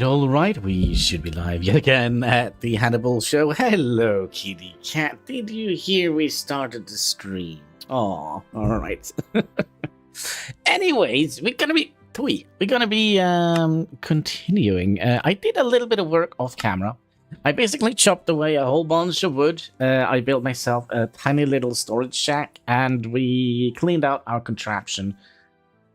Alright, we should be live yet again at the Hannibal show. Hello, kitty cat. Did you hear we started the stream? Oh, alright. Anyways, we're gonna be continuing. I did a little bit of work off camera. I basically chopped away a whole bunch of wood. I built myself a tiny little storage shack, and we cleaned out our contraption.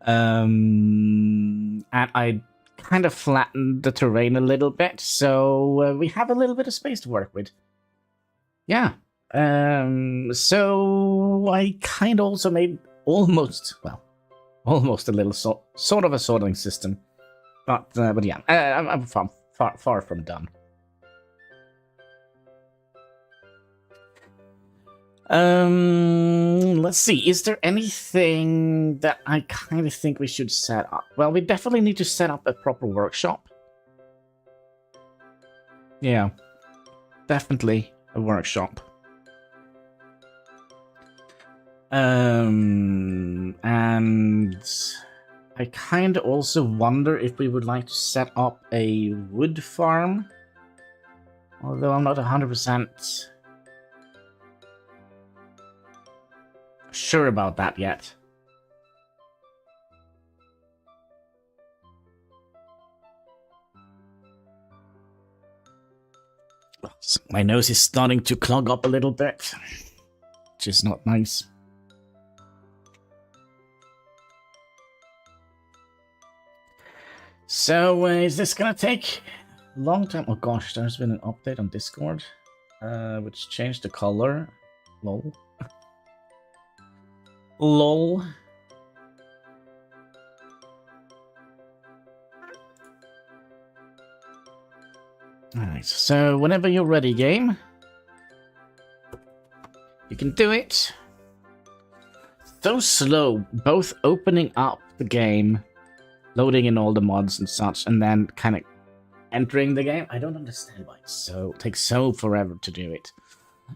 And I kind of flattened the terrain a little bit, so we have a little bit of space to work with. Yeah. So I kind of also made almost a little sort of a sorting system, but yeah, I'm far from done. Let's see. Is there anything that I kind of think we should set up? Well, we definitely need to set up a proper workshop. Yeah, definitely a workshop. And I kind of also wonder if we would like to set up a wood farm. Although I'm not 100% sure about that yet. My nose is starting to clog up a little bit, which is not nice. So, is this gonna take a long time? Oh gosh, there's been an update on Discord, which changed the color. Lol. Lol. Alright, so whenever you're ready, game, you can do it. So slow, both opening up the game, loading in all the mods and such, and then kind of entering the game. I don't understand why it takes so forever to do it.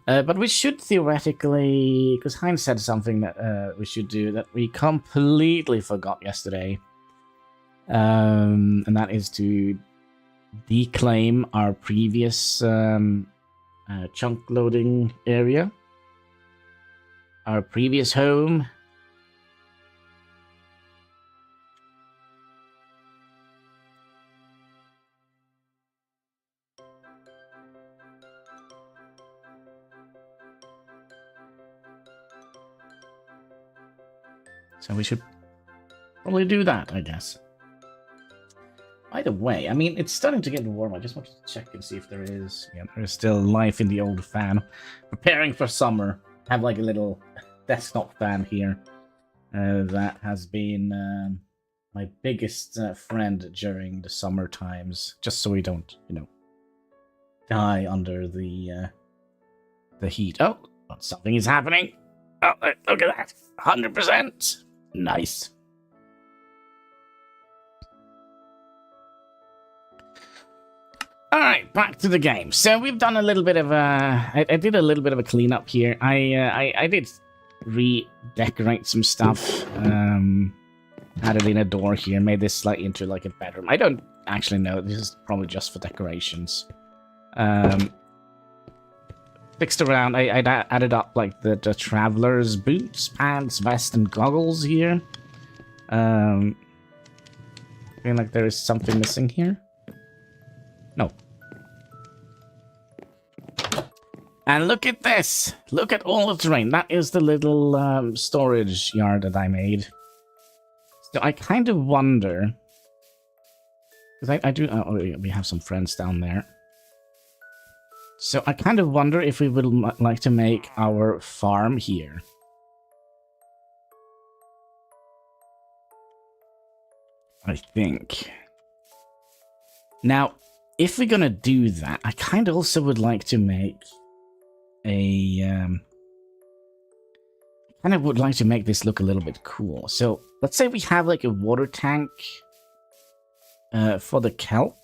But we should theoretically, because Hein said something that we should do that we completely forgot yesterday, and that is to declaim our previous chunk loading area, our previous home. So we should probably do that, I guess. By the way, I mean, it's starting to get warm. I just wanted to check and see if there is... Yeah, there is still life in the old fan. Preparing for summer. Have like a little desktop fan here. That has been my biggest friend during the summer times. Just so we don't, you know, die under the heat. Oh, something is happening. Oh, look at that. 100%. Nice. Alright, back to the game. So we've done a little bit of I did a little bit of a cleanup here. I did redecorate some stuff. Added in a door here, made this slightly into like a bedroom. I don't actually know. This is probably just for decorations. Fixed around, I added up like the traveler's boots, pants, vest, and goggles here. Feeling like there is something missing here. No. And look at this! Look at all the terrain. That is the little storage yard that I made. So I kind of wonder... Because I do... Oh, we have some friends down there. So I kind of wonder if we would like to make our farm here. I think. Now, if we're gonna do that, I kind of also would like to make a... kind of would like to make this look a little bit cool. So let's say we have like a water tank for the kelp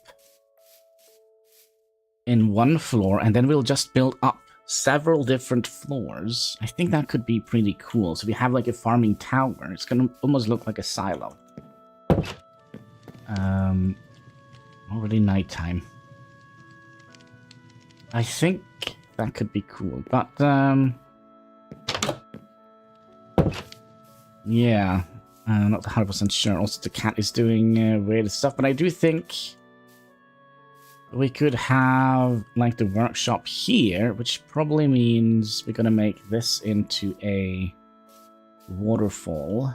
in one floor, and then we'll just build up several different floors. I think that could be pretty cool. So we have like a farming tower. It's gonna almost look like a silo. Already nighttime. I think that could be cool, but yeah, not 100% sure. Also, the cat is doing weird stuff, but I do think we could have like the workshop here, which probably means we're gonna make this into a waterfall,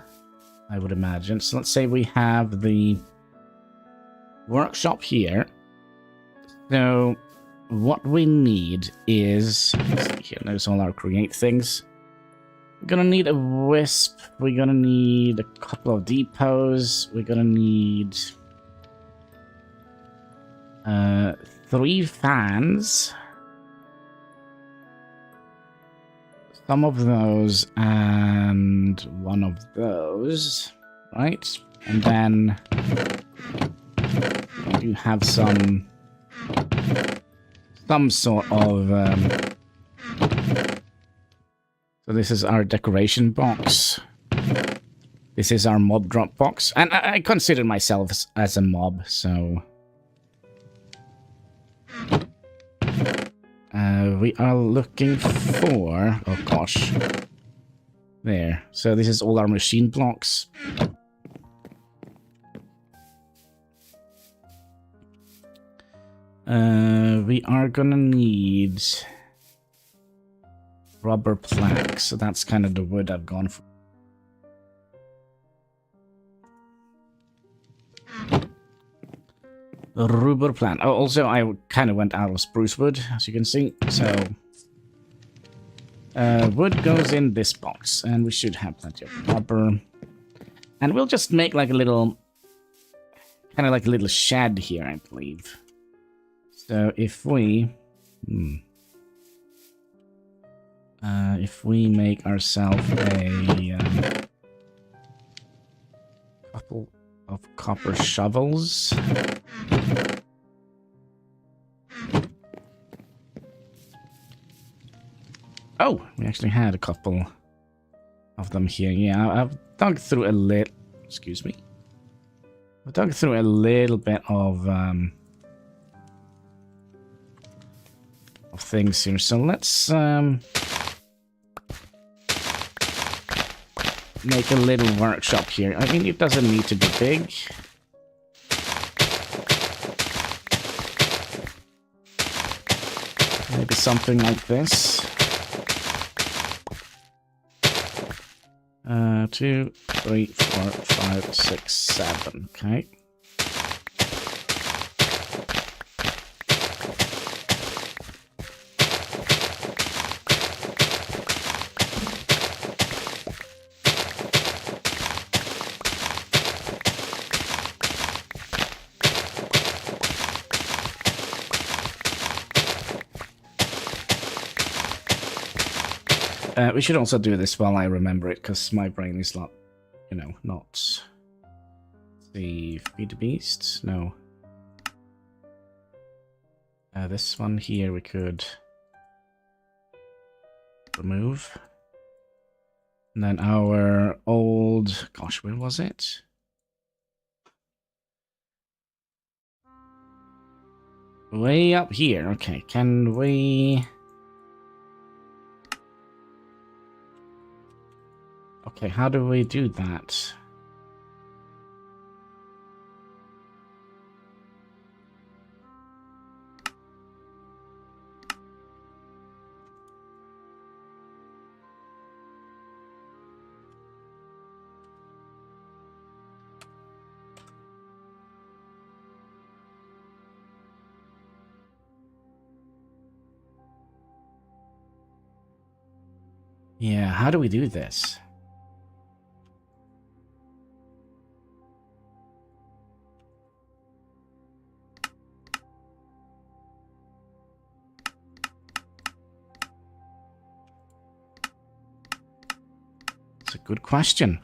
I would imagine. So let's say we have the workshop here. So what we need is, let's see here, there's all our create things. We're gonna need a wisp, we're gonna need a couple of depots, we're gonna need 3 fans, some of those, and 1 of those, right? And then you have some sort of so this is our decoration box. This is our mob drop box, and I consider myself as a mob, so we are looking for, oh gosh, there. So this is all our machine blocks. We are gonna need rubber planks, so that's kind of the wood I've gone for. Rubber plant. Oh, also I kind of went out of spruce wood, as you can see. So wood goes in this box, and we should have plenty of rubber. And we'll just make like a little, kind of like a little shed here, I believe. So if we, if we make ourselves a couple of copper shovels. Oh, we actually had a couple of them here. Yeah, I've dug through a little, excuse me. I've dug through a little bit of things here. So let's make a little workshop here. I mean, it doesn't need to be big. Maybe something like this. 2, 3, 4, 5, 6, 7. Okay. We should also do this while I remember it, because my brain is not, you know, not... the feed the beast? No. This one here we could remove. And then our old... gosh, where was it? Way up here. Okay, can we... okay, how do we do that? Yeah, how do we do this? It's a good question.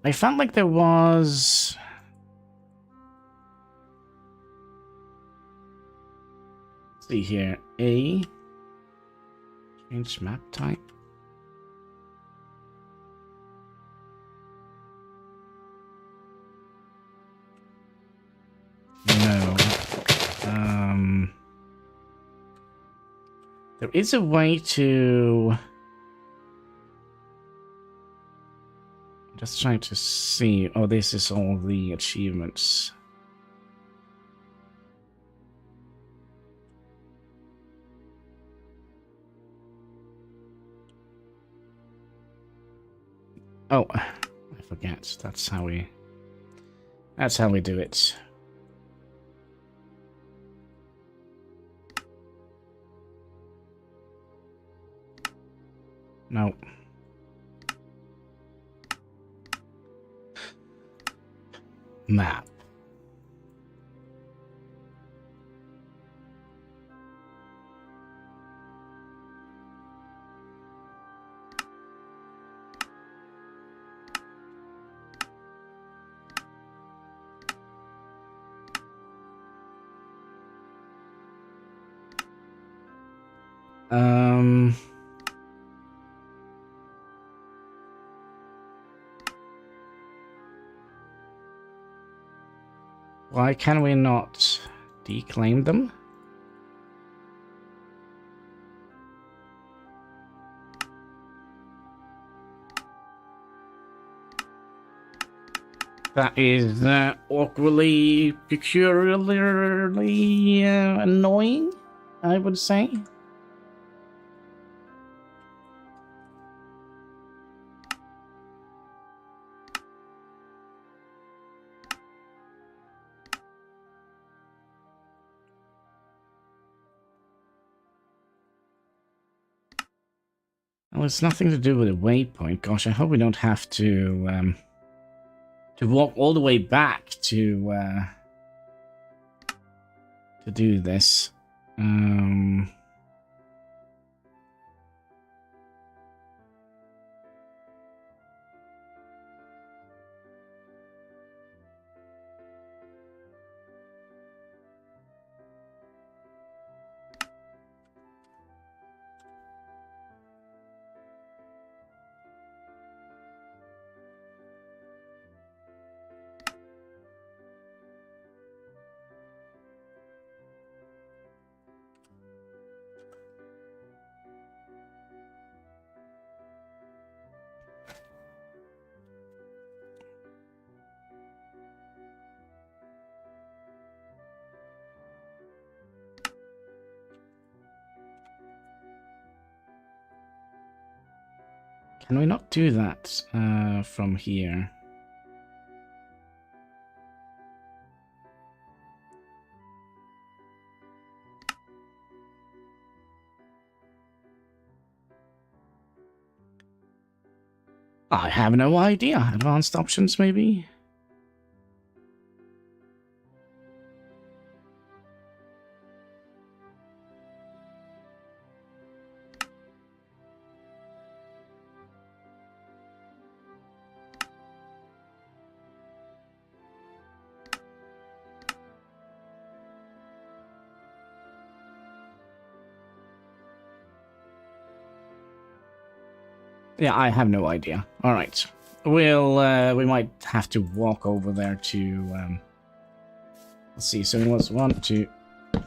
I felt like there was... let's see here. A... change map type. There is a way to... I'm just trying to see. Oh, this is all the achievements. Oh, I forget. That's how we do it. No. Map. Why can we not declaim them? That is awkwardly, peculiarly annoying, I would say. Well, it's nothing to do with a waypoint. Gosh, I hope we don't have to walk all the way back to do this. Can we not do that from here? I have no idea. Advanced options, maybe? Yeah, I have no idea. All right, we might have to walk over there to let's see. So it was 1, 2,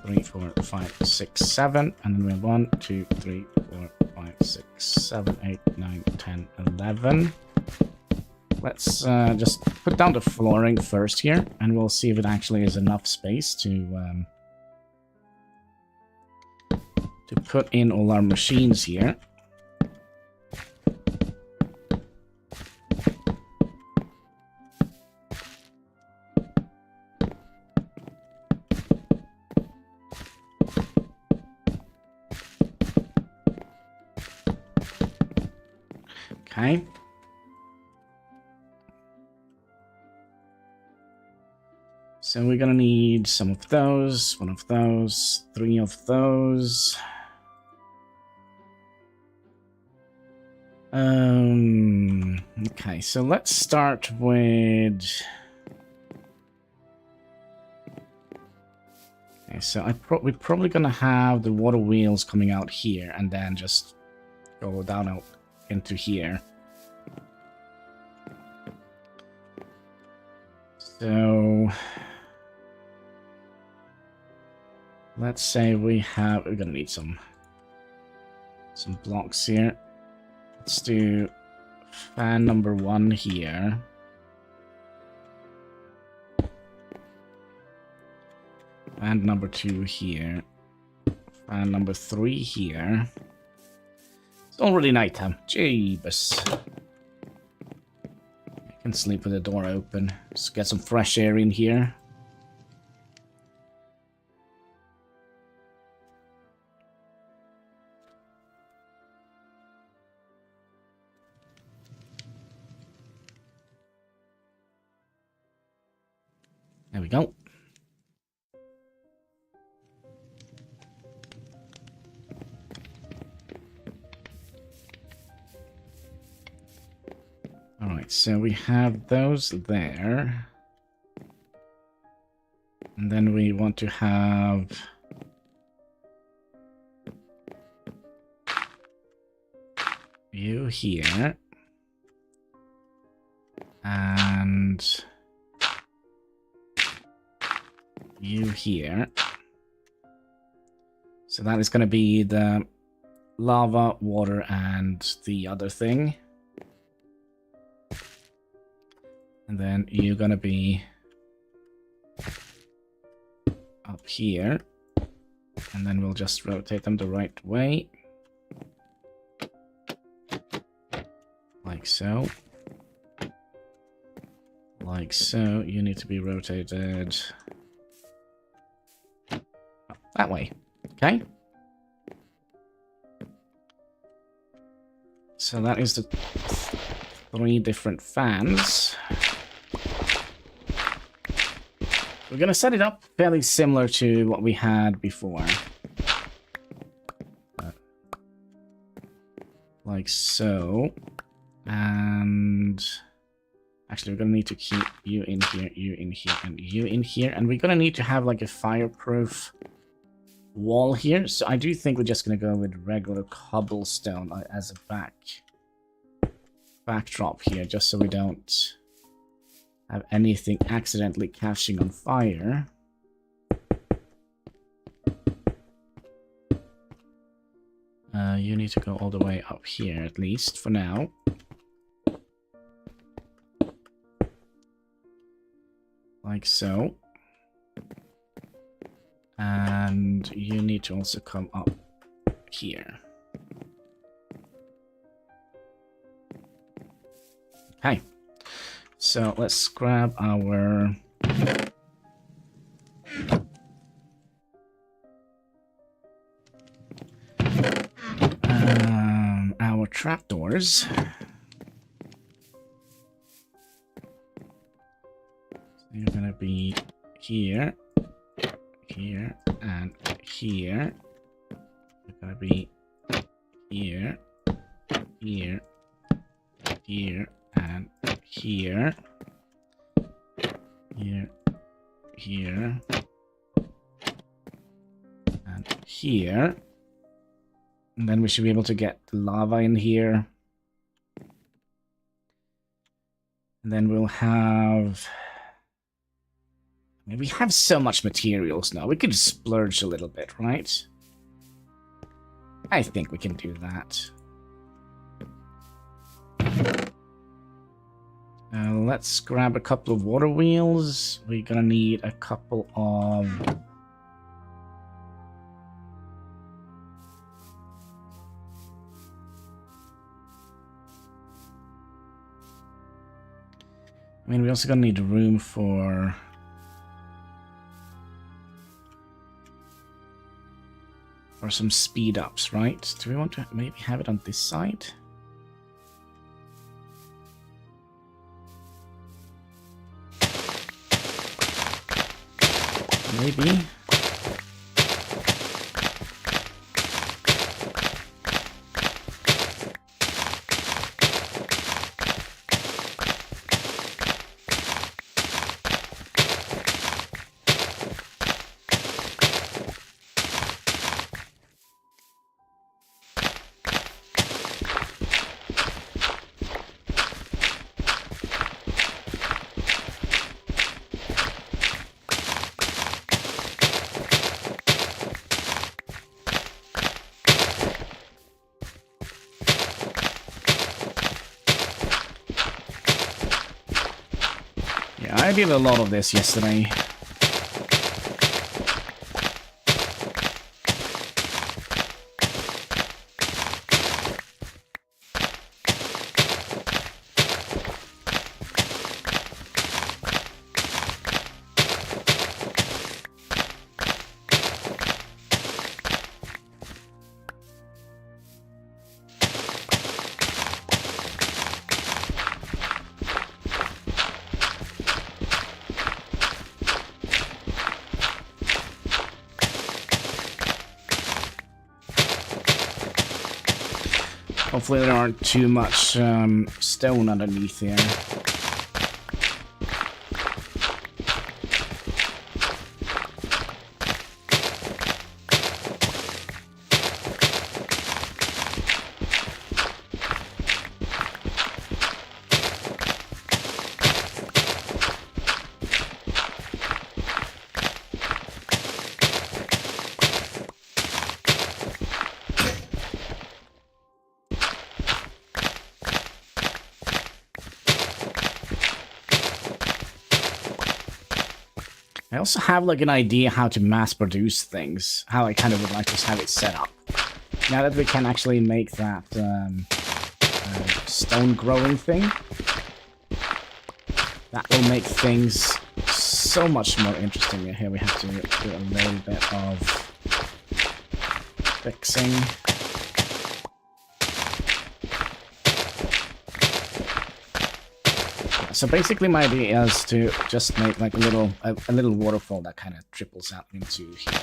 3, 4, 5, 6, 7, and then we have 1, 2, 3, 4, 5, 6, 7, 8, 9, 10, 11. Let's just put down the flooring first here, and we'll see if it actually is enough space to put in all our machines here. Okay. So we're gonna need some of those, 1 of those, 3 of those. Okay, so let's start with... Okay, so we're probably gonna have the water wheels coming out here and then just go down out into here. So let's say we're gonna need some some blocks here. Let's do fan number 1 here. Fan number 2 here. Fan number 3 here. It's already nighttime. Jeebus. I can sleep with the door open. Just get some fresh air in here. There we go. Alright, so we have those there. And then we want to have... you here. And... you here. So that is going to be the lava, water, and the other thing. And then you're going to be up here. And then we'll just rotate them the right way. Like so. Like so. You need to be rotated that way. Okay. So that is the 3 different fans. We're going to set it up fairly similar to what we had before. Like so. And actually we're going to need to keep you in here, you in here, and you in here. And we're going to need to have like a fireproof wall here. So I do think we're just going to go with regular cobblestone as a backdrop here, just so we don't have anything accidentally catching on fire. You need to go all the way up here, at least, for now. Like so. And you need to also come up here. Okay. So let's grab our trapdoors. So you're gonna be here, here, and here. You're gonna be here, here, here, and here. Here, here, and here. And then we should be able to get the lava in here. And then we'll have... I mean, we have so much materials now. We could splurge a little bit, right? I think we can do that. Let's grab a couple of water wheels. We're gonna need a couple of... I mean, we're also gonna need room for... some speed ups, right? Do we want to maybe have it on this side? Maybe. I did a lot of this yesterday. Hopefully there aren't too much stone underneath here. I also have like an idea how to mass produce things, how I kind of would like to have it set up. Now that we can actually make that stone growing thing, that will make things so much more interesting. Here we have to do a little bit of fixing. So basically my idea is to just make like a little waterfall that kind of triples out into here.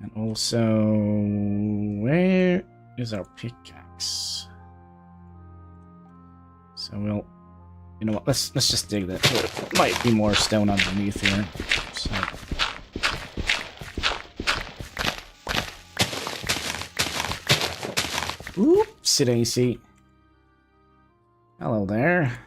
And also, where is our pickaxe? So we'll, you know what, let's just dig that. There might be more stone underneath here. So oopsie daisy. Hello there.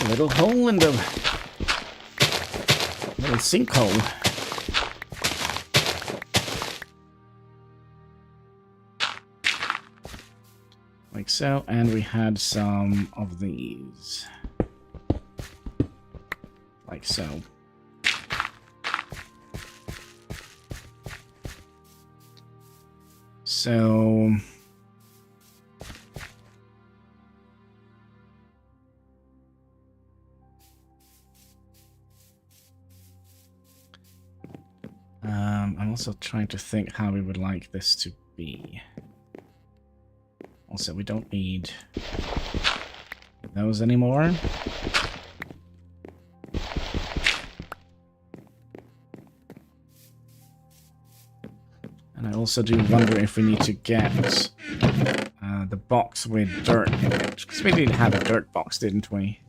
A little hole in the little sinkhole. Like so, and we had some of these. Like so. So I'm also trying to think how we would like this to be. Also, we don't need those anymore. And I also do wonder if we need to get the box with dirt in it. Because we did have a dirt box, didn't we?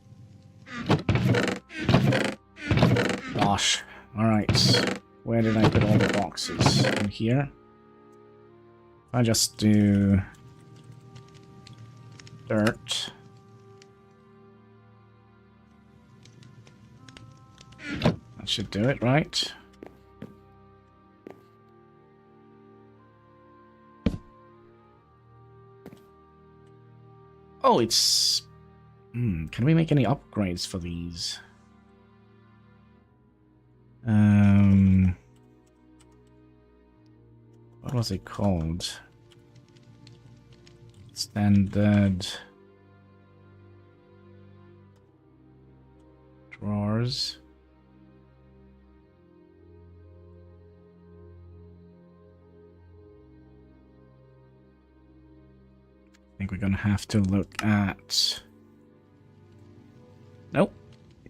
Gosh. Alright. Where did I put all the boxes? In here? I just do dirt. That should do it, right? Oh, it's... can we make any upgrades for these? What was it called? Standard... drawers. I think we're gonna have to look at... Nope.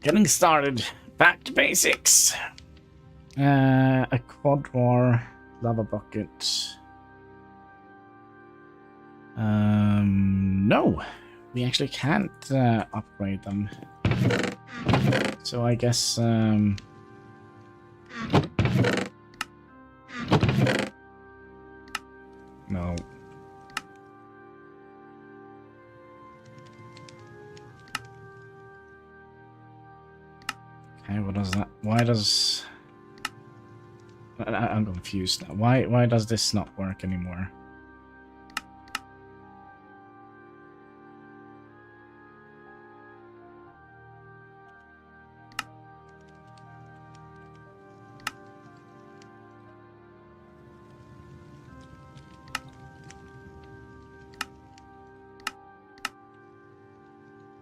Getting started. Back to basics. A quad drawer, lava bucket. No. We actually can't upgrade them. So I guess no. Okay, what does that? Why does? I'm confused now. Why does this not work anymore?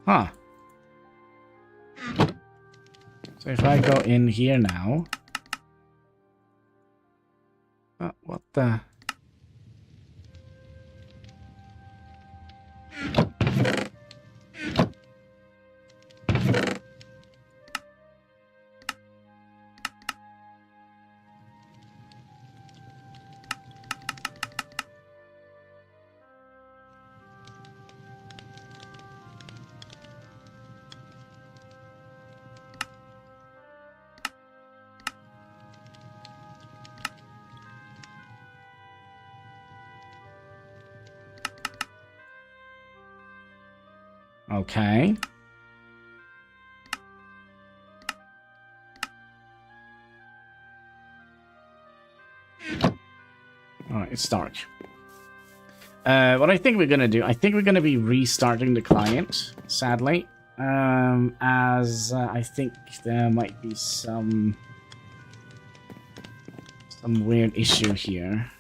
Huh. So if I go in here now... what the... Okay. Alright, it's dark. What I think we're gonna do, I think we're gonna be restarting the client, sadly. As I think there might be some weird issue here.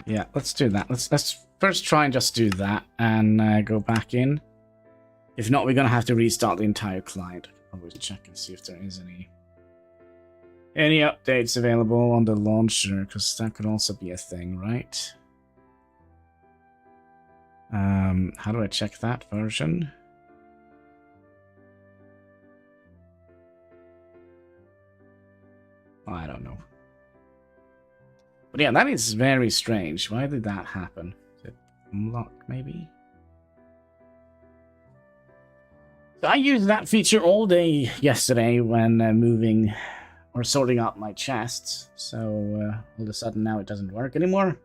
Yeah, let's do that. Let's first try and just do that and go back in. If not, we're gonna have to restart the entire client. I can always check and see if there is any updates available on the launcher, because that could also be a thing, right? How do I check that version? Oh, I don't know. But yeah, that is very strange. Why did that happen? Is it unlock, maybe? So I used that feature all day yesterday when moving or sorting out my chests. So all of a sudden now it doesn't work anymore.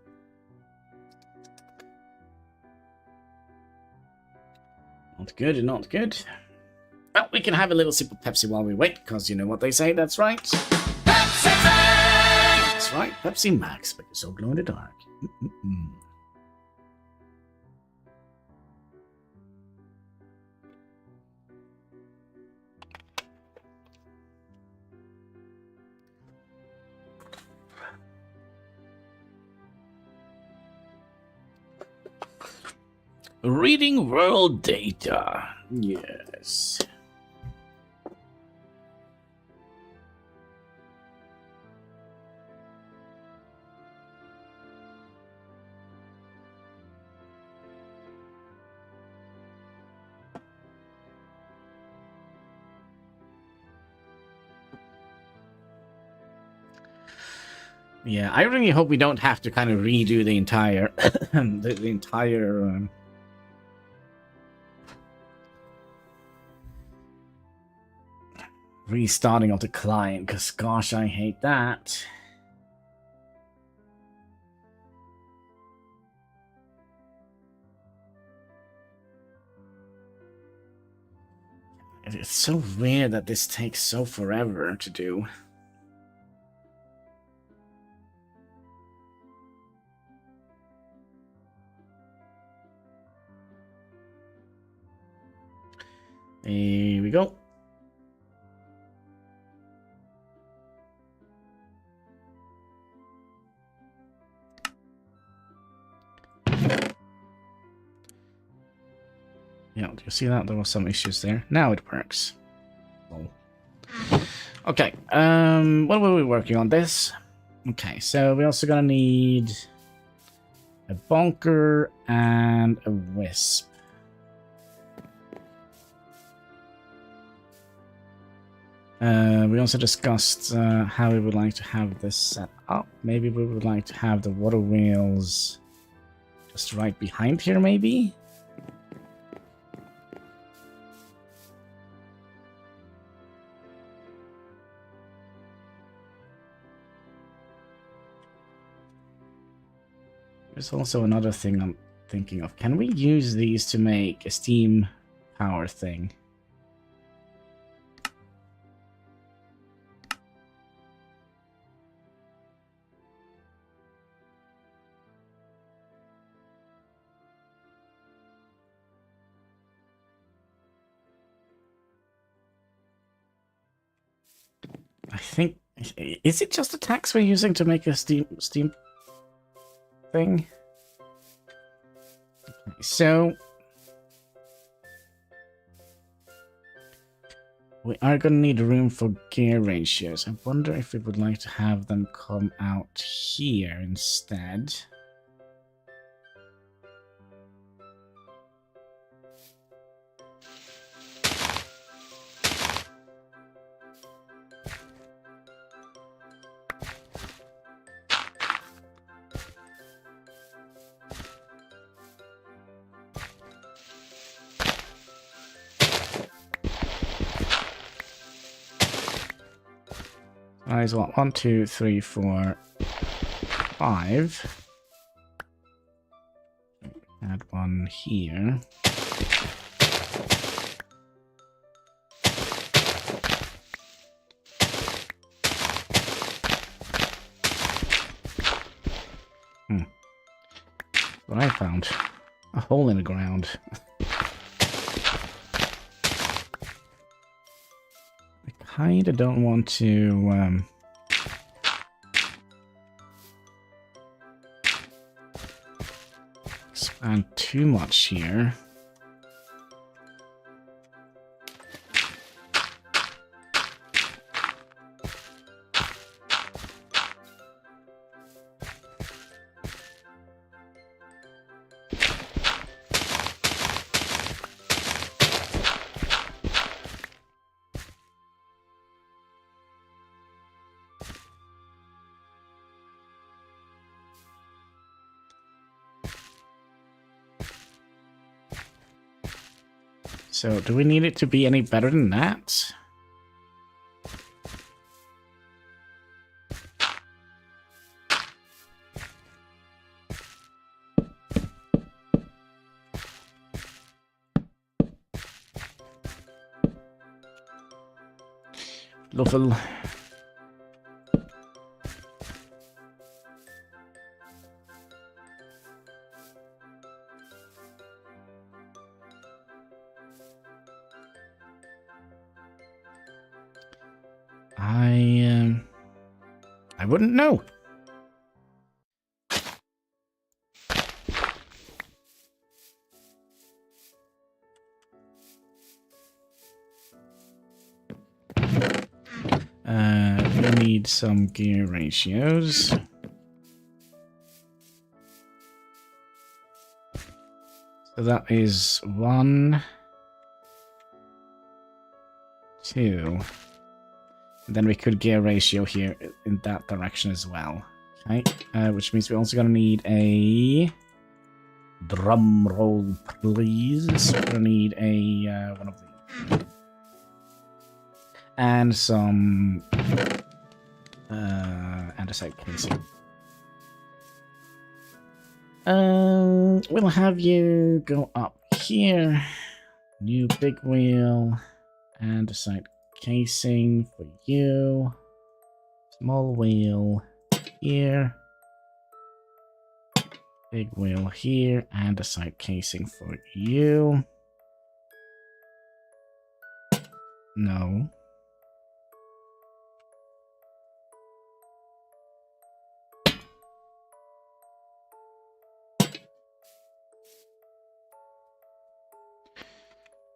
Not good, not good. Well, we can have a little sip of Pepsi while we wait, because you know what they say, that's right. Pepsi Max! That's right, Pepsi Max, but you're so glow in the dark. Reading world data. Yes. Yeah, I really hope we don't have to kind of redo the entire the entire restarting of the client, because gosh, I hate that. It's so weird that this takes so forever to do. Here we go. Yeah, do you see that? There were some issues there. Now it works. Oh. Okay, what were we working on? This? Okay, so we're also gonna need a bunker and a wisp. We also discussed how we would like to have this set up. Maybe we would like to have the water wheels just right behind here, maybe? There's also another thing I'm thinking of. Can we use these to make a steam power thing? I think... Is it just the tax we're using to make a steam thing? Okay, so... we are going to need room for gear ratios. I wonder if we would like to have them come out here instead. Size what? 1, 2, 3, 4, 5. Add one here. What I found. A hole in the ground. I kinda don't want to expand too much here. So, do we need it to be any better than that? Level. I wouldn't know. We need some gear ratios. So that is 1, 2. And then we could gear ratio here in that direction as well. Okay, which means we're also gonna need a drum roll, please. We're gonna need a one of these. And some andesite casing. We'll have you go up here. New big wheel. Andesite casing for you. Small wheel here. Big wheel here. Andesite casing for you. No.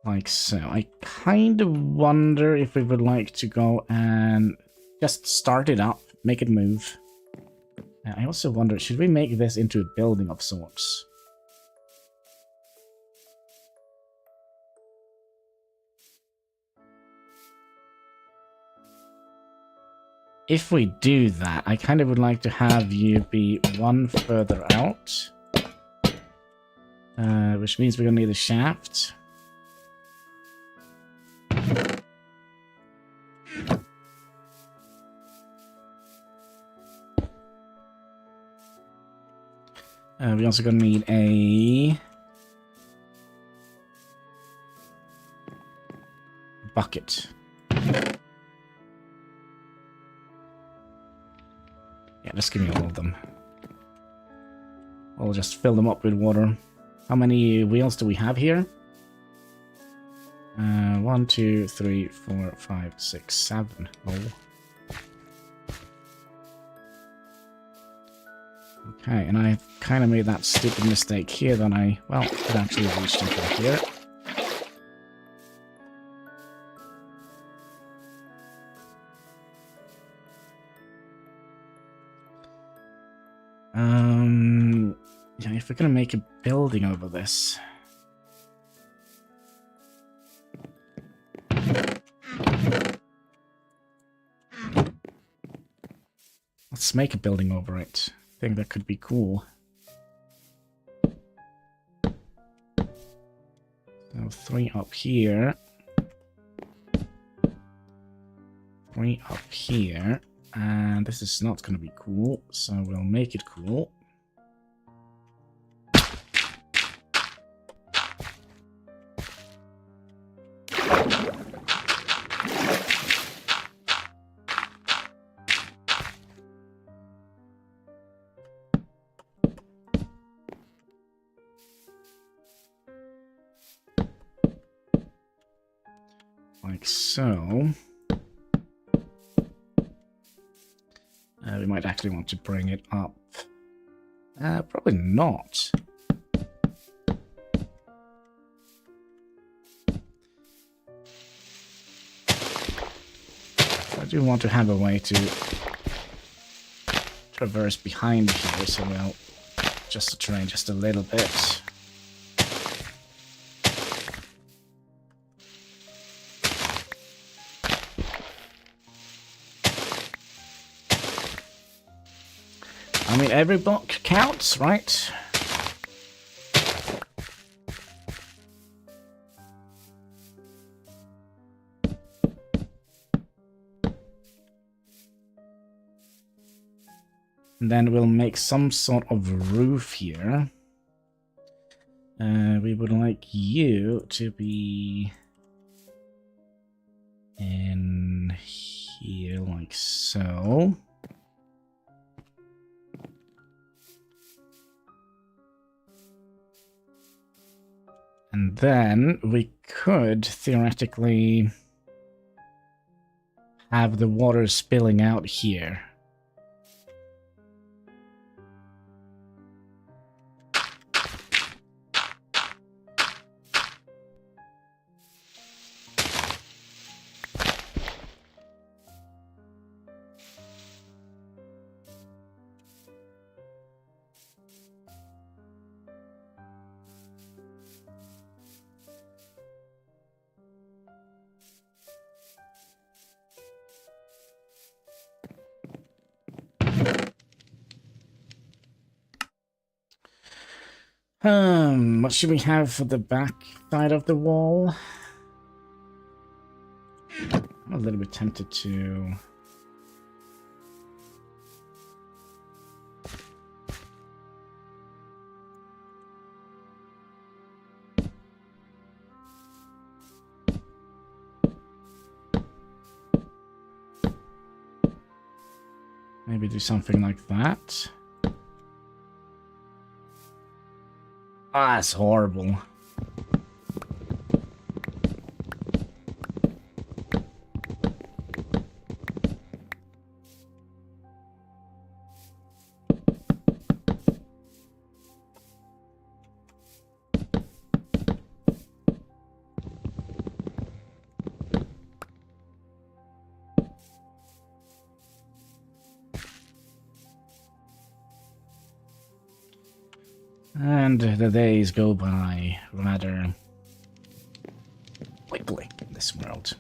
Like so. I kind of wonder if we would like to go and just start it up, make it move. I also wonder, should we make this into a building of sorts? If we do that, I kind of would like to have you be one further out. Which means we're going to need a shaft. We also gonna need a bucket. Yeah, just give me all of them. I'll just fill them up with water. How many wheels do we have here? 1, 2, 3, 4, 5, 6, 7. Oh. Okay, and I kind of made that stupid mistake here that I, well, it actually reached into here. Yeah, if we're gonna make a building over this. Let's make a building over it. I think that could be cool. So 3 up here. 3 up here. And this is not gonna be cool, so we'll make it cool. Like so. We might actually want to bring it up. Probably not. I do want to have a way to traverse behind here, so we'll adjust the terrain just a little bit. I mean, every block counts, right? And then we'll make some sort of roof here. We would like you to be in here like so. And then we could theoretically have the water spilling out here. What should we have for the back side of the wall? I'm a little bit tempted to... maybe do something like that. Ah, that's horrible. And the days go by rather quickly in this world.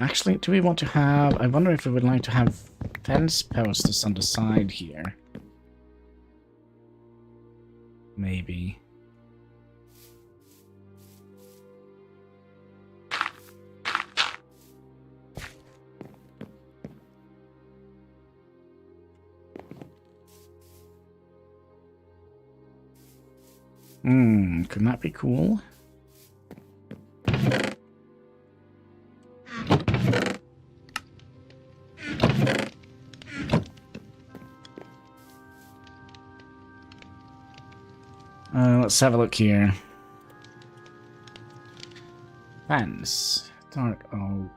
Actually, do we want to have... I wonder if we would like to have fence posts on the side here. Maybe. Could that be cool? Let's have a look here. Fence. Dark oak.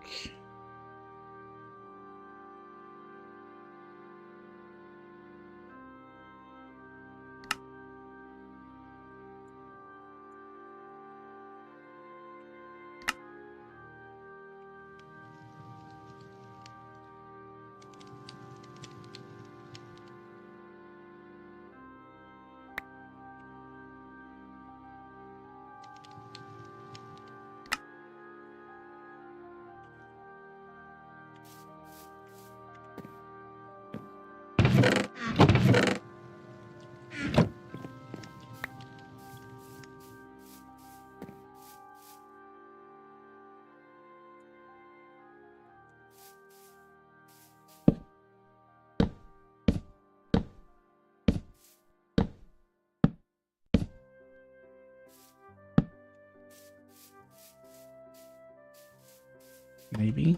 Maybe.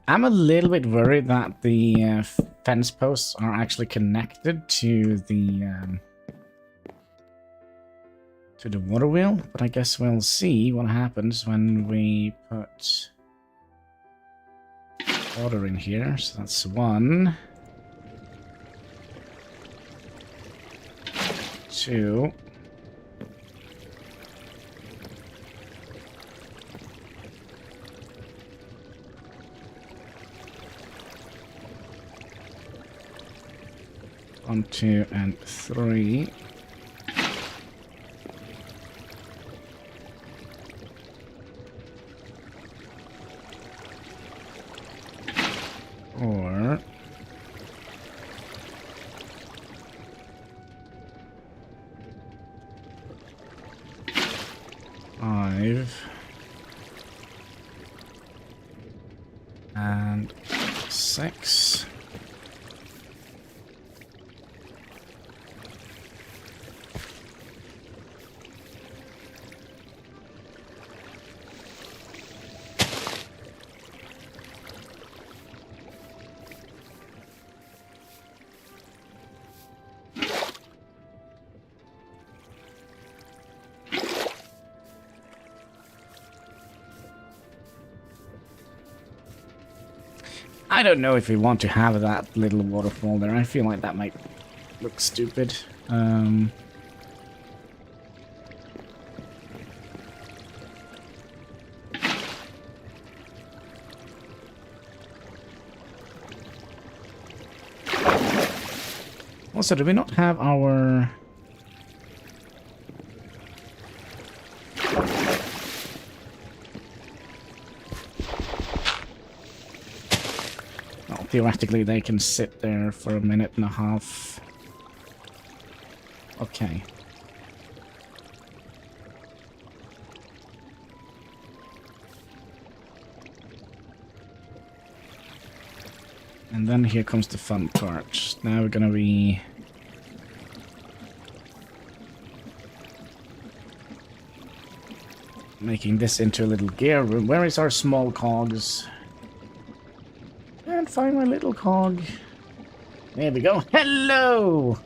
I'm a little bit worried that the fence posts are actually connected to the water wheel, but I guess we'll see what happens when we put water in here. So that's 1, 2. One, 2, and 3. Or 5 and 6. I don't know if we want to have that little waterfall there. I feel like that might look stupid. Also, do we not have our... Theoretically, they can sit there for 1.5 minutes. Okay. And then here comes the fun part. Now we're gonna be... making this into a little gear room. Where is our small cogs? Can't find my little cog. There we go. Hello!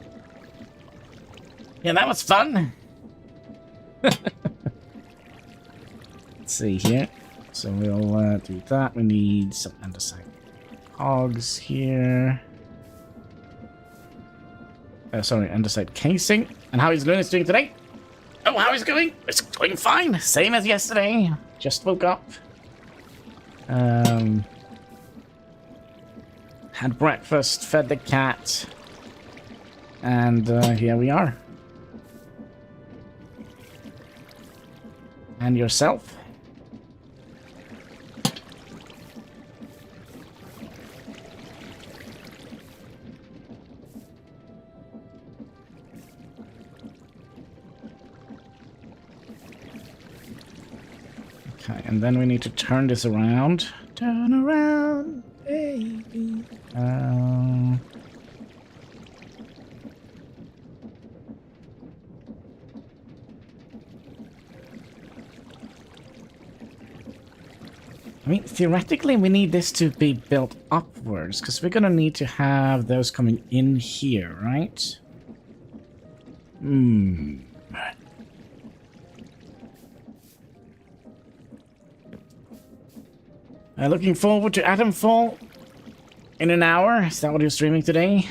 Yeah, that was fun. Let's see here. So we'll do that. We need some andesite cogs here. Sorry, andesite casing. And how is Lunas doing today? Oh, how is it going? It's going fine. Same as yesterday. Just woke up. Had breakfast, fed the cat, and here we are. And yourself. Okay, and then we need to turn this around. Turn around, baby. I mean, theoretically, we need this to be built upwards, because we're gonna need to have those coming in here, right? Looking forward to Atomfall in an hour. Is that what you're streaming today?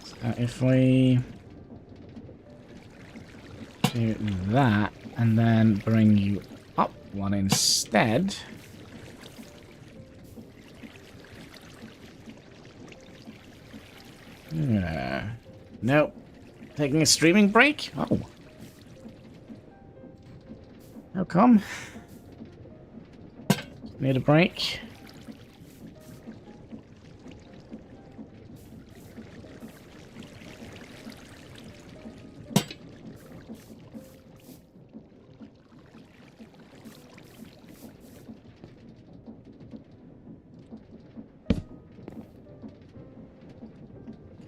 So if we do that and then bring you up one instead. Nope. Taking a streaming break? Oh. How come? Need a break?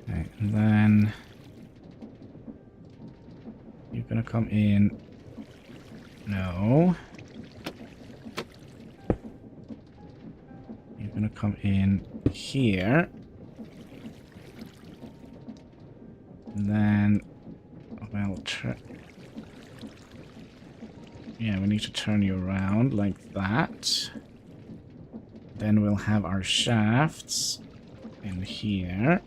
Okay, and then you're gonna come in. No. You're gonna come in here. And then, well, yeah, we need to turn you around like that. Then we'll have our shafts in here.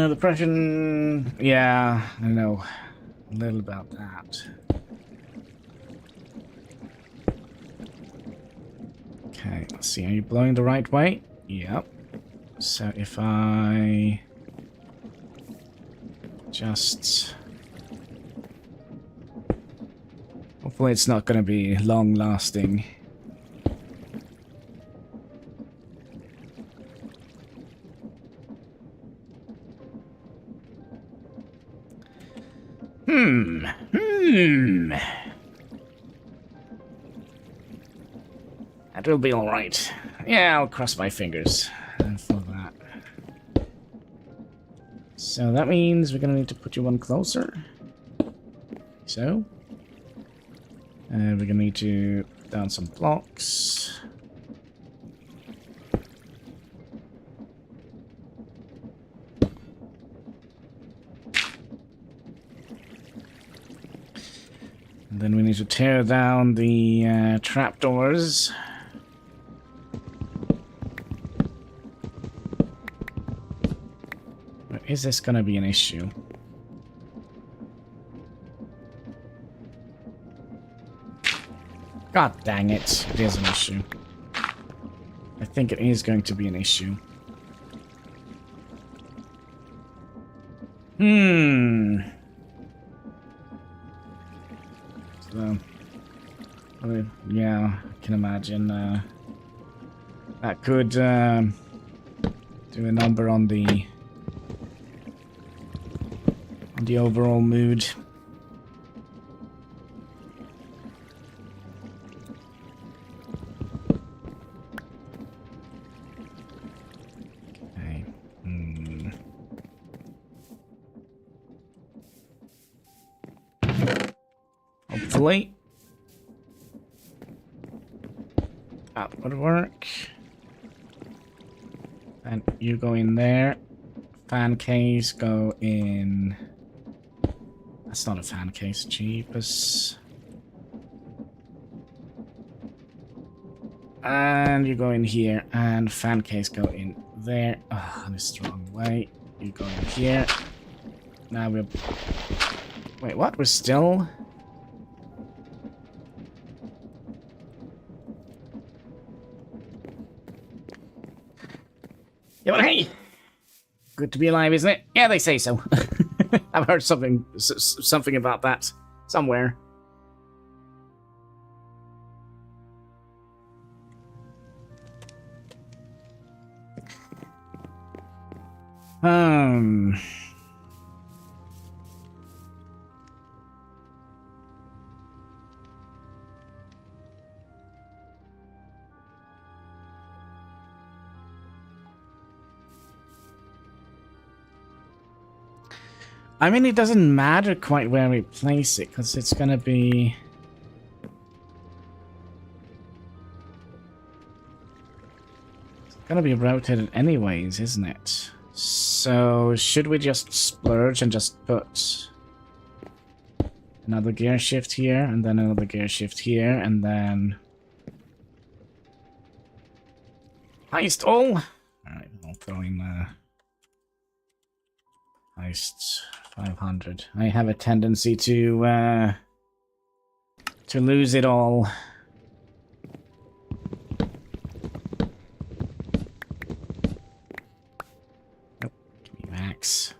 The Prussian... Yeah, I know a little about that. Okay, let's see. Are you blowing the right way? Yep. So if I... just... Hopefully it's not going to be long-lasting. That will be alright. Yeah, I'll cross my fingers for that. So that means we're gonna need to put you one closer. So. And we're gonna need to put down some blocks. And then we need to tear down the trapdoors. Is this gonna be an issue? God dang it. It is an issue. I think it is going to be an issue. So, yeah, I can imagine that could do a number on the overall mood. Okay. Hopefully that would work. And you go in there. Fan case go in. That's not a fan case, jeepers. And you go in here, and fan case go in there. Oh, this is the wrong way. You go in here. Now we're... Wait, what? We're still... Yeah, but hey! Good to be alive, isn't it? Yeah, they say so. I've heard something about that somewhere. I mean, it doesn't matter quite where we place it, because it's gonna be... It's gonna be rotated anyways, isn't it? So, should we just splurge and just put another gear shift here, and then another gear shift here, and then... Heist all! Alright, I'll throw in heist 500. I have a tendency to lose it all. Nope, give me max.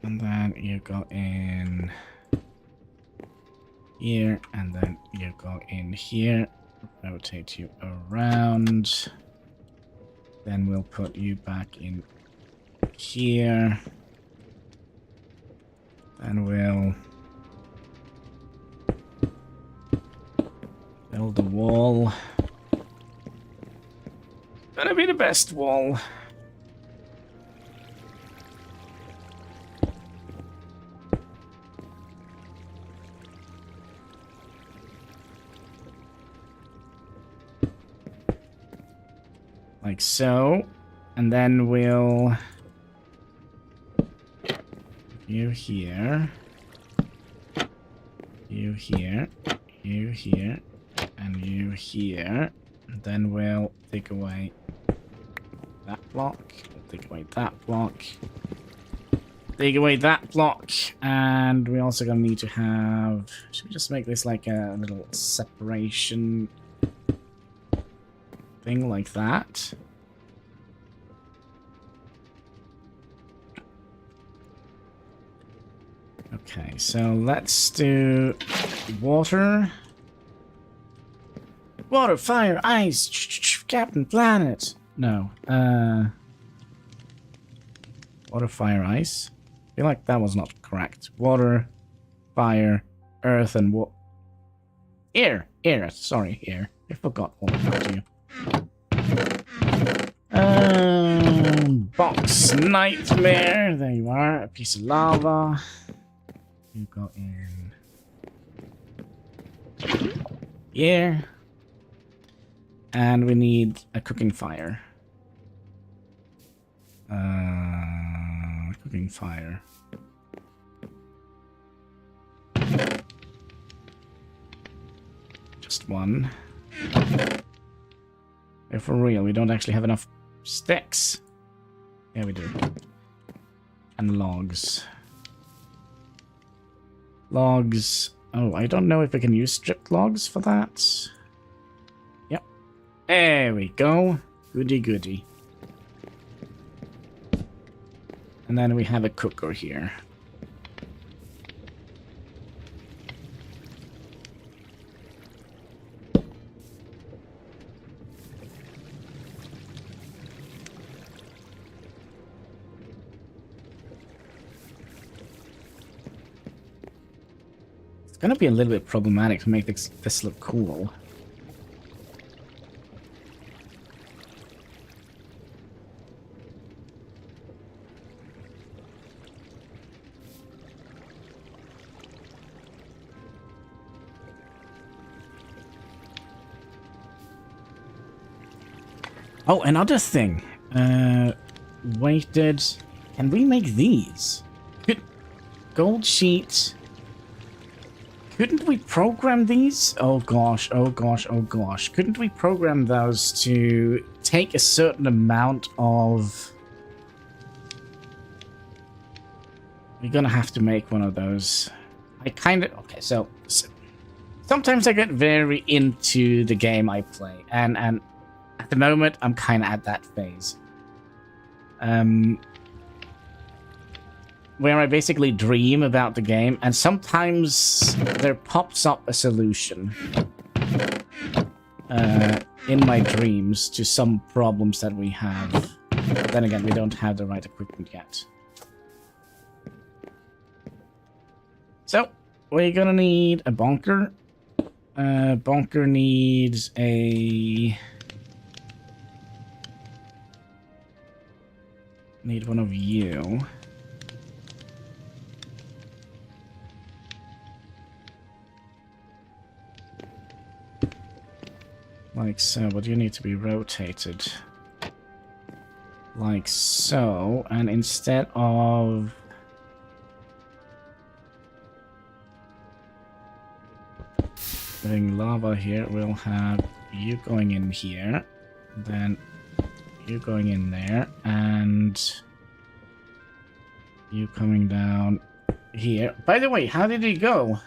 And then you go in here, and then you go in here. Rotate you around. Then we'll put you back in here. Then we'll build a wall. Gonna be the best wall. Like so, and then we'll you here, you here, you here, and you here. And then we'll take away that block, take away that block, take away that block, and we're also gonna need to have. Should we just make this like a little separation thing like that? Okay, so let's do water. Water, fire, ice, Captain Planet. No, water, fire, ice. I feel like that was not correct. Water, fire, earth, and what? Air, sorry, air. I forgot all about you. Box nightmare. There you are. A piece of lava. You go in here. And we need a cooking fire. Cooking fire. Just one. If for real, we don't actually have enough sticks. Yeah, we do. And logs. Logs. Oh, I don't know if we can use stripped logs for that. Yep. There we go. Goody goody. And then we have a cooker here. It's gonna be a little bit problematic to make this look cool. Oh, another thing. Weighted. Can we make these? Gold sheet. Couldn't we program these? Oh gosh, oh gosh, oh gosh. Couldn't we program those to take a certain amount of... We're gonna have to make one of those. I kind of... Okay, so sometimes I get very into the game I play, and at the moment I'm kind of at that phase, where I basically dream about the game, and sometimes there pops up a solution in my dreams to some problems that we have. But then again, we don't have the right equipment yet. So, we're gonna need a bunker. Bunker needs a... Need one of you. Like so, but you need to be rotated. Like so, and instead of... putting lava here, we'll have you going in here, then you going in there, and you coming down here. By the way, how did he go?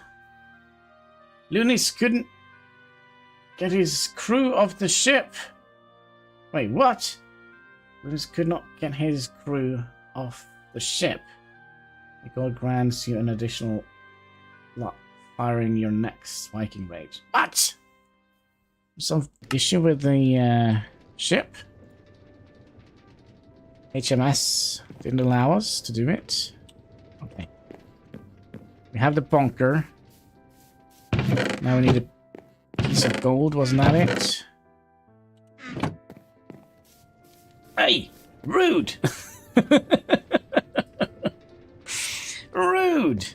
Lunis couldn't get his crew off the ship. Wait, what? Lunis could not get his crew off the ship. The god grants you an additional lot firing your next Viking raid. What? Some issue with the ship? HMS didn't allow us to do it. Okay. We have the bunker. Now we need a piece of gold, wasn't that it? Hey! Rude! Rude!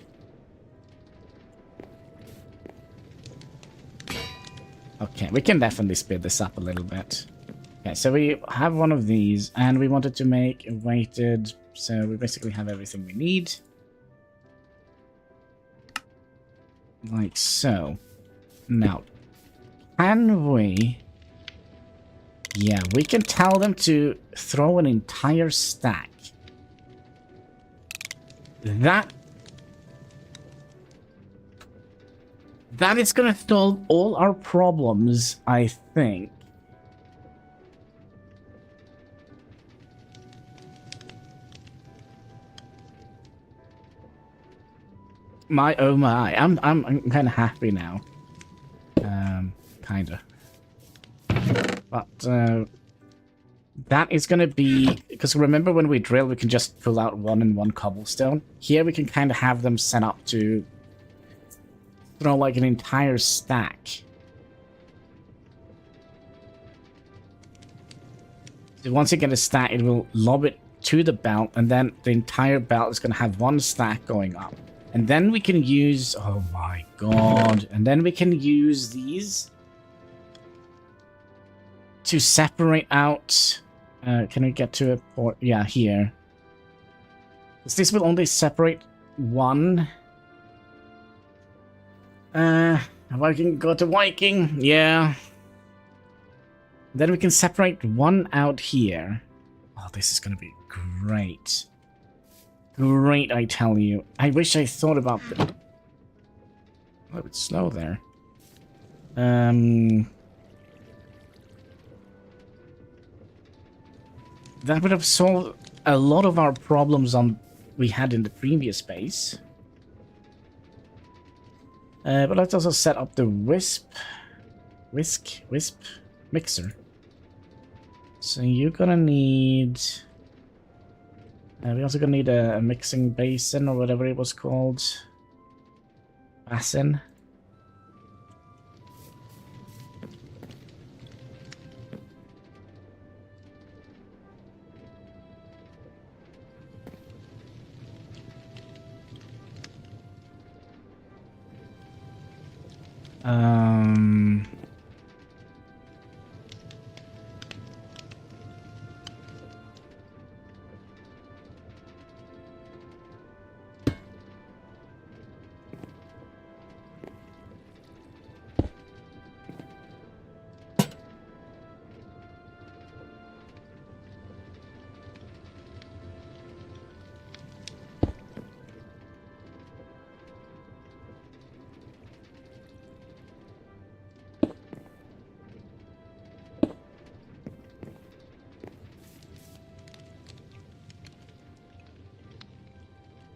Okay, we can definitely speed this up a little bit. Okay, so we have one of these, and we wanted to make a weighted, so we basically have everything we need. Like so. Now, can we... Yeah, we can tell them to throw an entire stack. That is gonna solve all our problems, I think. My oh my, I'm kind of happy now. Kinda. But that is gonna be, because remember when we drill, we can just pull out one and one cobblestone. Here we can kind of have them set up to throw like an entire stack. So once you get a stack, it will lob it to the belt, and then the entire belt is going to have one stack going up. And then we can use... Oh my god. And then we can use these to separate out... can we get to a port? Yeah, here. Because this will only separate one... Viking got a Viking, yeah. Then we can separate one out here. Oh, this is gonna be great. Great, I tell you. I wish I thought about that. A little bit slow there. That would have solved a lot of our problems we had in the previous base. But let's also set up the wisp mixer. So you're gonna need... we're also gonna need a mixing basin or whatever it was called. Basin.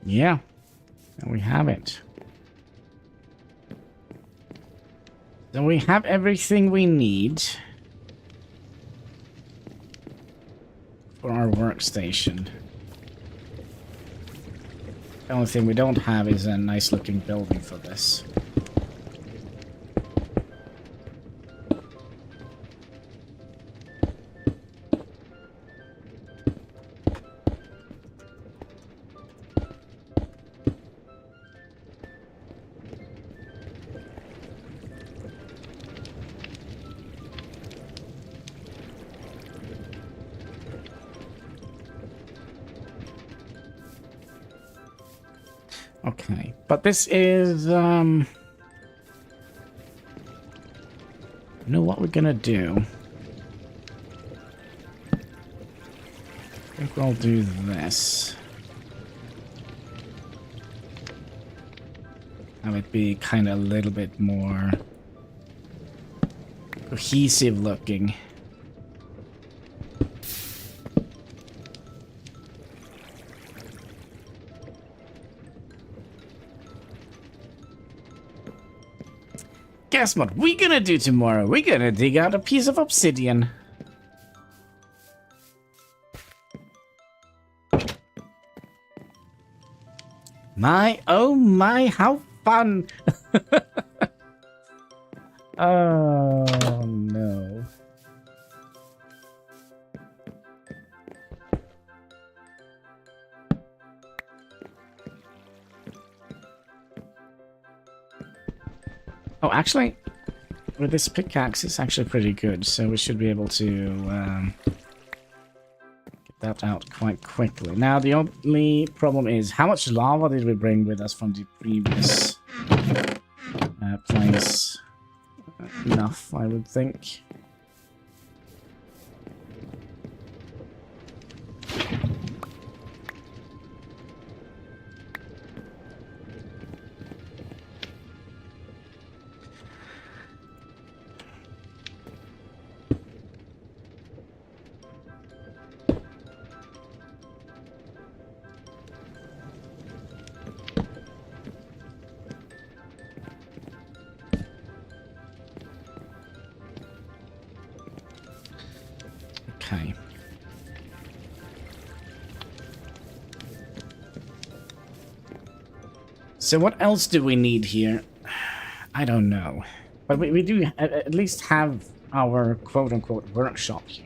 Yeah, and we have it. So we have everything we need for our workstation. The only thing we don't have is a nice looking building for this. Okay, but this is, you know what we're gonna do? I think we'll do this. Have it be kind of a little bit more cohesive looking. Guess what we're gonna do tomorrow? We're gonna dig out a piece of obsidian. My, oh my, how fun! Oh no. Oh, actually, with this pickaxe, it's actually pretty good, so we should be able to get that out quite quickly. Now, the only problem is, how much lava did we bring with us from the previous place? Enough, I would think. Okay. So what else do we need here? I don't know. But we do at least have our quote-unquote workshop here.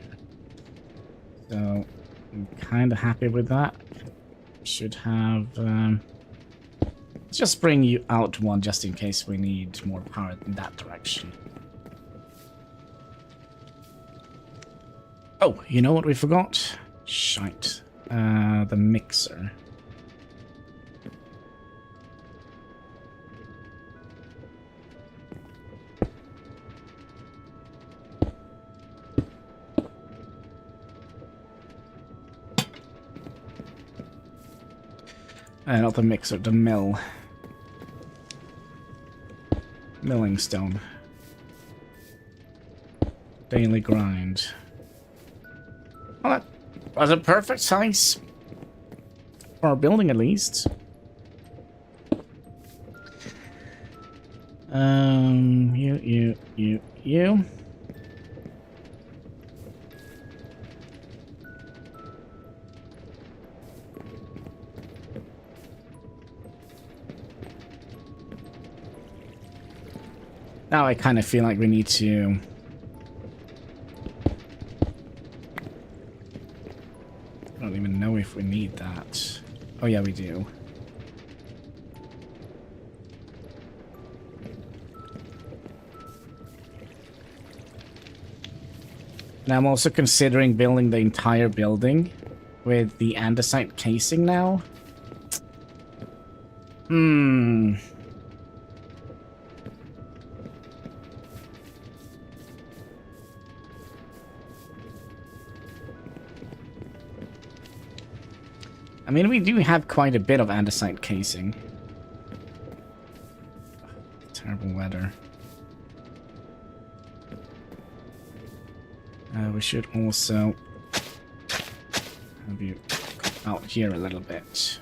So I'm kind of happy with that. Should have... let's just bring you out one just in case we need more power in that direction. Oh, you know what we forgot? Shite. The mixer. Not the mixer, the mill. Milling stone. Daily grind. Well, that was a perfect size. For our building, at least. You. Now I kind of feel like we need to... I don't even know if we need that. Oh yeah, we do. And I'm also considering building the entire building with the andesite casing now. I mean, we do have quite a bit of andesite casing. Terrible weather. We should also have you out here a little bit.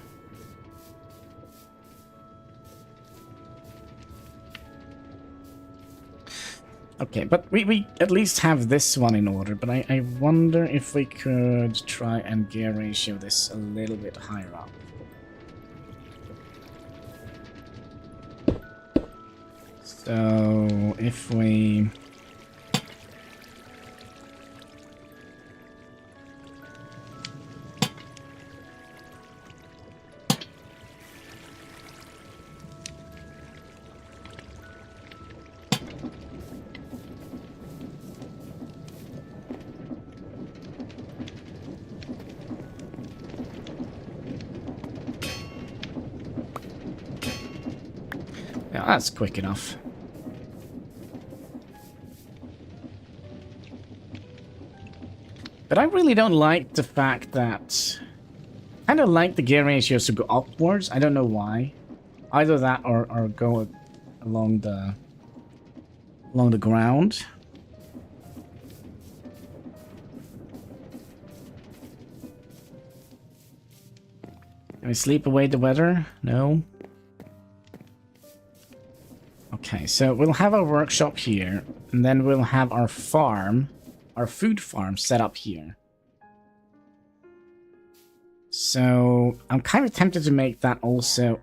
Okay, but we at least have this one in order, but I wonder if we could try and gear ratio this a little bit higher up. So if we... Yeah, that's quick enough. But I really don't like the fact that... I kind of like the gear ratios to go upwards. I don't know why. Either that or go along the ground. Can we sleep away the weather? No. Okay, so we'll have our workshop here, and then we'll have our farm, our food farm set up here. So I'm kind of tempted to make that also,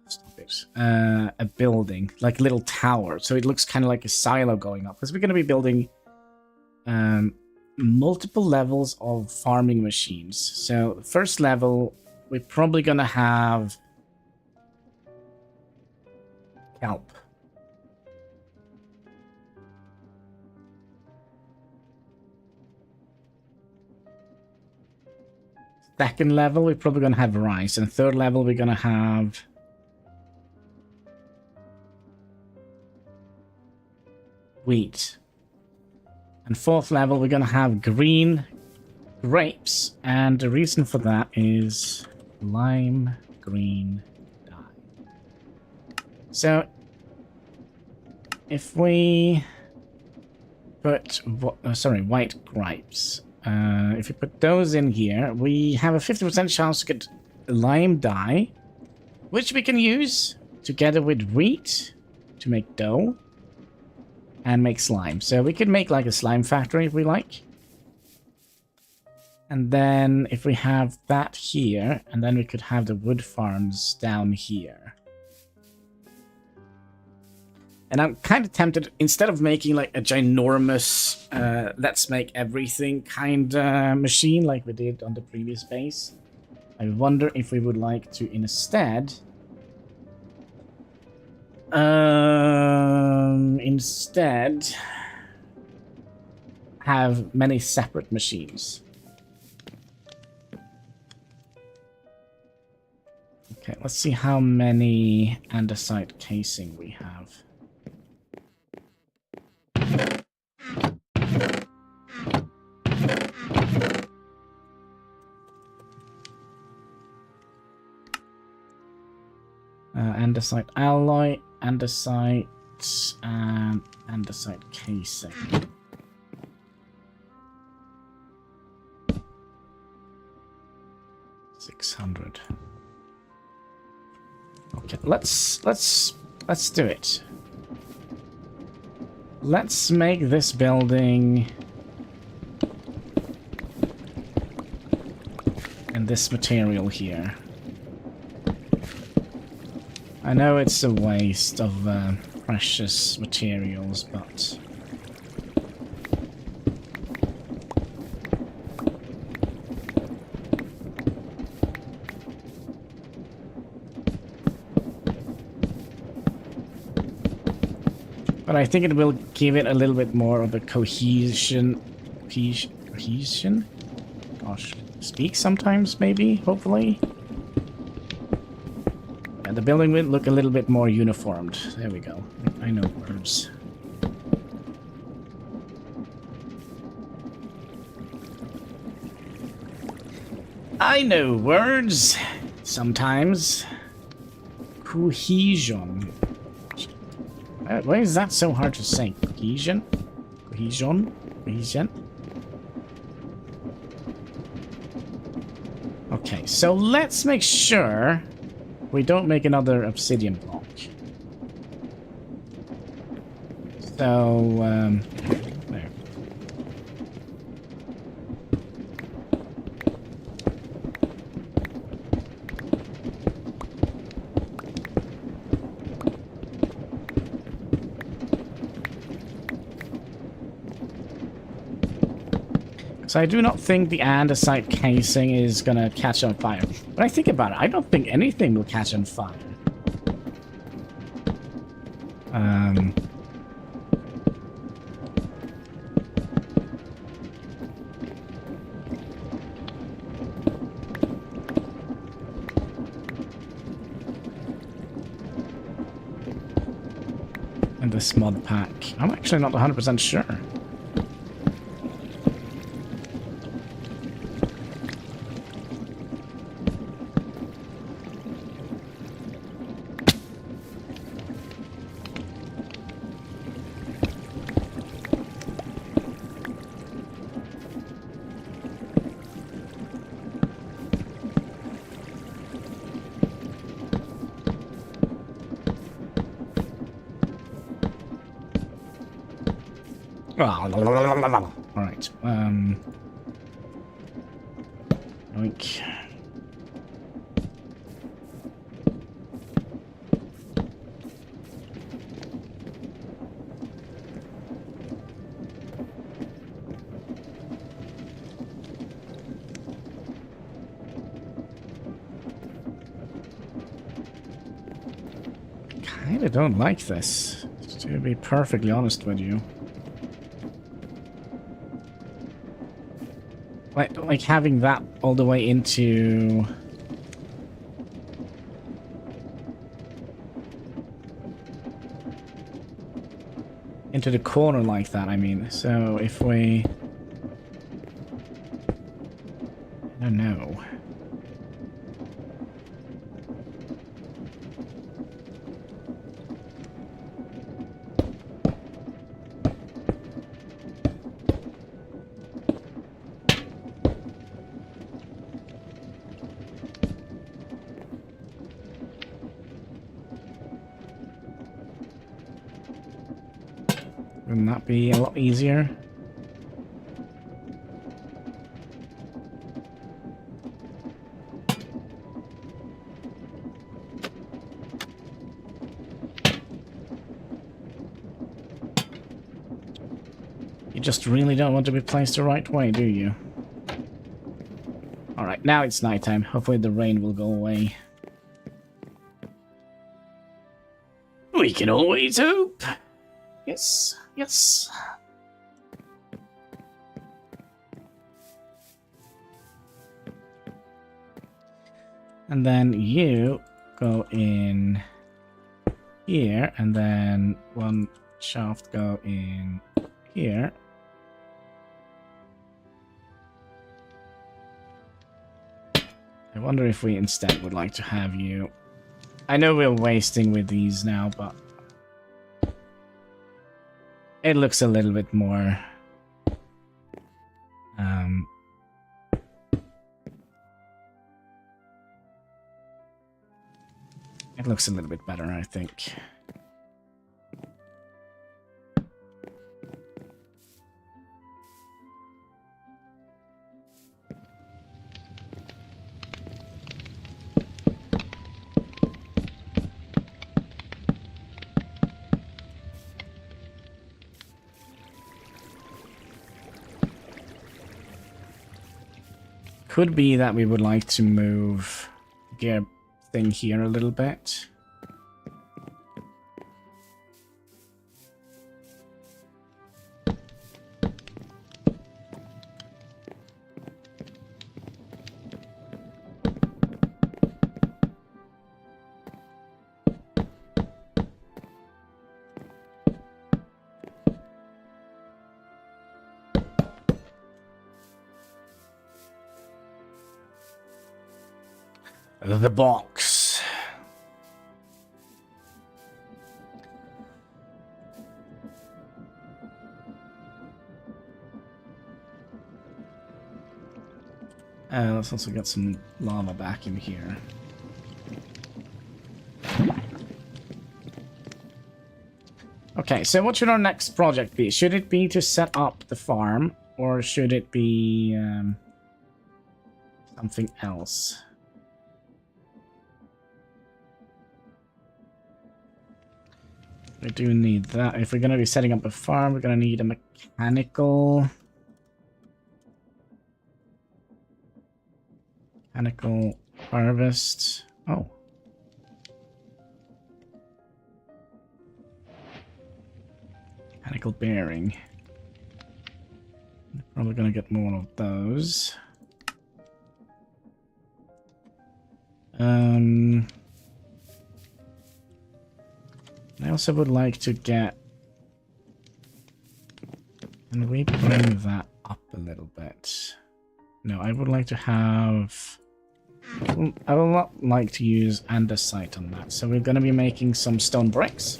stop it, a building, like a little tower. So it looks kind of like a silo going up, because we're going to be building multiple levels of farming machines. So the first level, we're probably going to have kelp. Second level, we're probably going to have rice. And third level, we're going to have... wheat. And fourth level, we're going to have green grapes. And the reason for that is lime green dye. So, if we put... white grapes... if you put those in here, we have a 50% chance to get lime dye, which we can use together with wheat to make dough and make slime. So we could make like a slime factory if we like. And then if we have that here, and then we could have the wood farms down here. And I'm kind of tempted, instead of making like a ginormous let's make everything kind of machine like we did on the previous base, I wonder if we would like to instead have many separate machines. Okay, let's see how many andesite casing we have. Andesite alloy, andesite, and andesite casing. $600. Okay, let's do it. Let's make this building in this material here. I know it's a waste of precious materials, but... But I think it will give it a little bit more of a cohesion. Cohesion? Gosh, speak sometimes, maybe, hopefully. Yeah, the building will look a little bit more uniformed. There we go. I know words. I know words. Sometimes. Cohesion. Why is that so hard to say? Cohesion? Cohesion? Cohesion? Okay, so let's make sure we don't make another obsidian block. So, there. So I do not think the andesite casing is gonna catch on fire. When I think about it, I don't think anything will catch on fire. And this mod pack. I'm actually not 100% sure. Alright, Oink. Kinda don't like this, to be perfectly honest with you. Like having that all the way into the corner like that, I mean. So if we, I don't know. Wouldn't that be a lot easier? You just really don't want to be placed the right way, do you? Alright, now it's nighttime. Hopefully the rain will go away. We can always hope. Yes, yes. And then you go in here, and then one shaft go in here. I wonder if we instead would like to have you... I know we're wasting with these now, but... it looks a little bit more... it looks a little bit better, I think. Could be that we would like to move gear thing here a little bit. The box. Let's also get some lava back in here. Okay, so what should our next project be? Should it be to set up the farm, or should it be something else? We do need that. If we're going to be setting up a farm, we're going to need a mechanical harvest. Oh. Mechanical bearing. Probably going to get more of those. I also would like to get... Can we bring that up a little bit? No, I would like to have... I would not like to use andesite on that. So we're going to be making some stone bricks.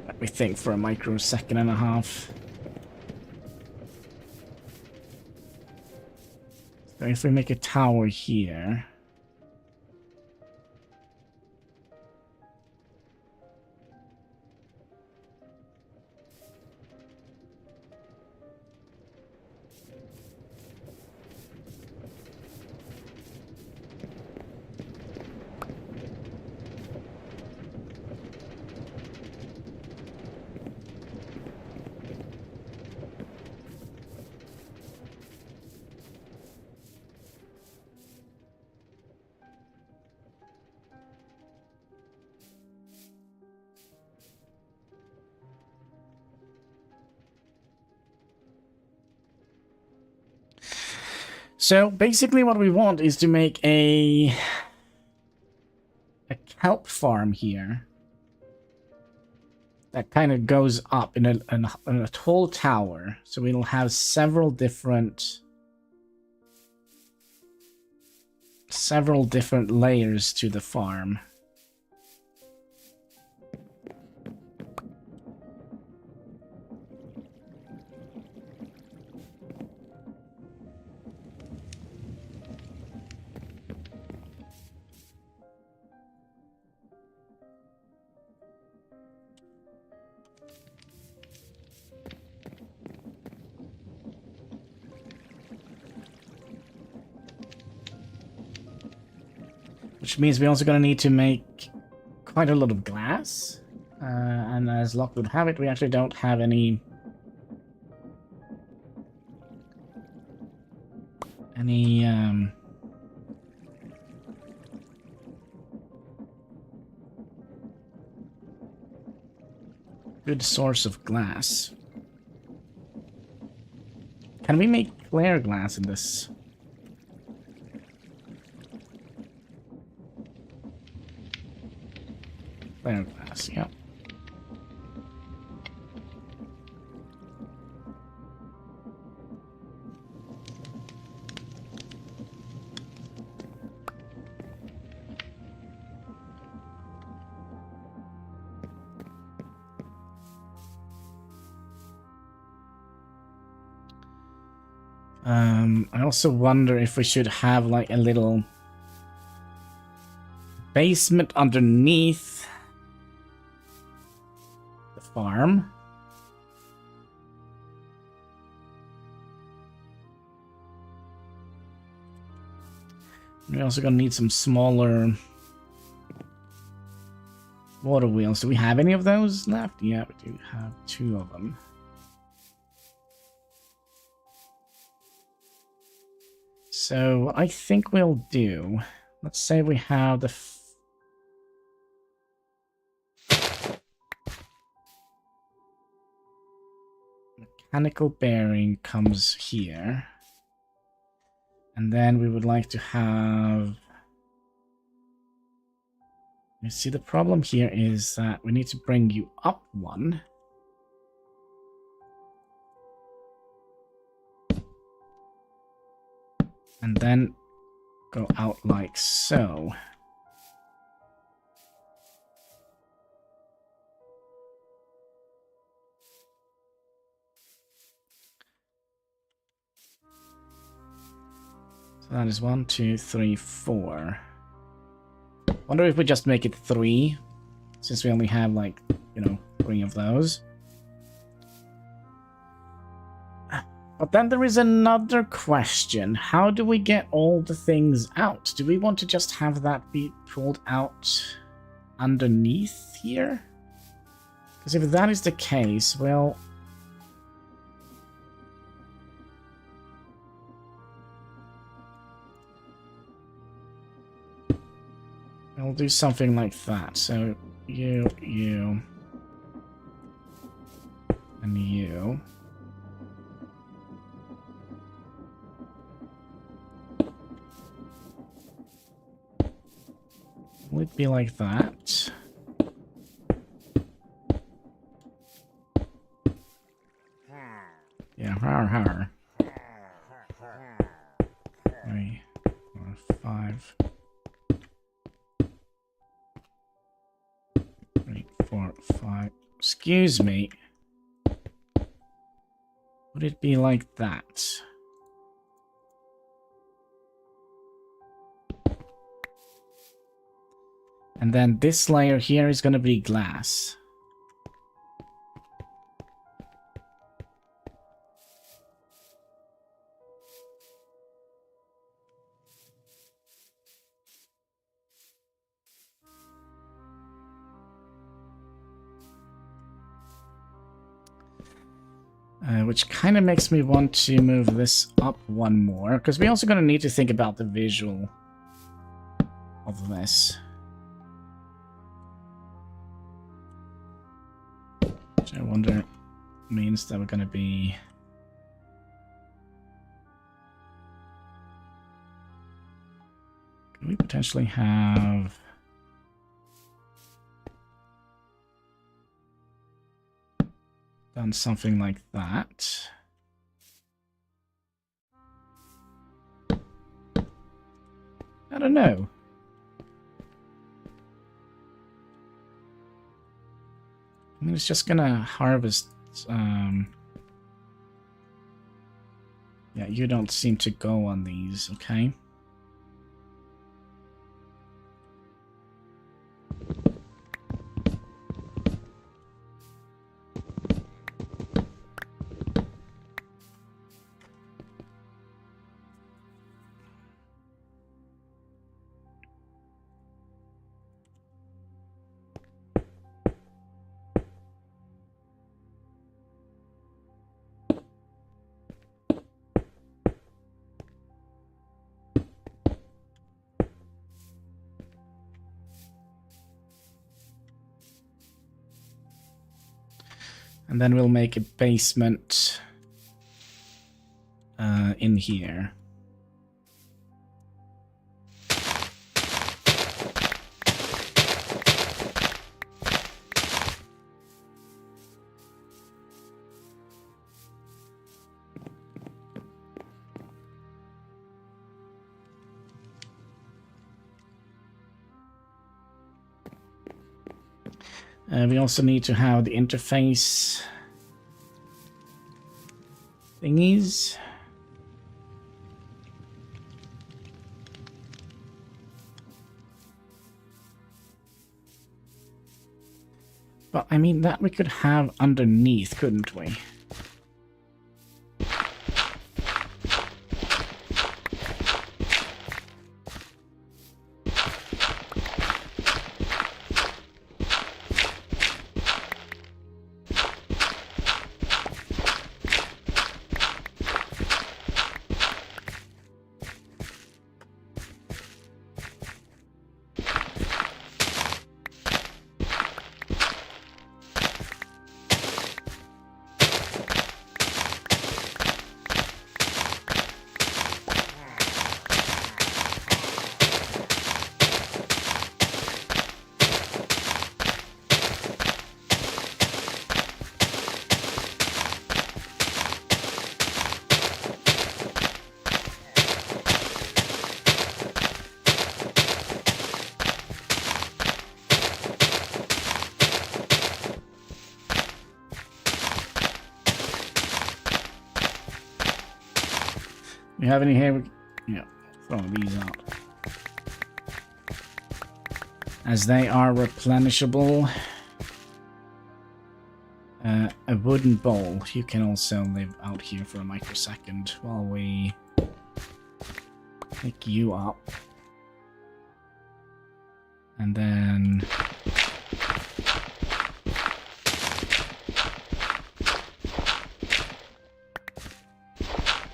Let me think for a microsecond and a half. So if we make a tower here... So basically what we want is to make a kelp farm here that kind of goes up in a tall tower. So we'll have several different layers to the farm. Which means we're also going to need to make quite a lot of glass. And as luck would have it, we actually don't have any good source of glass. Can we make clear glass in this? Clear glass, yep. I also wonder if we should have like a little basement underneath the farm. We're also gonna need some smaller water wheels. Do we have any of those left? Yeah, we do have 2 of them. So what I think we'll do, let's say we have the mechanical bearing comes here. And then we would like to have... You see, the problem here is that we need to bring you up 1. And then go out like so. That is 1, 2, 3, 4. Wonder if we just make it 3, since we only have, like, 3 of those. But then there is another question. How do we get all the things out? Do we want to just have that be pulled out underneath here? Because if that is the case, well... I'll do something like that. So, you, and you. Will it be like that? Yeah, har. 3, 4, 5. 3, 4, 5. Excuse me. Would it be like that? And then this layer here is going to be glass. Which kind of makes me want to move this up one more, because we're also going to need to think about the visual of this. Which I wonder means that we're going to be... Can we potentially have... done something like that? I don't know. I mean, it's just gonna harvest, yeah, you don't seem to go on these, okay? And then we'll make a basement in here. We also need to have the interface thingies. But I mean, that we could have underneath, couldn't we? You have any here? Yeah, throw these out. As they are replenishable. A wooden bowl. You can also live out here for a microsecond while we pick you up. And then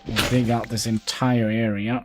we'll dig out this entire area.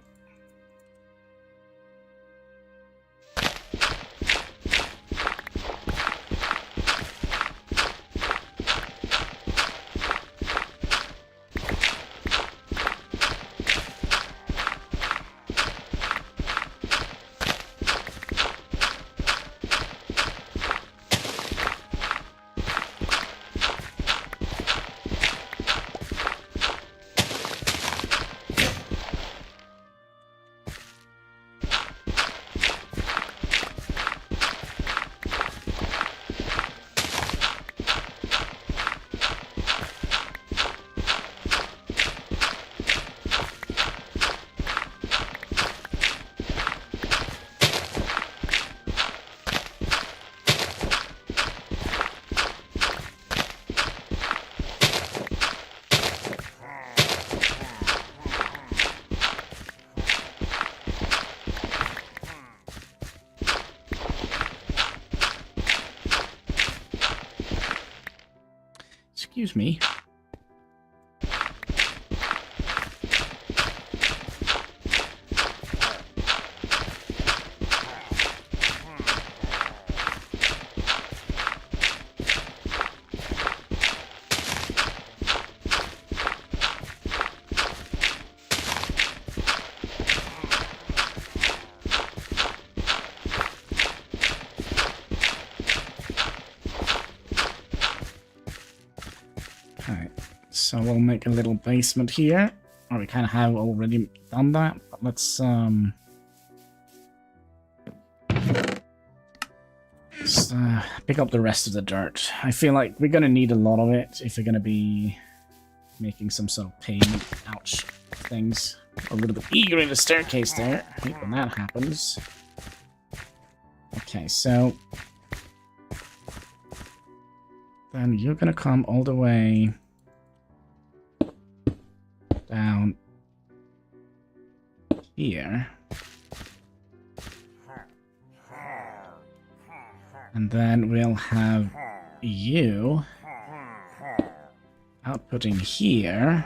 Excuse me. So we'll make a little basement here. Or we kind of have already done that. But let's pick up the rest of the dirt. I feel like we're gonna need a lot of it if we're gonna be making some sort of payment. Ouch. Things. A little bit eager in the staircase there. I hate when that happens. Okay, so then you're gonna come all the way down here. And then we'll have you outputting here.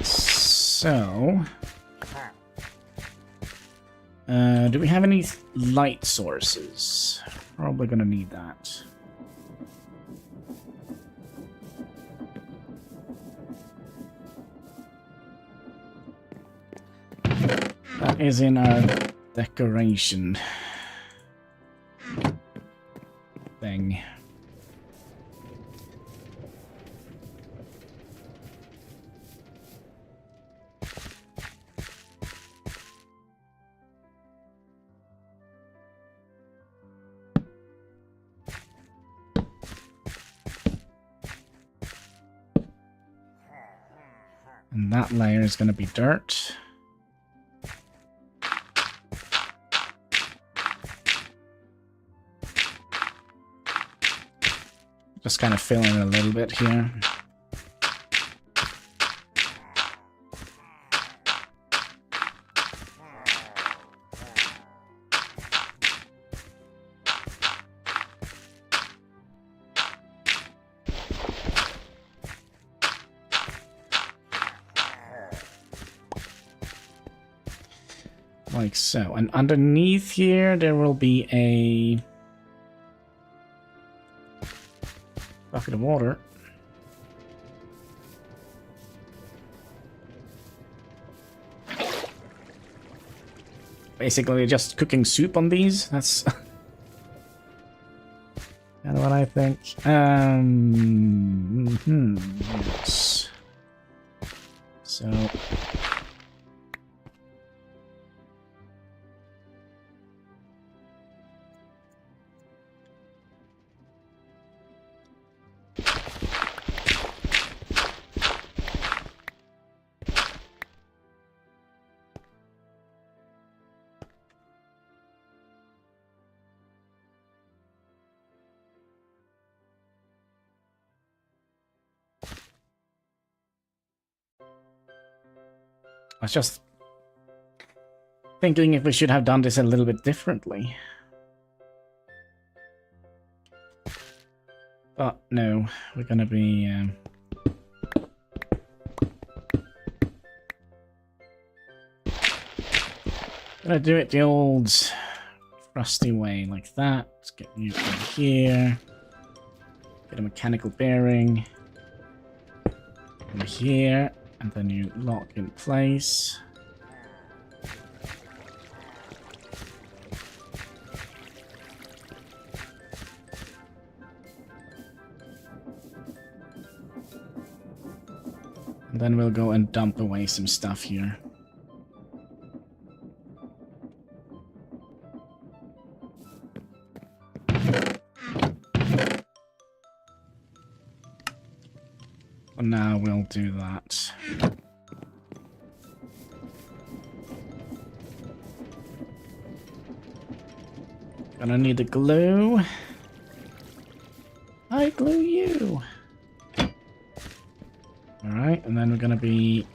So, do we have any light sources? Probably gonna need that. That is in our decoration thing. And that layer is going to be dirt. Just kind of fill in a little bit here. Like so. And underneath here, there will be a bucket of water. Basically, just cooking soup on these. That's kind of what I think. Yes. So. I was just thinking if we should have done this a little bit differently. But no, we're gonna be... gonna do it the old rusty way, like that. Let's get you over here. Get a mechanical bearing. Over here. And then you lock in place. And then we'll go and dump away some stuff here. For now, we'll do that. Gonna need the glue. I glue you. Alright, and then we're gonna be...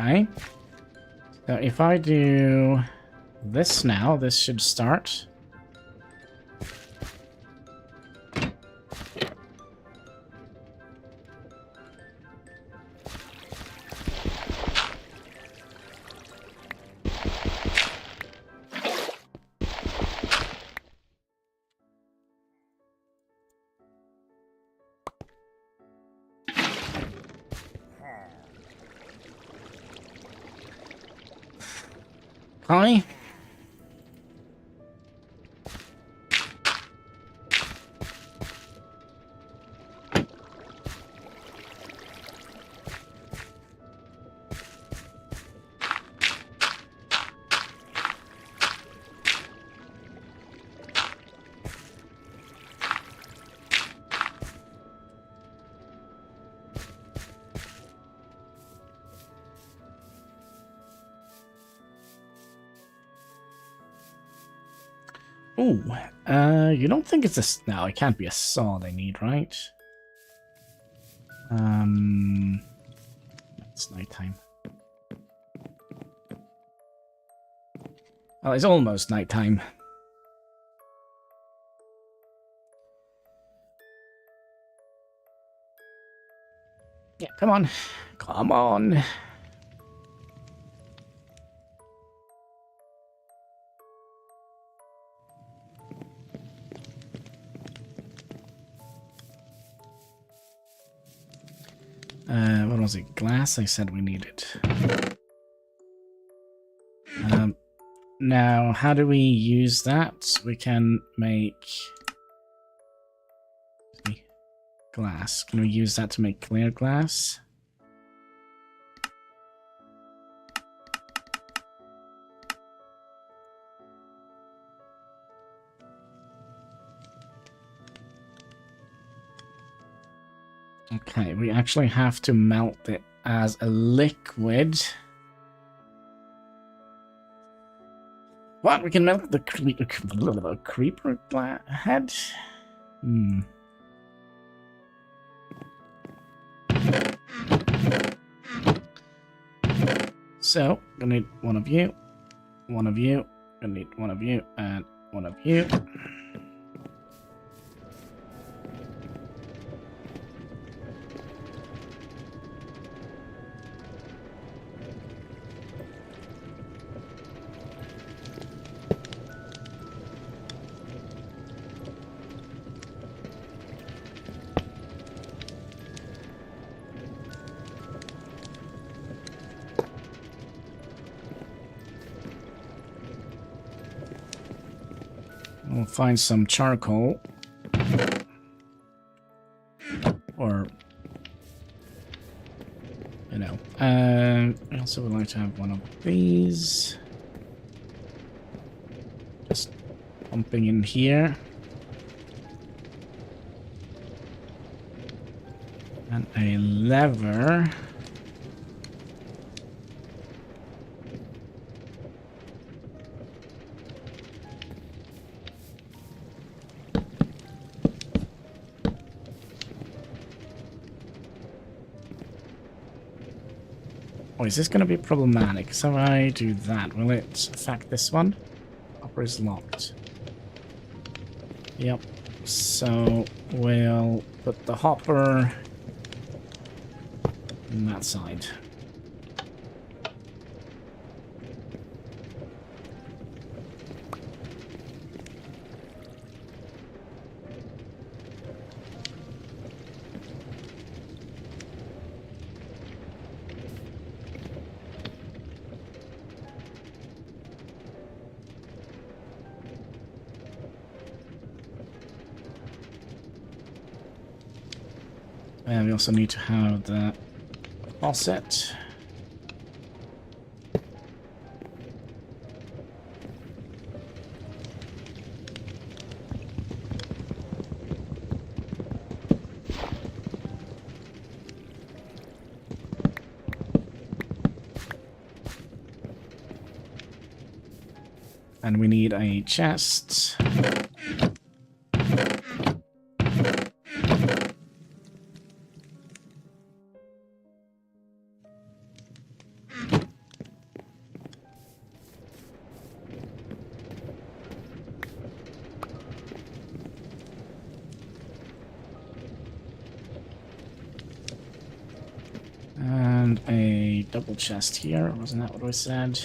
Okay. So if I do this now, this should start. Hi. Ooh, you don't think it's a... No, it can't be a saw they need, right? It's nighttime. Well, it's almost nighttime. Yeah, come on. Come on. What was it? Glass? I said we needed. Now, how do we use that? We can make glass. Can we use that to make clear glass? Okay, we actually have to melt it as a liquid. What? We can melt the creeper head? Hmm. So, gonna need one of you, gonna need one of you, and one of you. We'll find some charcoal. Or, you know. I also would like to have one of these. Just pumping in here. And a lever. Oh, is this going to be problematic? So if I do that, will it affect this one? Upper is locked. Yep. So we'll put the hopper on that side. And we also need to have the faucet. And we need a chest. And a double chest here, wasn't that what I said?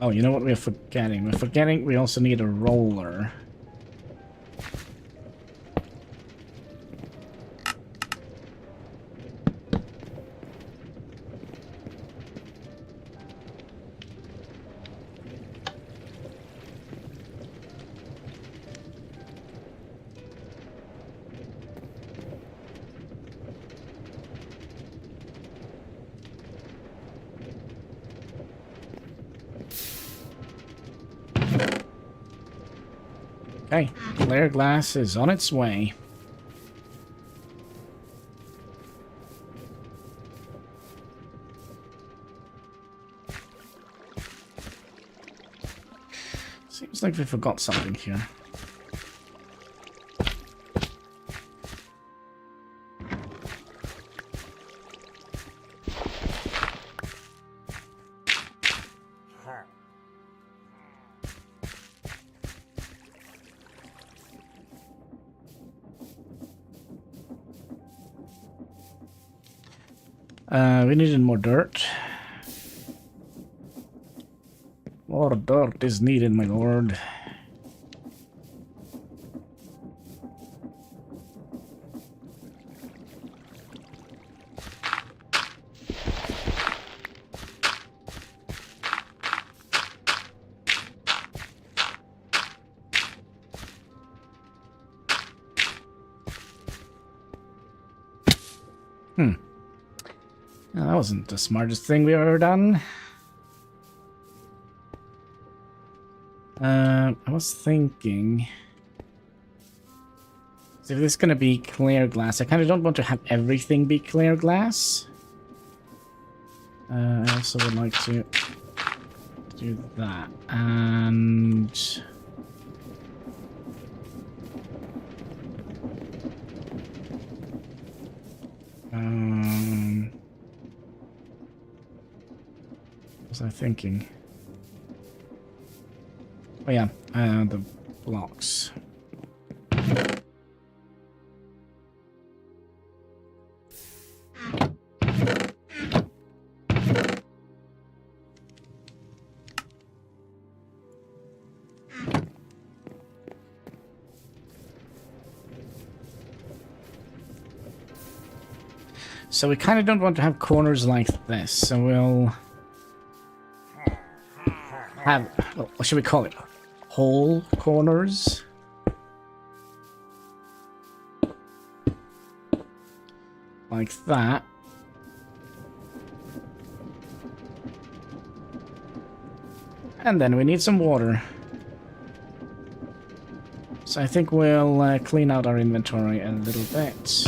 Oh, you know what we're forgetting? We're forgetting we also need a roller. Okay, flare glass is on its way. Seems like we forgot something here. We needed more dirt. More dirt is needed, my lord. Well, that wasn't the smartest thing we've ever done. I was thinking, so if this is going to be clear glass, I kind of don't want to have everything be clear glass. I also would like to do that. And what was I thinking? Oh yeah, the blocks. So we kind of don't want to have corners like this, so we'll have, well, what should we call it? Hole corners? Like that. And then we need some water. So I think we'll clean out our inventory a little bit.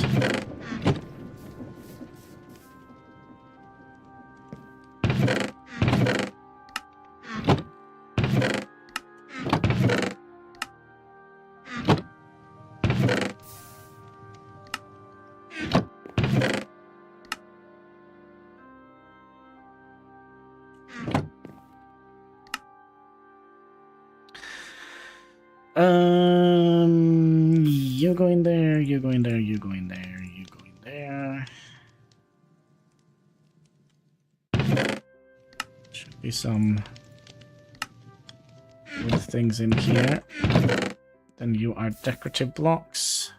You go in there, you go in there, you go in there, you go in there. Should be some wood things in here. Then you are decorative blocks.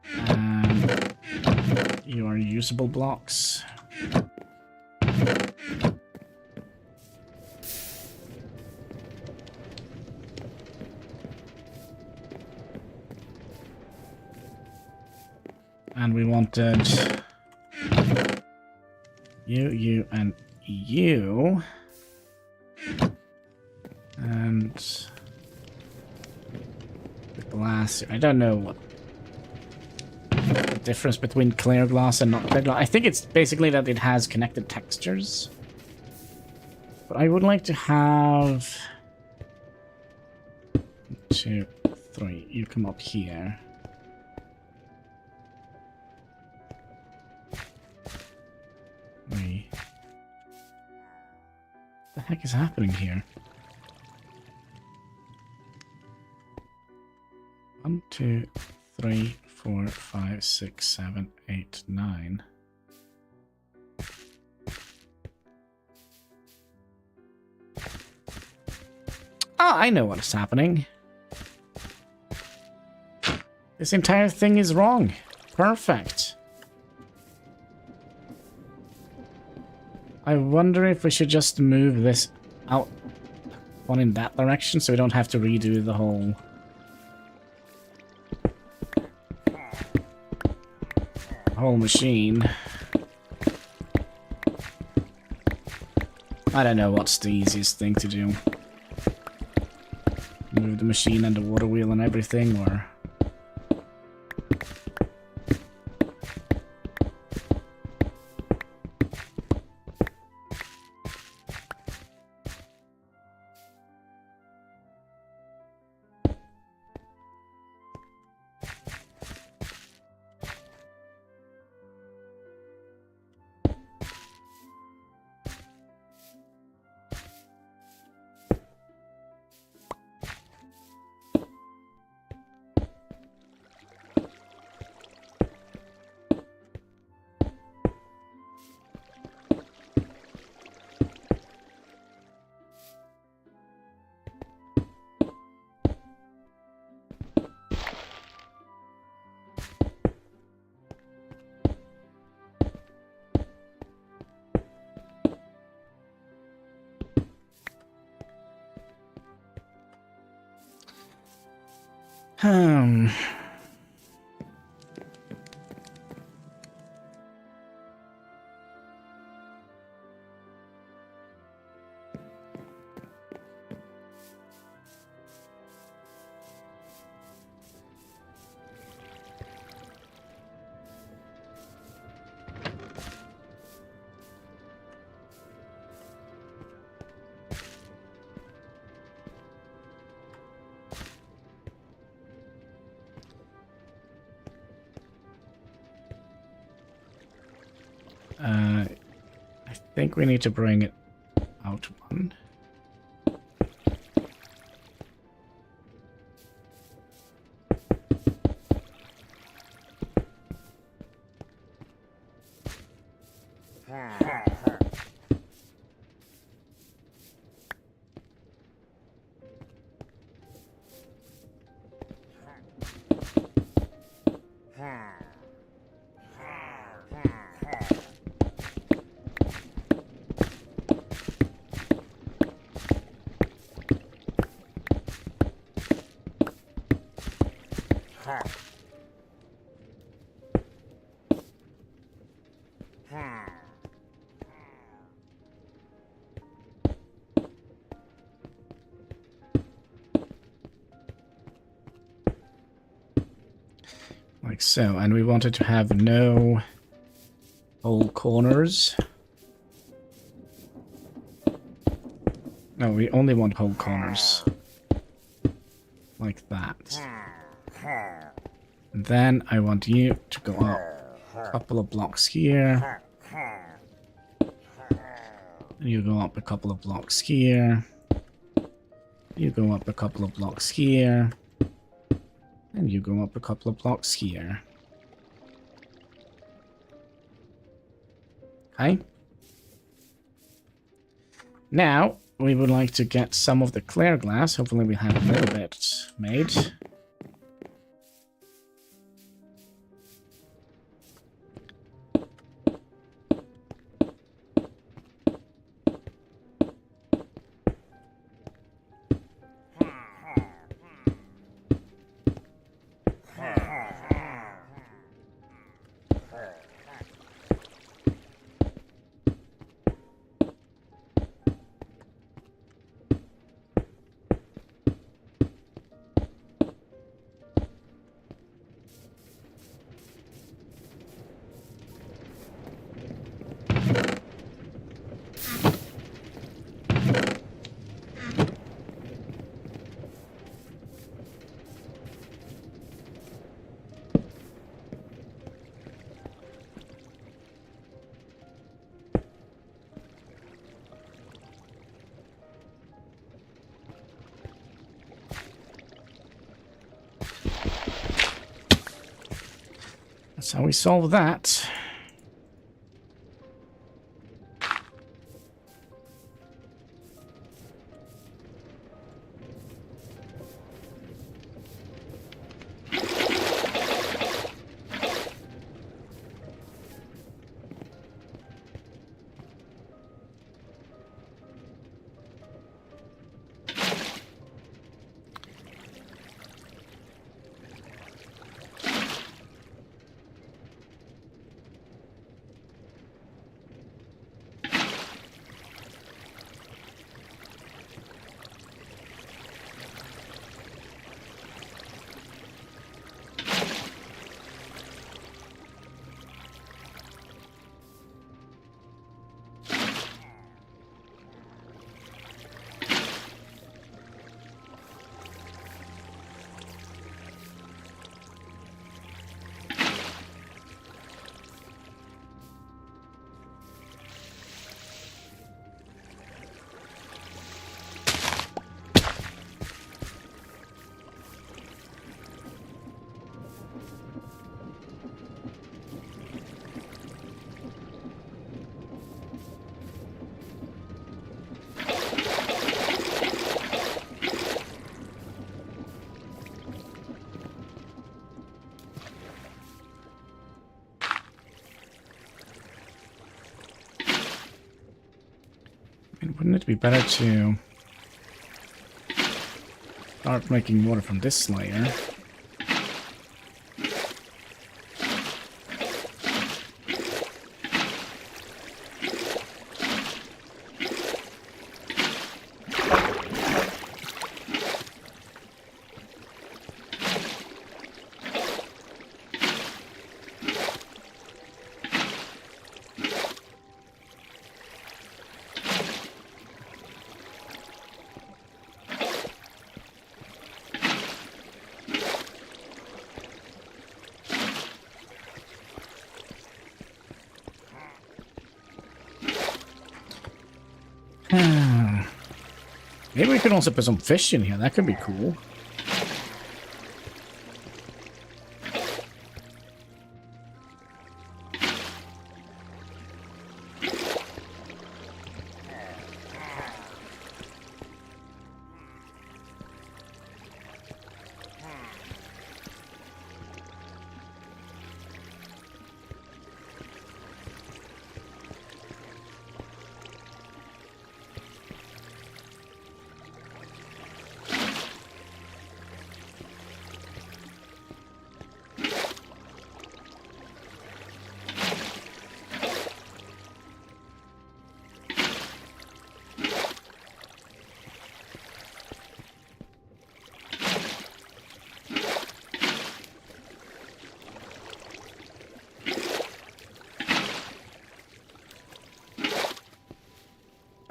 And you are usable blocks. And we wanted you, and you. And the glass. I don't know what the difference between clear glass and not clear glass. I think it's basically that it has connected textures. But I would like to have 2, 3. You come up here. Wait. What the heck is happening here? 1, 2, 3, 4, 5, 6, 7, 8, 9. Ah, I know what is happening. This entire thing is wrong. Perfect. I wonder if we should just move this out one in that direction so we don't have to redo the whole machine. I don't know what's the easiest thing to do. Move the machine and the water wheel and everything, or... I think we need to bring it out one. Like so, and we wanted to have no whole corners. No, we only want whole corners. Like that. And then I want you to go up a couple of blocks here. You go up a couple of blocks here. You go up a couple of blocks here. And you go up a couple of blocks here. Okay. Now, we would like to get some of the clear glass. Hopefully we have a little bit made. That's how we solve that. Wouldn't it be better to start making water from this layer? Maybe we could also put some fish in here. That could be cool.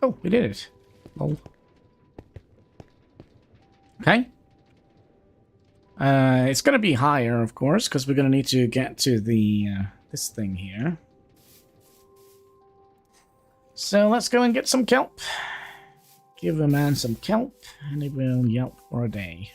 Oh, we did it. Lol. Okay. It's gonna be higher, of course, because we're gonna need to get to the this thing here. So let's go and get some kelp. Give a man some kelp, and he will yelp for a day.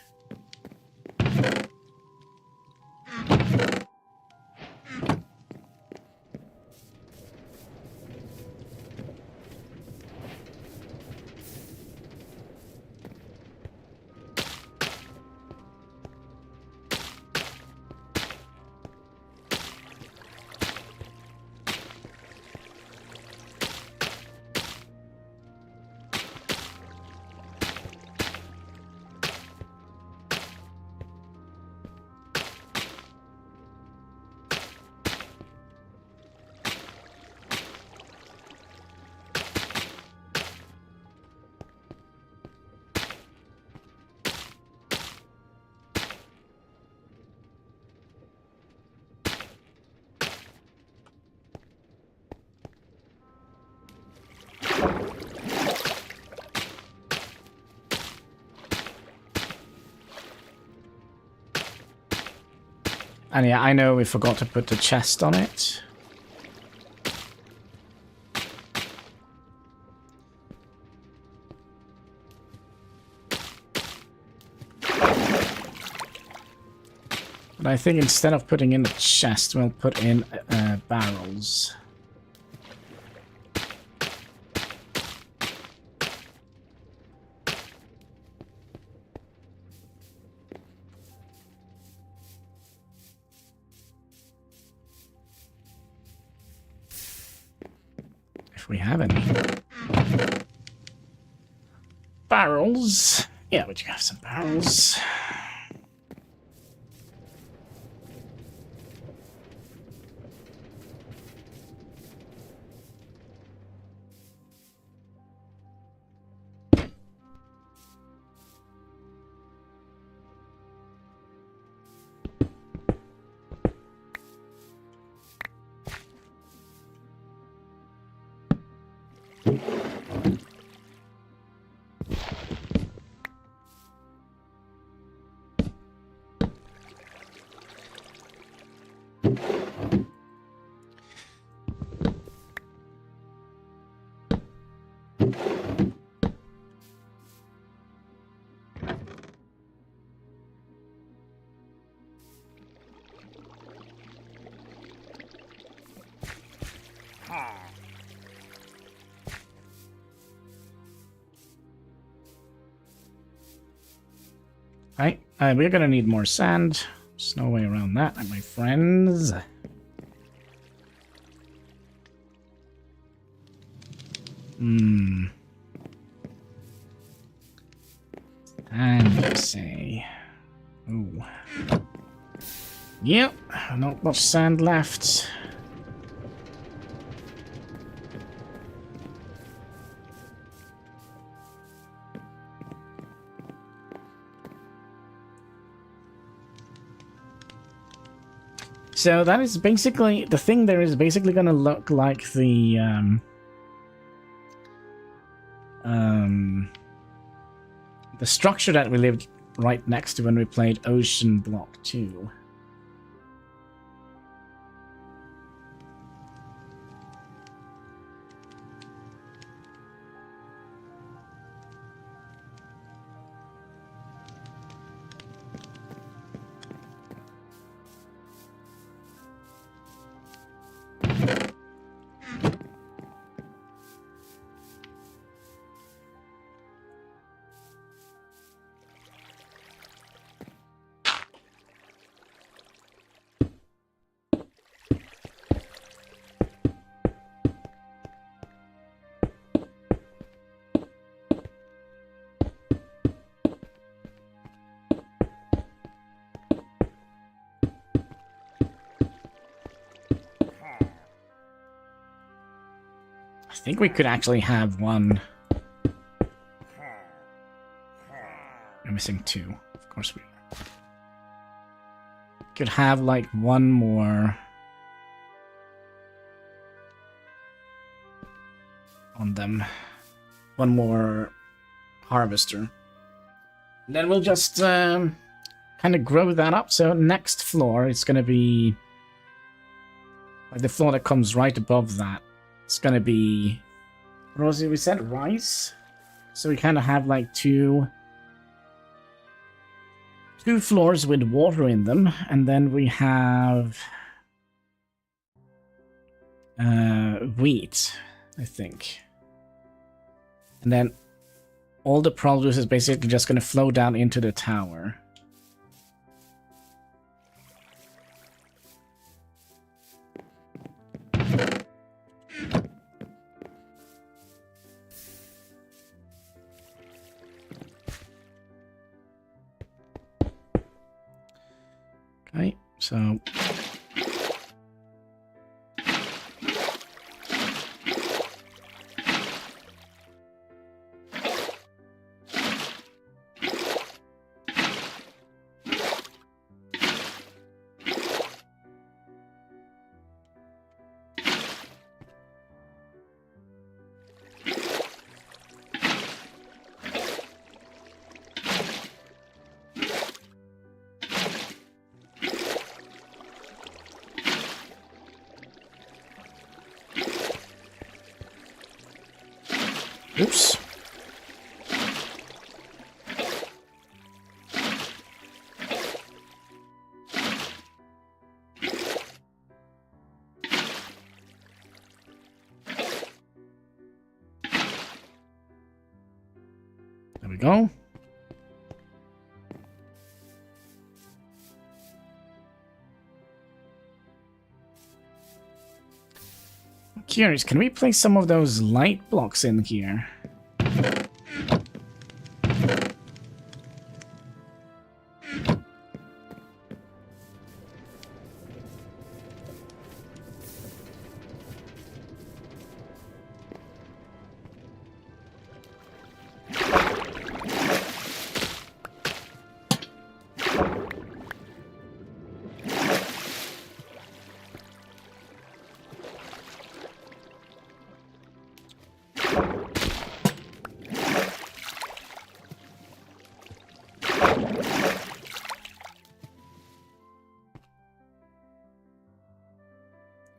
And yeah, I know we forgot to put the chest on it. But I think instead of putting in the chest, we'll put in barrels. If we have any. Barrels. Yeah, we do have some barrels. Right, we're gonna need more sand. There's no way around that, my friends. And you say, oh, yep, not much sand left. So that is basically, the thing there is basically going to look like the structure that we lived right next to when we played Ocean Block 2. I think we could actually have one. We're missing two. Of course we could have like one more on them. one more harvester. And then we'll just kind of grow that up. So next floor, it's going to be like the floor that comes right above that. It's going to be, what was it we said? Rice? So we kind of have like two floors with water in them, and then we have wheat, I think. And then all the produce is basically just going to flow down into the tower. Okay, so oops. There we go. I'm curious, can we place some of those light blocks in here?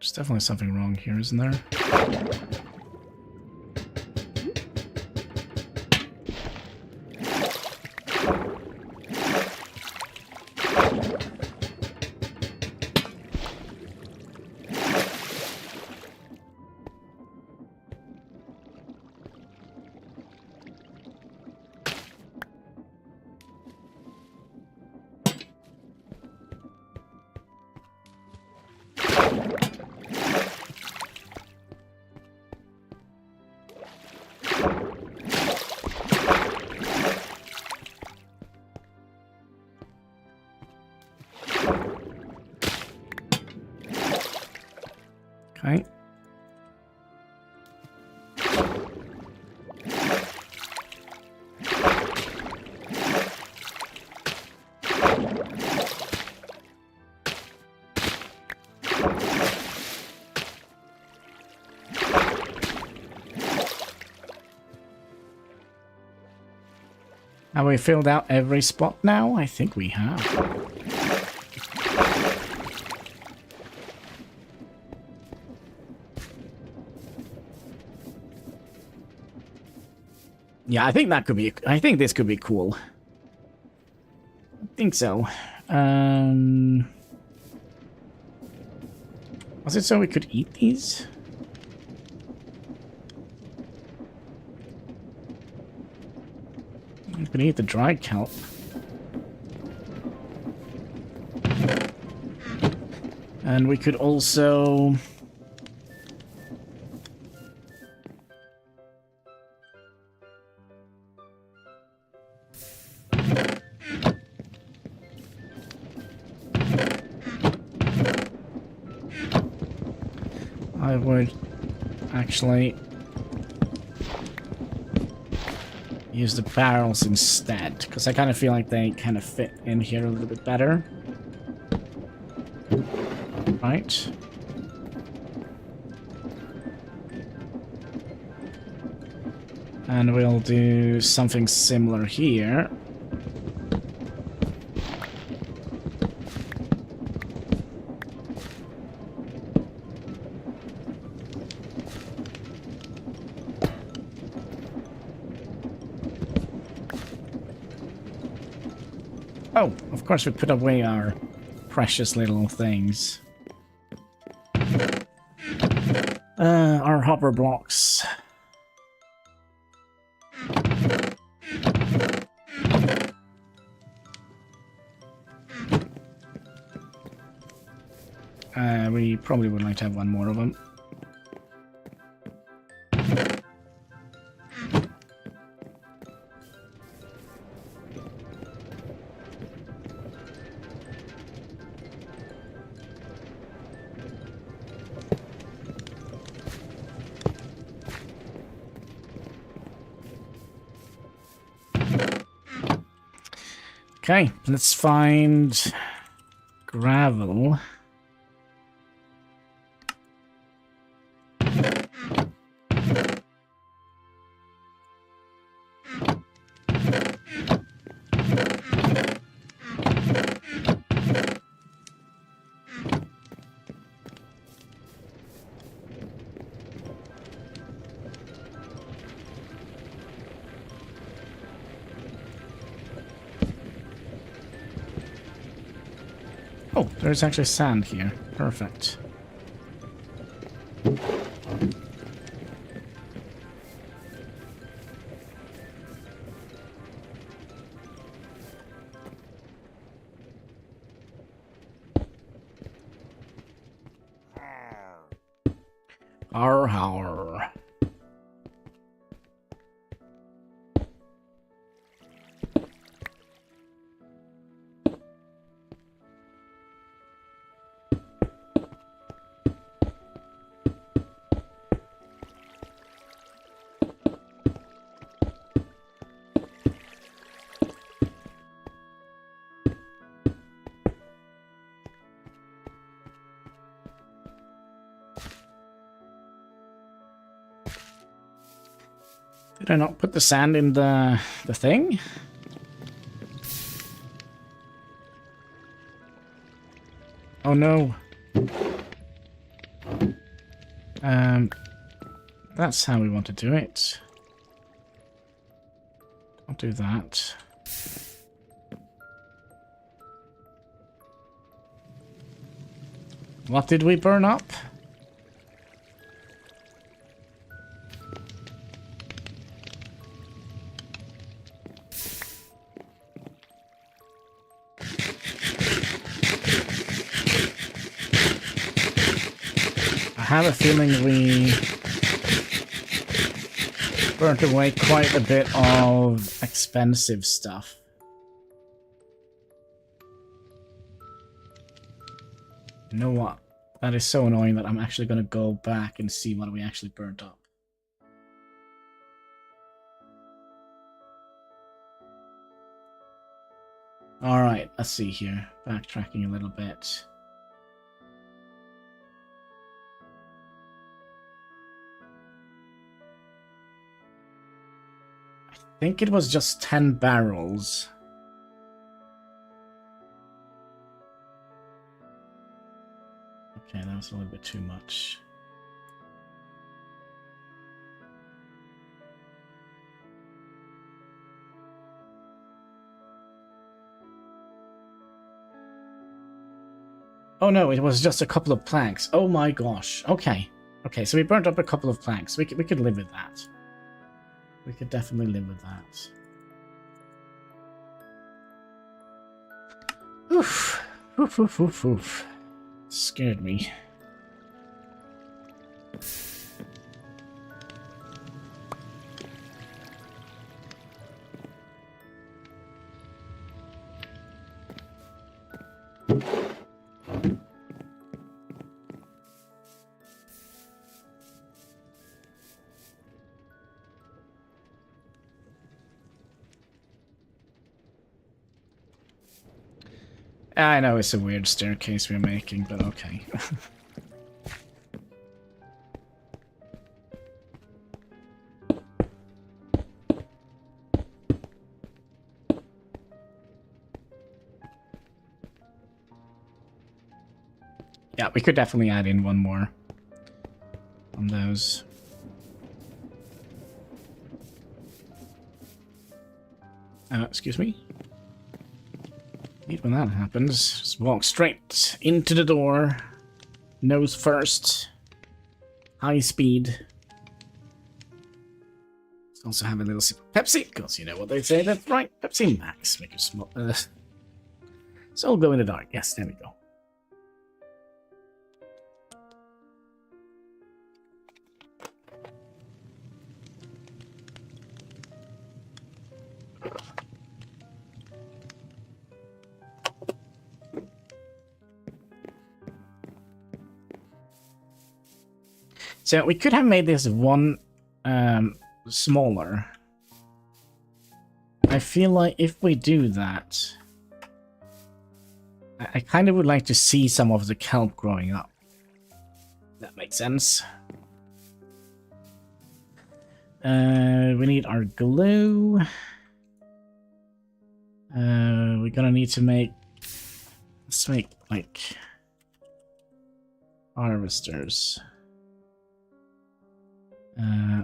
There's definitely something wrong here, isn't there? Okay. Have we filled out every spot now? I think we have. Yeah, I think that could be... I think this could be cool. I think so. Was it so we could eat these? We could eat the dried kelp. And we could also... I would actually use the barrels instead, because I kind of feel like they kind of fit in here a little bit better. Right. And we'll do something similar here. Oh, of course we put away our precious little things. Our hopper blocks. We probably would like to have one more of them. Okay, let's find gravel. Oh, there's actually sand here. Perfect. Arr. Did I not put the sand in the thing? Oh no. That's how we want to do it. I'll do that. What did we burn up? I have a feeling we burnt away quite a bit of expensive stuff. You know what? That is so annoying that I'm actually going to go back and see what we actually burnt up. Alright, let's see here. Backtracking a little bit. I think it was just 10 barrels. Okay, that was a little bit too much. Oh no, it was just a couple of planks. Oh my gosh. Okay. Okay, so we burnt up a couple of planks. We could live with that. We could definitely live with that. Oof. Oof, oof, oof, oof. Scared me. I know it's a weird staircase we're making, but okay. Yeah, we could definitely add in one more on those. Excuse me. When that happens, just walk straight into the door. Nose first. High speed. Let's also have a little sip of Pepsi, because you know what they say, that's right. Pepsi Max. Make you smell. So I'll go in the dark. Yes, there we go. So we could have made this one smaller. I feel like if we do that, I kind of would like to see some of the kelp growing up. That makes sense. We need our glue. We're gonna need to make... Let's make, like... harvesters.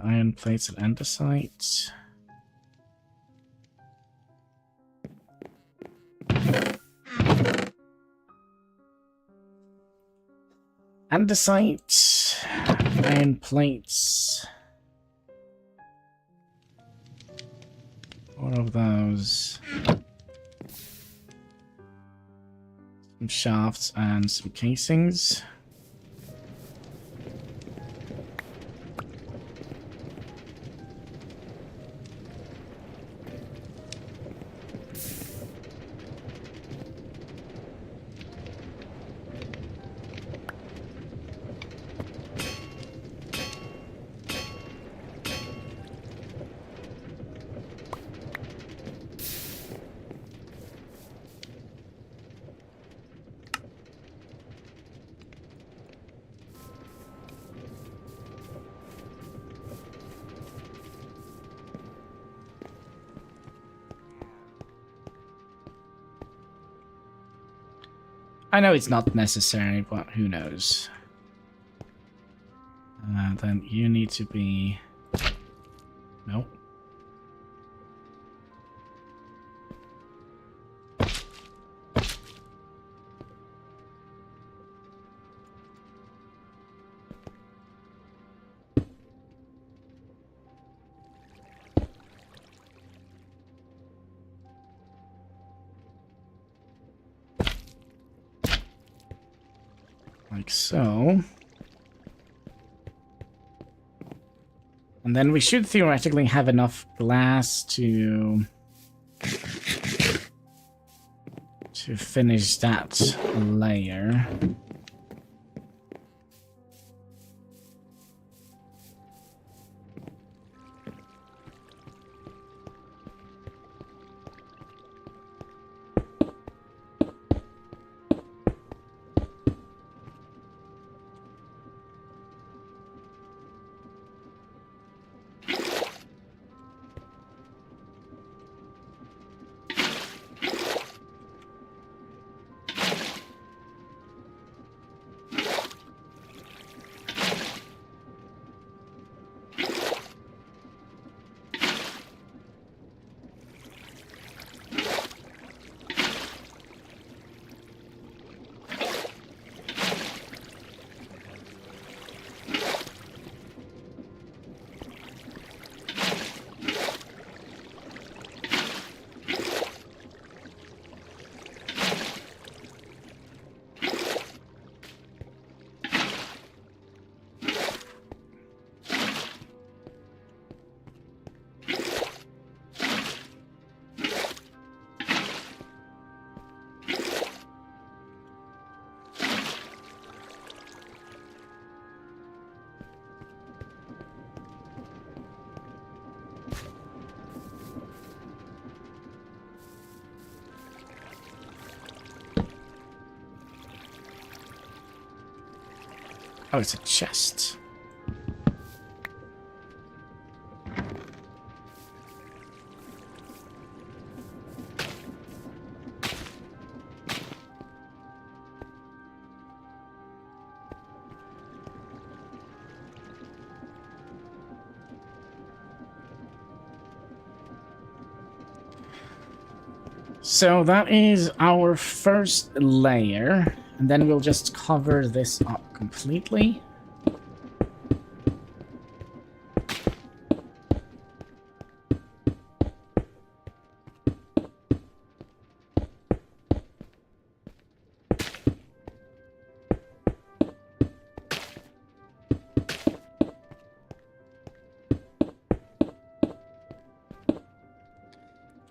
Iron plates and andesite. Andesite, iron plates. 4 of those. Some shafts and some casings. I know it's not necessary, but who knows. Then you need to be... Nope. Like so. And then we should theoretically have enough glass to finish that layer. Oh, it's a chest. So that is our first layer, and then we'll just cover this up completely.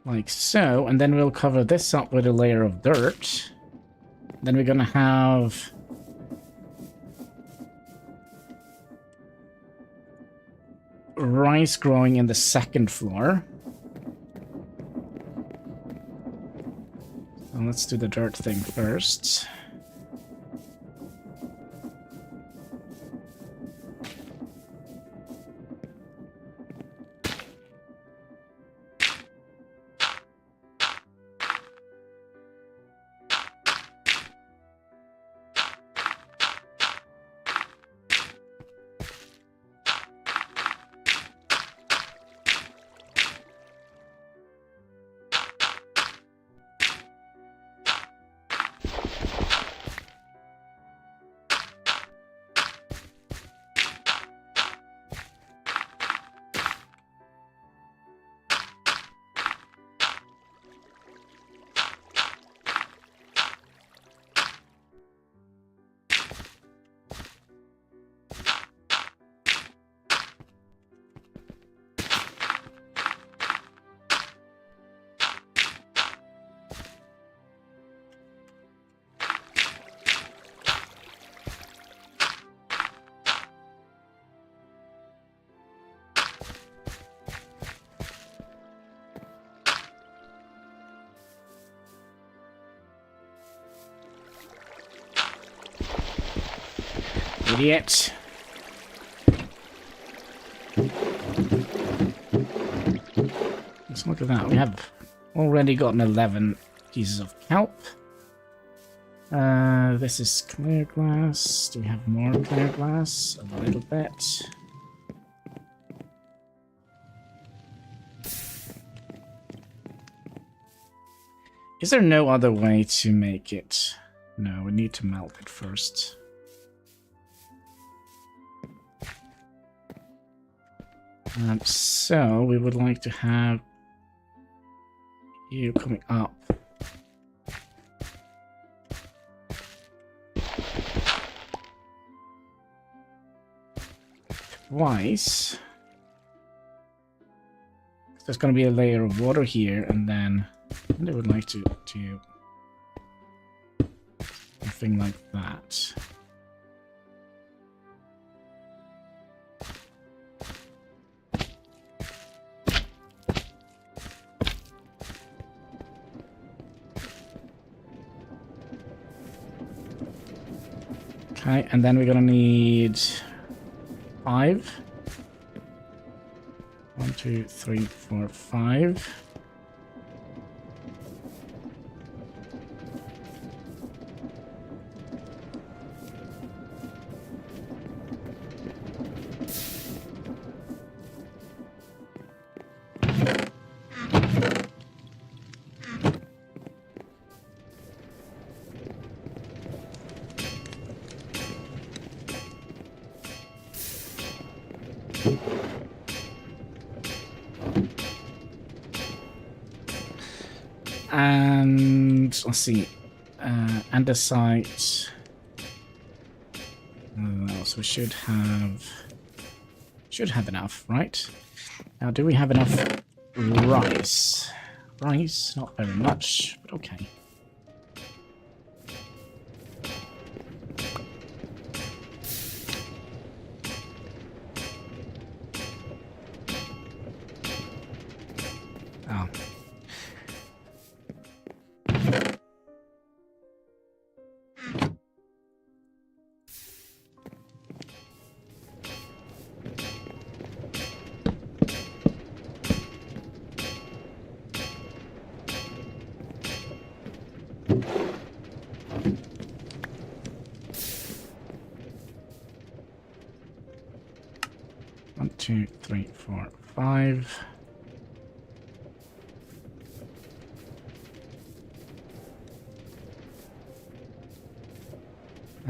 Like so, and then we'll cover this up with a layer of dirt. Then we're gonna have rice growing in the second floor. So let's do the dirt thing first. Idiot. Let's look at that. We have already gotten 11 pieces of kelp. This is clear glass. Do we have more clear glass? A little bit. Is there no other way to make it? No, we need to melt it first. So we would like to have you coming up. Twice. There's going to be a layer of water here, and then I would like to do something like that. Okay, and then we're gonna need 5. 1, 2, 3, 4, 5. And let's see, andesite. So we should have enough, right? Now, do we have enough rice? Rice, not very much, but okay. Oh. One, 2, 3, 4, 5.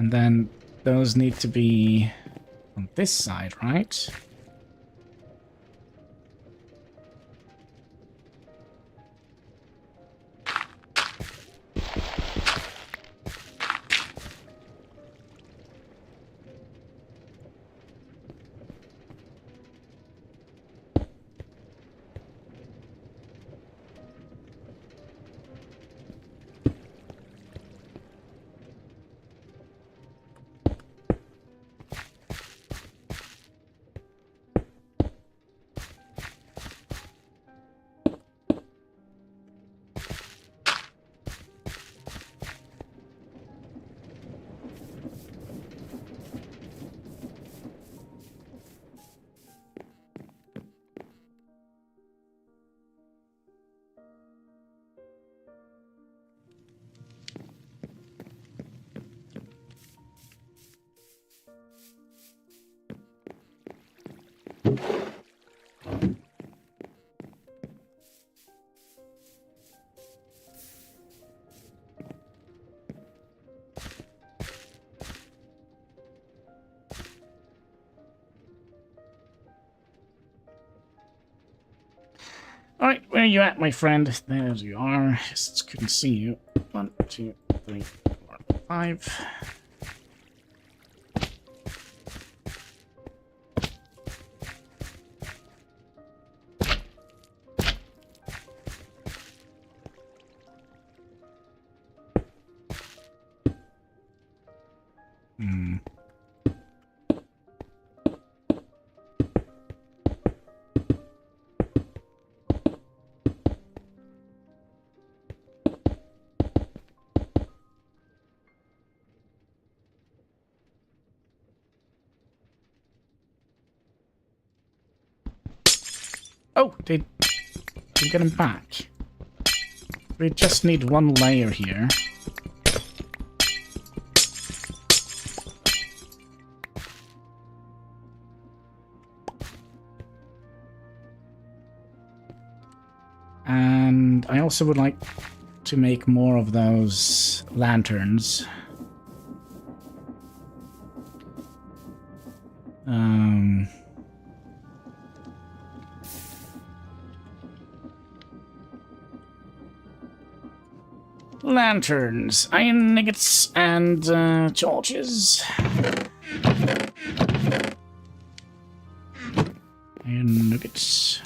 And then those need to be on this side, right? Alright, where are you at, my friend? There you are. Just couldn't see you. 1, 2, 3, 4, 5. Oh, they get him back. We just need one layer here. And I also would like to make more of those lanterns. Lanterns, iron nuggets, and torches. Iron nuggets.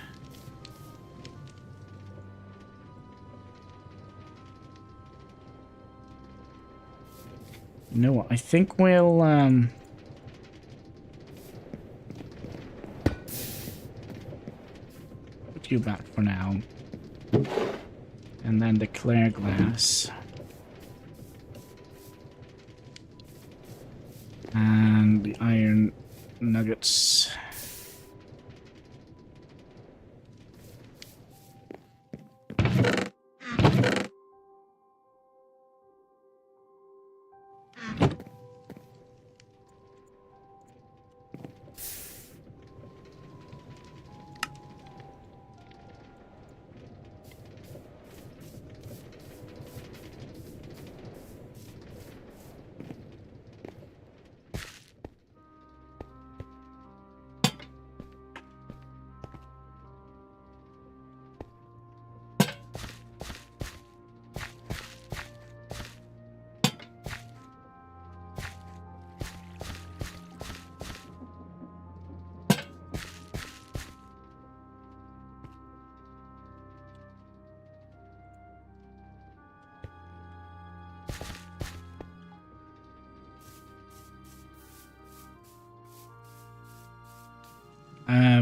You know what? I think we'll put you back for now. And then the clear glass. And the iron nuggets.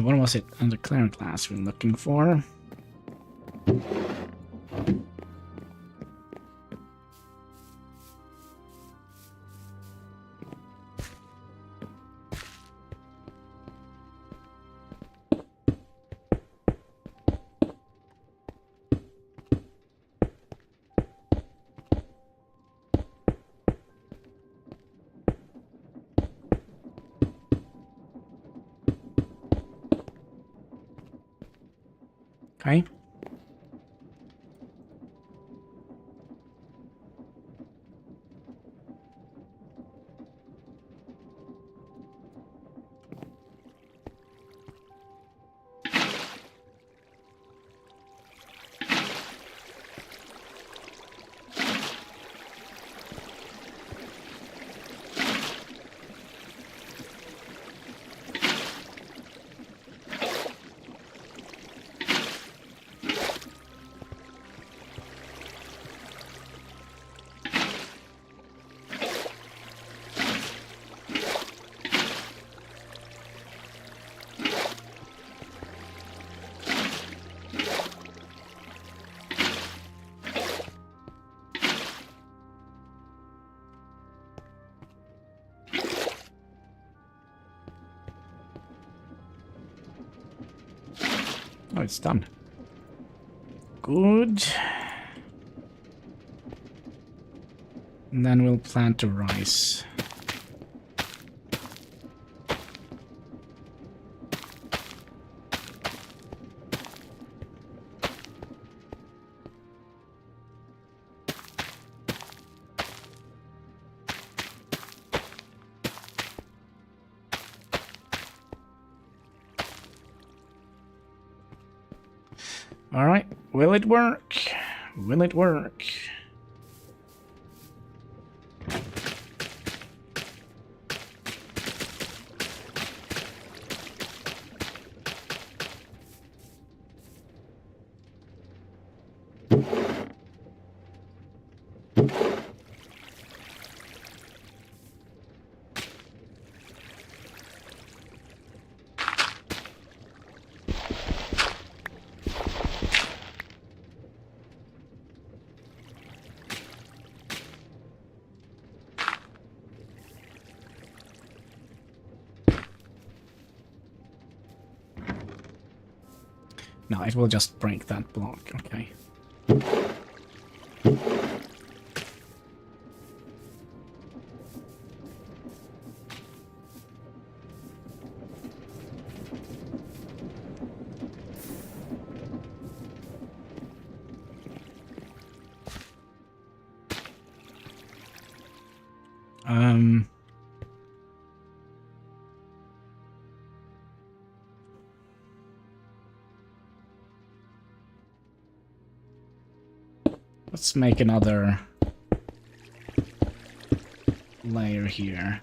What was it under clear glass we're looking for? Okay. Oh, it's done. Good. And then we'll plant the rice. All right, will it work? Will it work? No, it will just break that block. Okay. Let's make another layer here.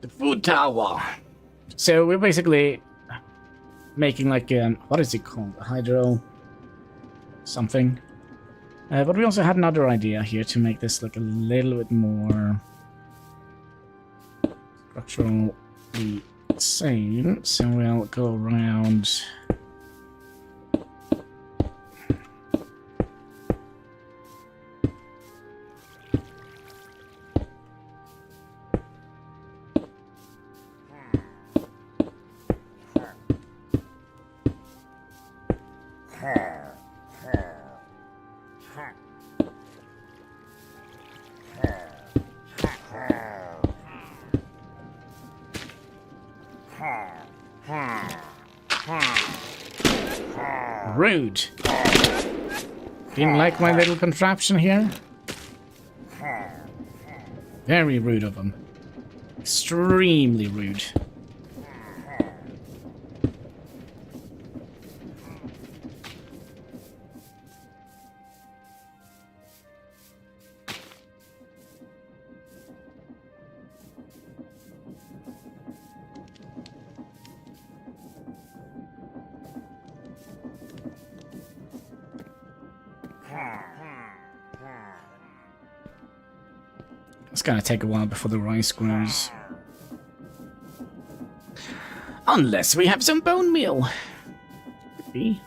The food tower. So we're basically making like what is it called? Hydro something. But we also had another idea here to make this like a little bit more structurally same. So we'll go around. Rude. Didn't like my little contraption here? Very rude of them. Extremely rude. It's gonna take a while before the rice grows. Unless we have some bone meal. Could be.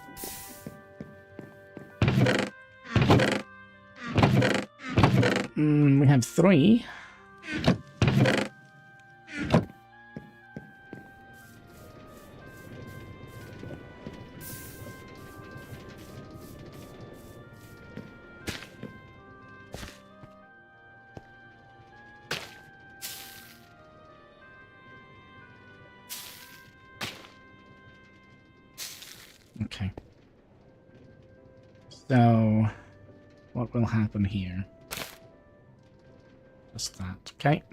We have 3. Okay. So, what will happen here? Just that, okay.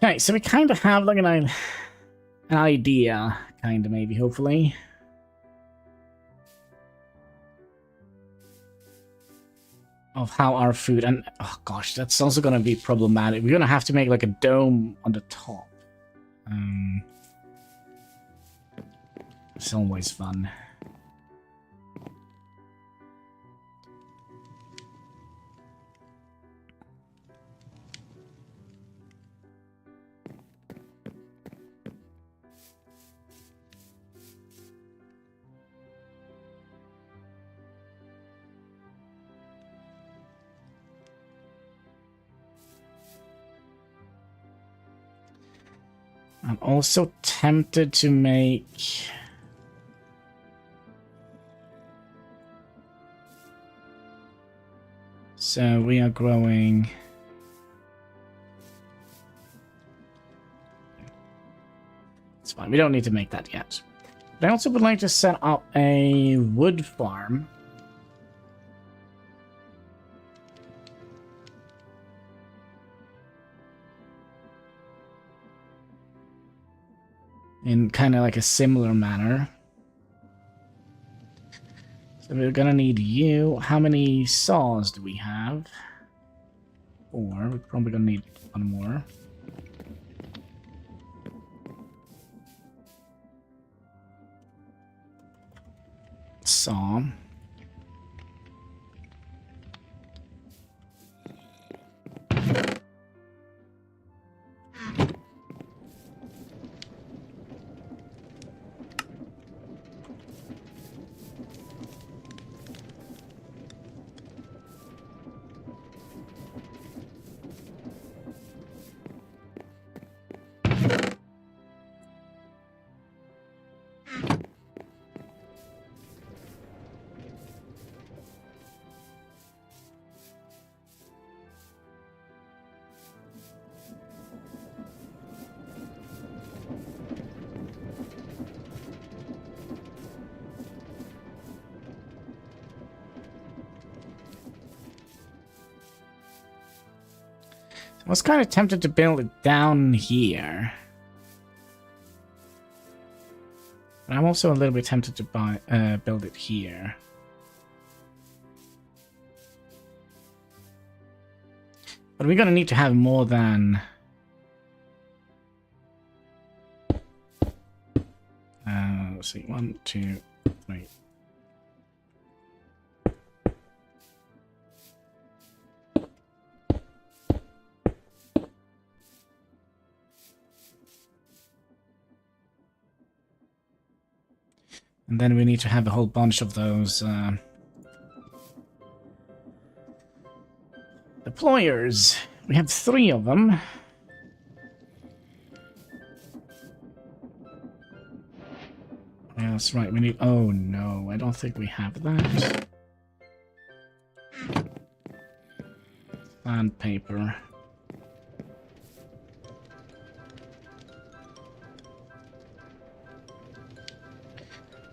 Okay, so we kind of have like an idea, kind of maybe, hopefully. Of how our food, and oh gosh, that's also gonna be problematic. We're gonna have to make like a dome on the top. It's always fun. I'm also tempted to make... So we are growing... It's fine, we don't need to make that yet. But I also would like to set up a wood farm. In kind of like a similar manner. So we're gonna need you. How many saws do we have? 4. We're probably gonna need 1 more. Saw. I was kind of tempted to build it down here. But I'm also a little bit tempted to build it here. But we're gonna need to have more than... let's see, 1, 2, 3. And then we need to have a whole bunch of those deployers. We have 3 of them. Yeah, that's right. We need... Oh no, I don't think we have that. Sandpaper.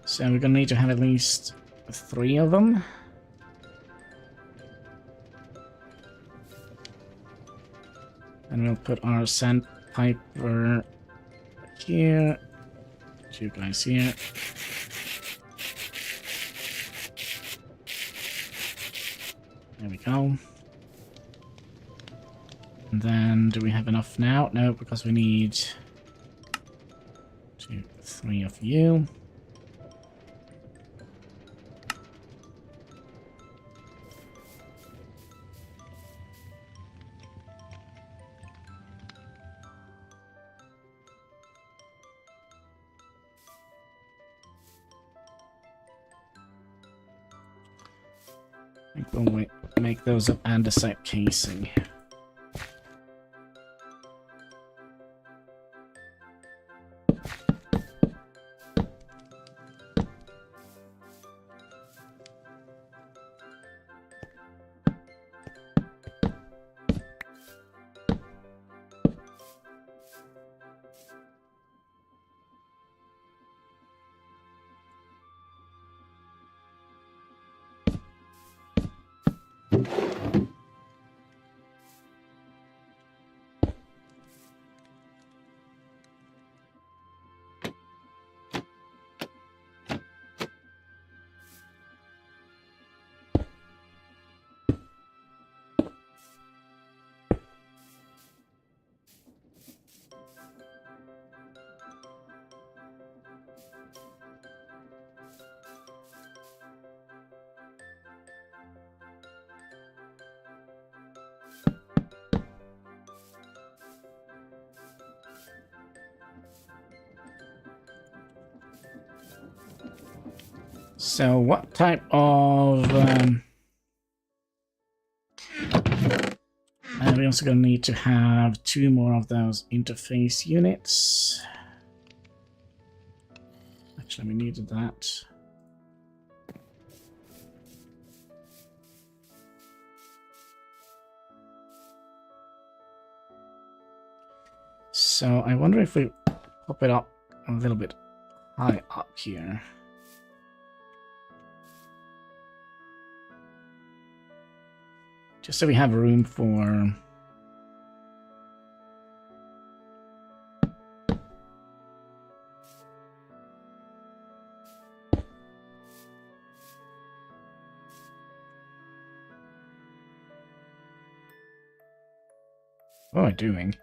So we're gonna need to have at least 3 of them. And we'll put our sandpiper here. 2 guys here. There we go. And then, do we have enough now? No, because we need 2, 3 of you. I think we'll make those of andesite casing. So what type of... we're also going to need to have 2 more of those interface units. Actually, we needed that. So I wonder if we pop it up a little bit high up here. Just so we have room for... What am I doing?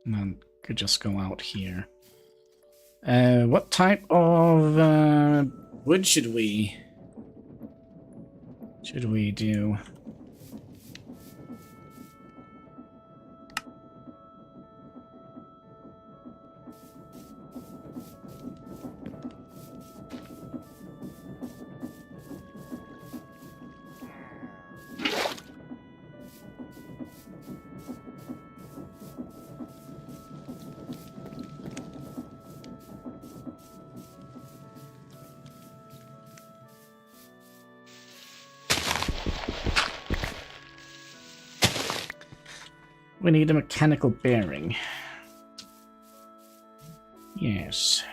And then could just go out here. What type of wood should we do? We need a mechanical bearing. Yes.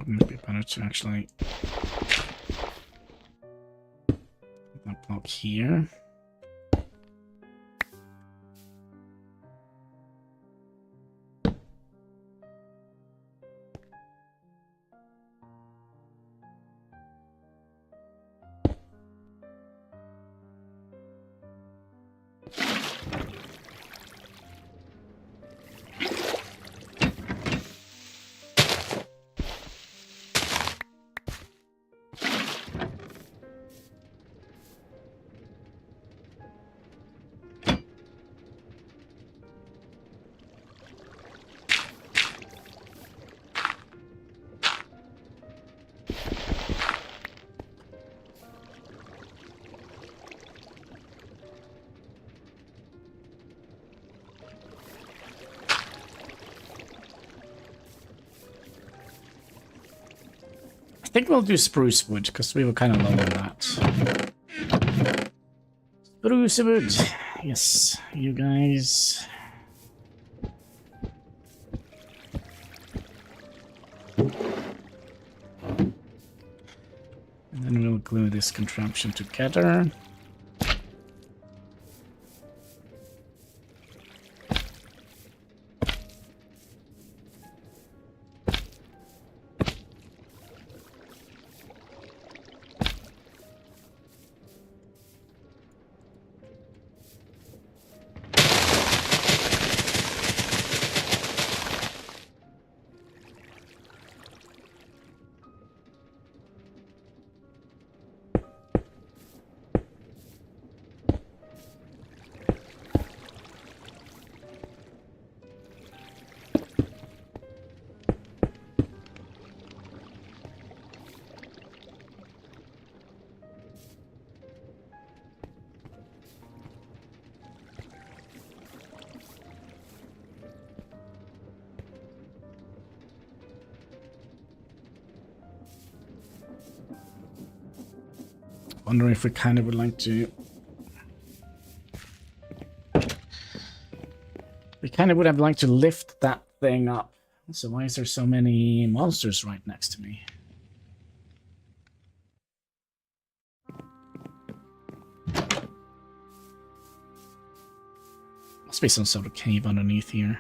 Might be better to actually put that block here. I think we'll do spruce wood, because we were kind of low on that. Spruce wood! Yes, you guys. And then we'll glue this contraption together. wondering if we kind of would like to... We kind of would have liked to lift that thing up. So why is there so many monsters right next to me? Must be some sort of cave underneath here.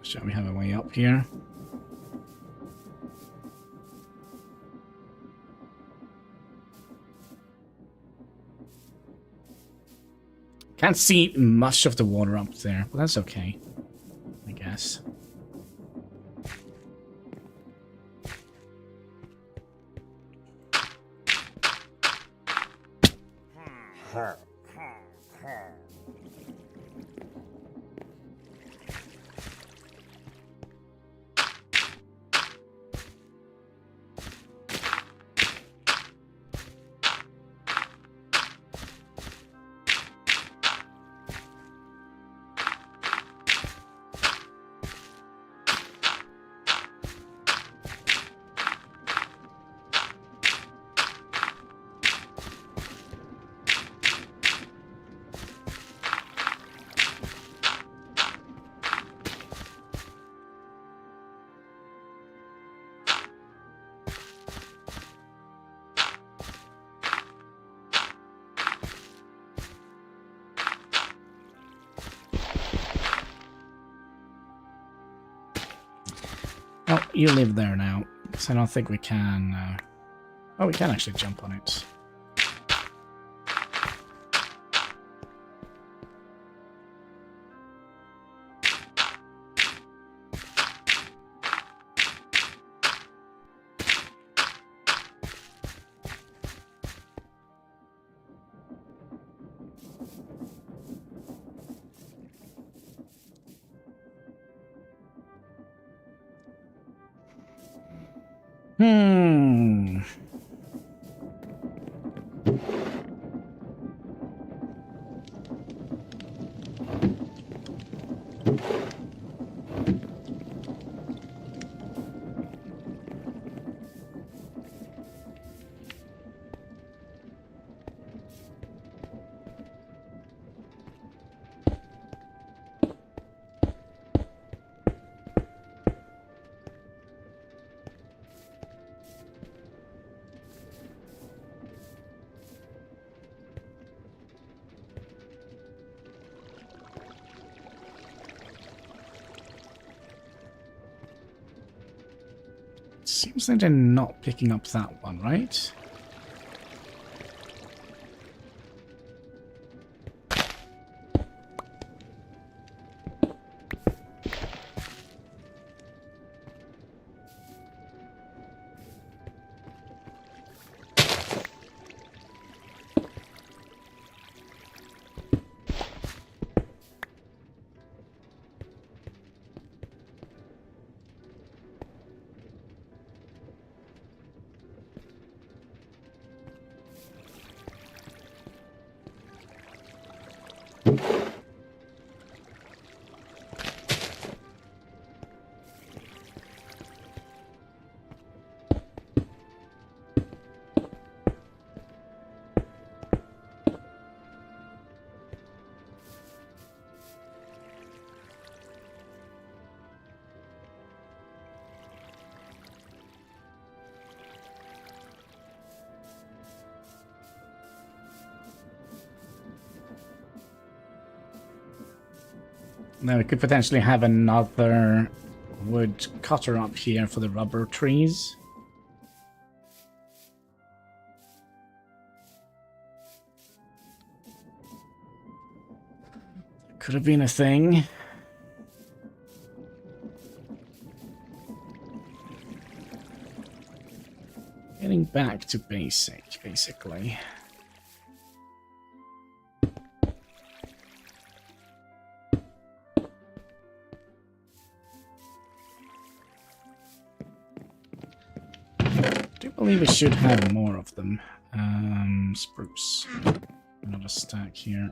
Shall we have a way up here? Can't see much of the water up there, but that's okay, I guess. Oh, you live there now, because I don't think we can... Oh, we can actually jump on it. Hmm. Seems like they're not picking up that one, right? Now we could potentially have another wood cutter up here for the rubber trees. Could have been a thing. Getting back to basic, basically. I do believe we should have more of them. Spruce. Another stack here.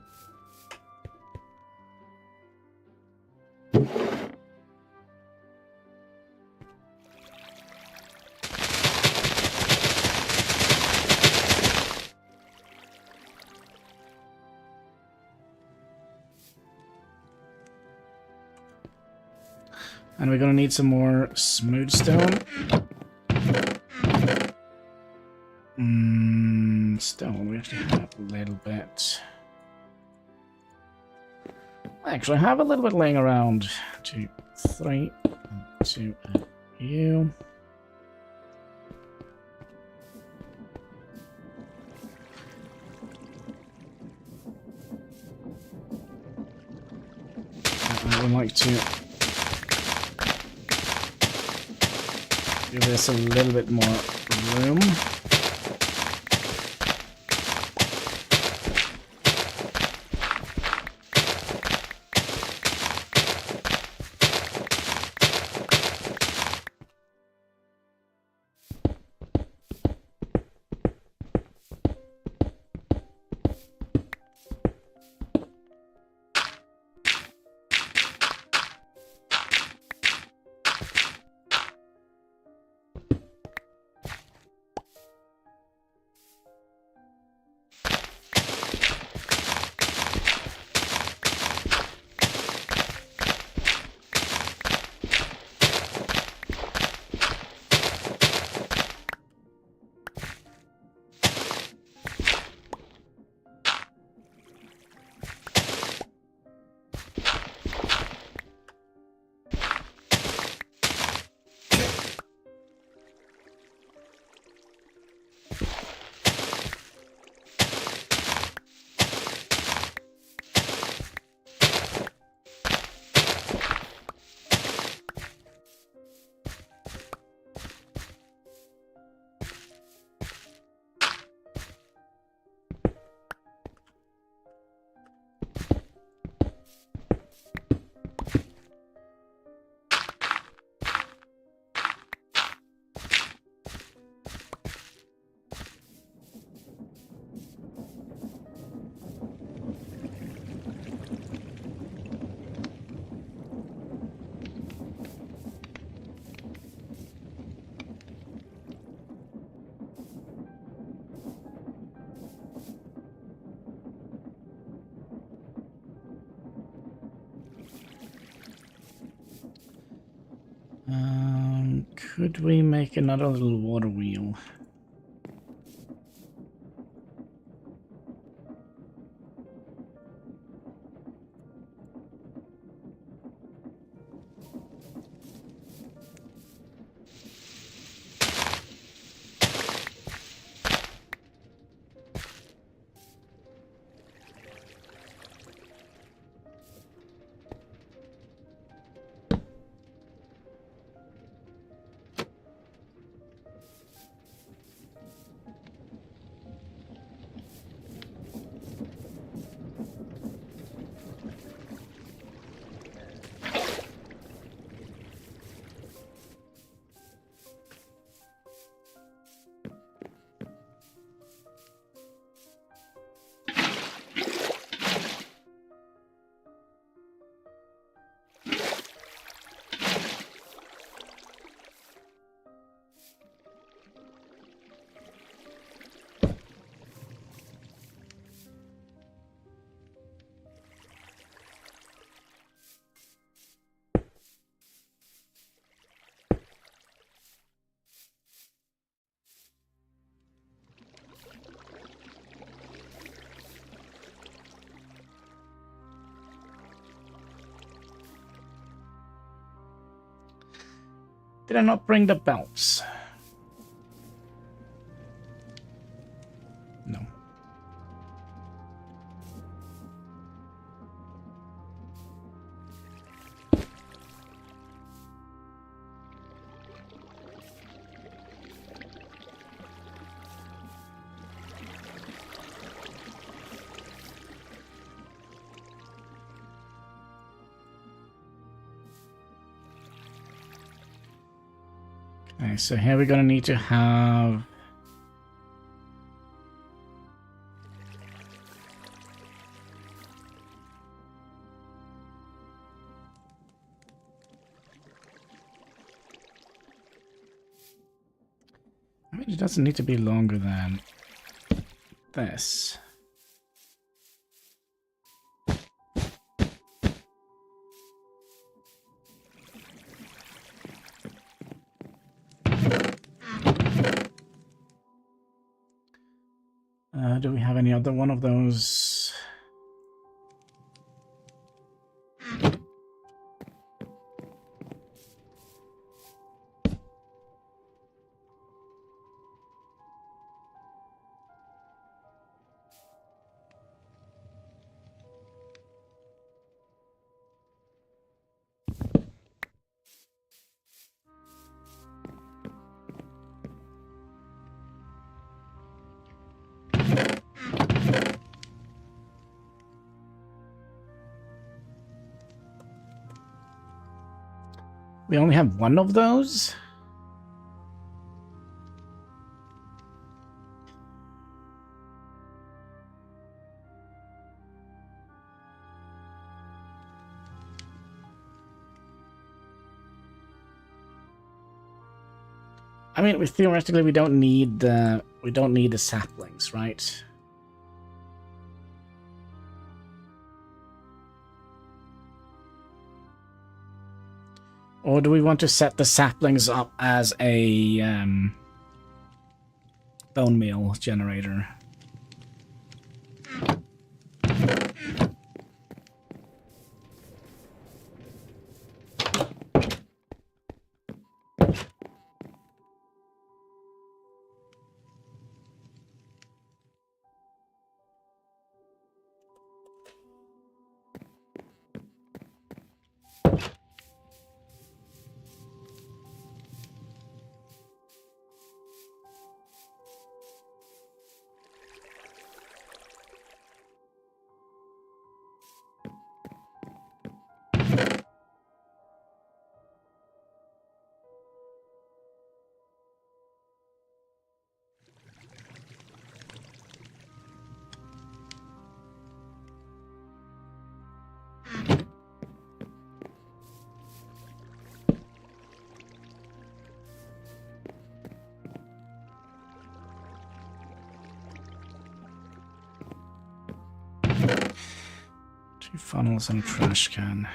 And we're gonna need some more smooth stone. Stone, we actually have a little bit. Actually, I have a little bit laying around. 2, 3, 2, you. I would like to give this a little bit more room. Could we make another little water wheel? Did I not bring the belts? No. Okay, so here we're gonna need to have... I mean, it doesn't need to be longer than this. Do we have any other one of those? We only have one of those? I mean, theoretically, we don't need the saplings, right? Or do we want to set the saplings up as a bone meal generator? Two funnels and a trash can.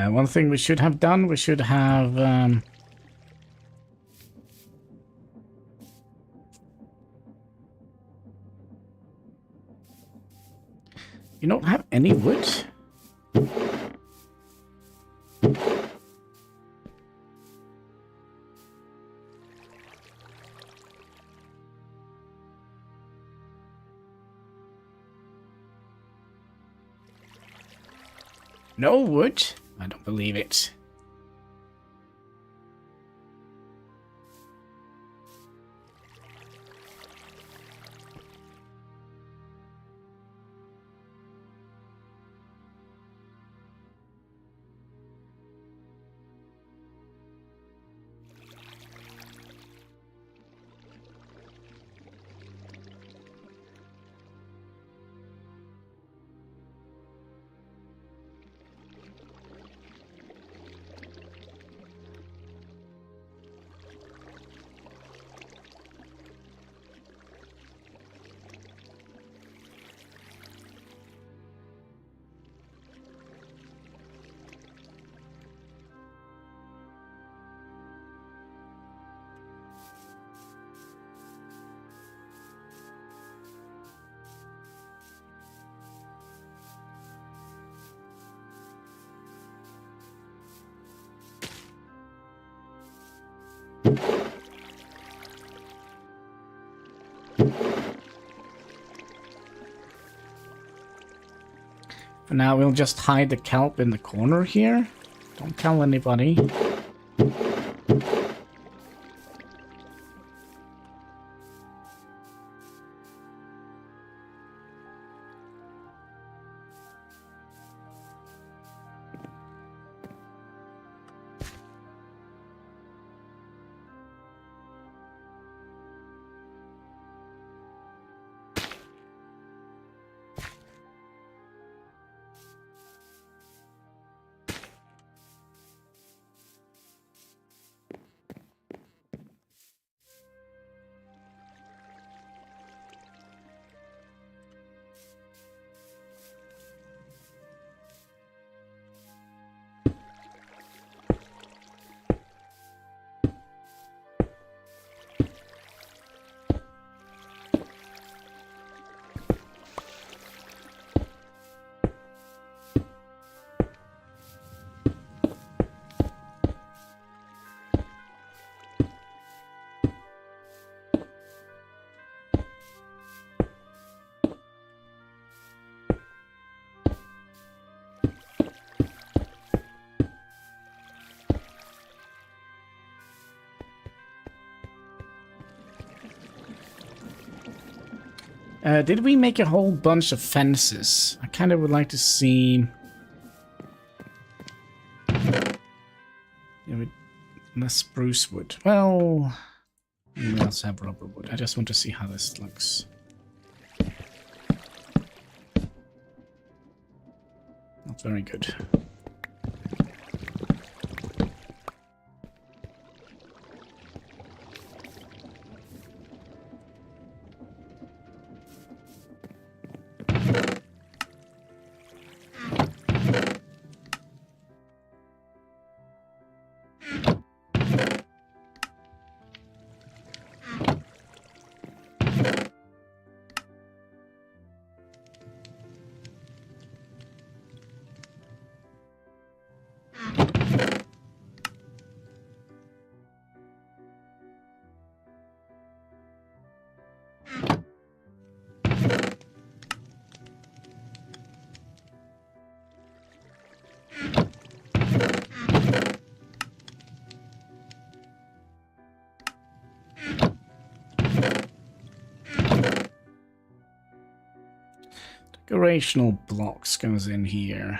One thing we should have done, we should have... You don't have any wood? No wood? I don't believe it. For now, we'll just hide the kelp in the corner here. Don't tell anybody. Did we make a whole bunch of fences? I kind of would like to see... Yeah, less spruce wood. Well, we also have rubber wood. I just want to see how this looks. Not very good. Decorational blocks goes in here.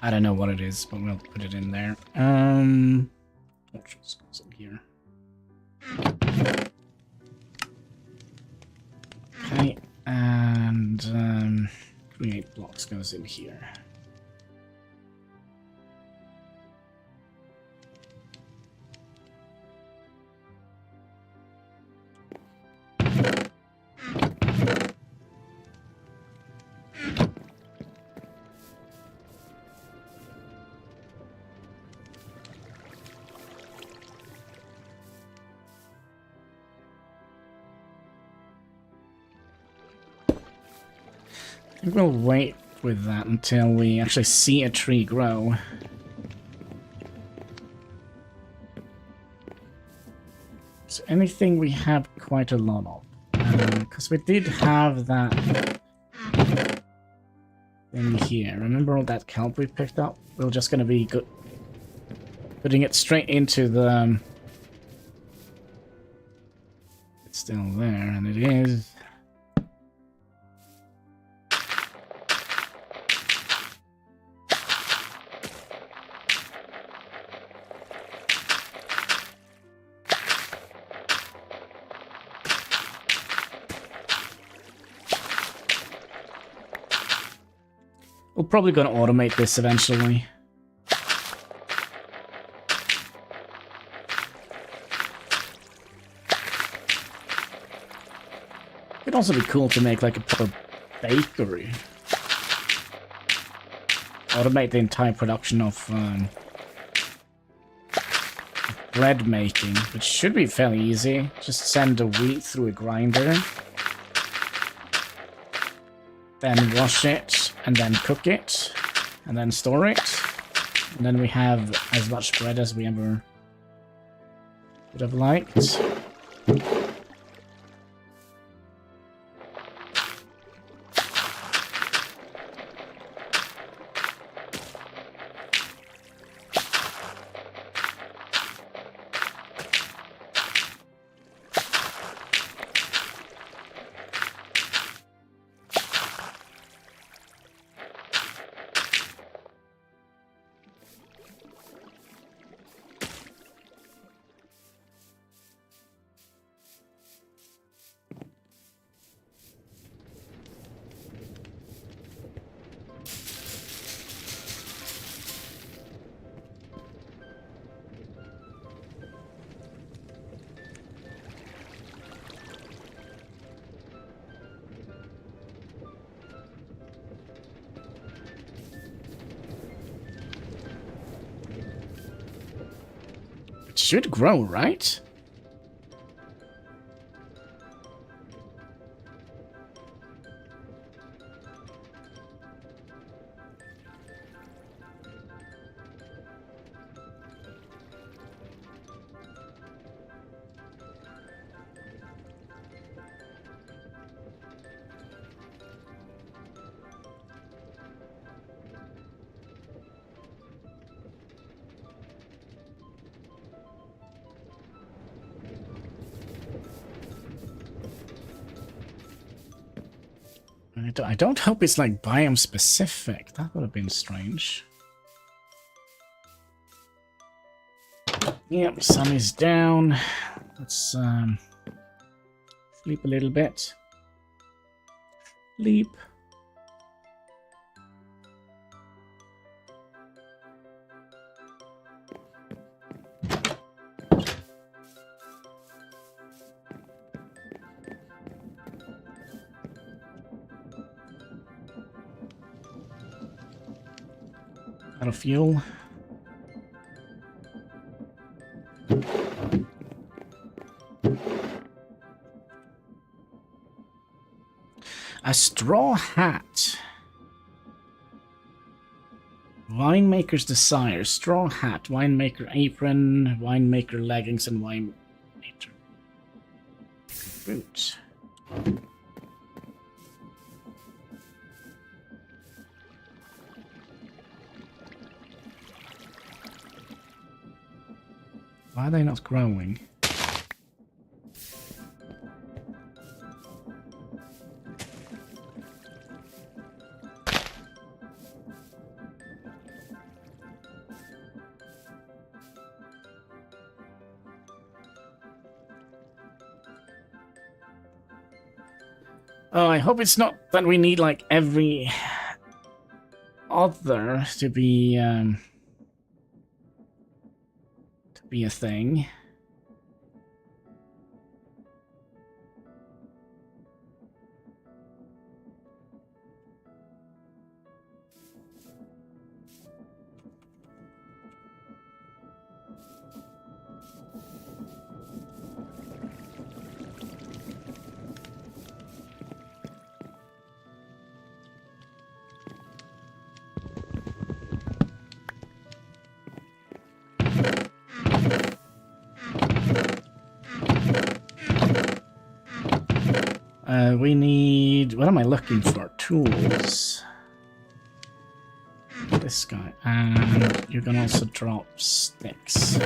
I don't know what it is, but we'll put it in there. Torches goes in here. Okay, and create blocks goes in here. I think we'll wait with that until we actually see a tree grow. So anything we have quite a lot of. Because we did have that thing here. Remember all that kelp we picked up? We're just gonna be putting it straight into the... It's still there, and it is. We're probably going to automate this eventually. It'd also be cool to make like a proper bakery. Automate the entire production of bread making, which should be fairly easy. Just send the wheat through a grinder. Then wash it, and then cook it, and then store it. And then we have as much bread as we ever would have liked. It should grow, right? I don't hope it's like biome specific. That would have been strange. Yep, sun is down. Let's sleep a little bit. Sleep. Out of fuel. A straw hat. Winemaker's desire. Straw hat. Winemaker apron. Winemaker leggings and winemaker boots. Why are they not growing? Oh, I hope it's not that we need like every other to be a thing. We need... What am I looking for? Tools. This guy. And you can also drop sticks.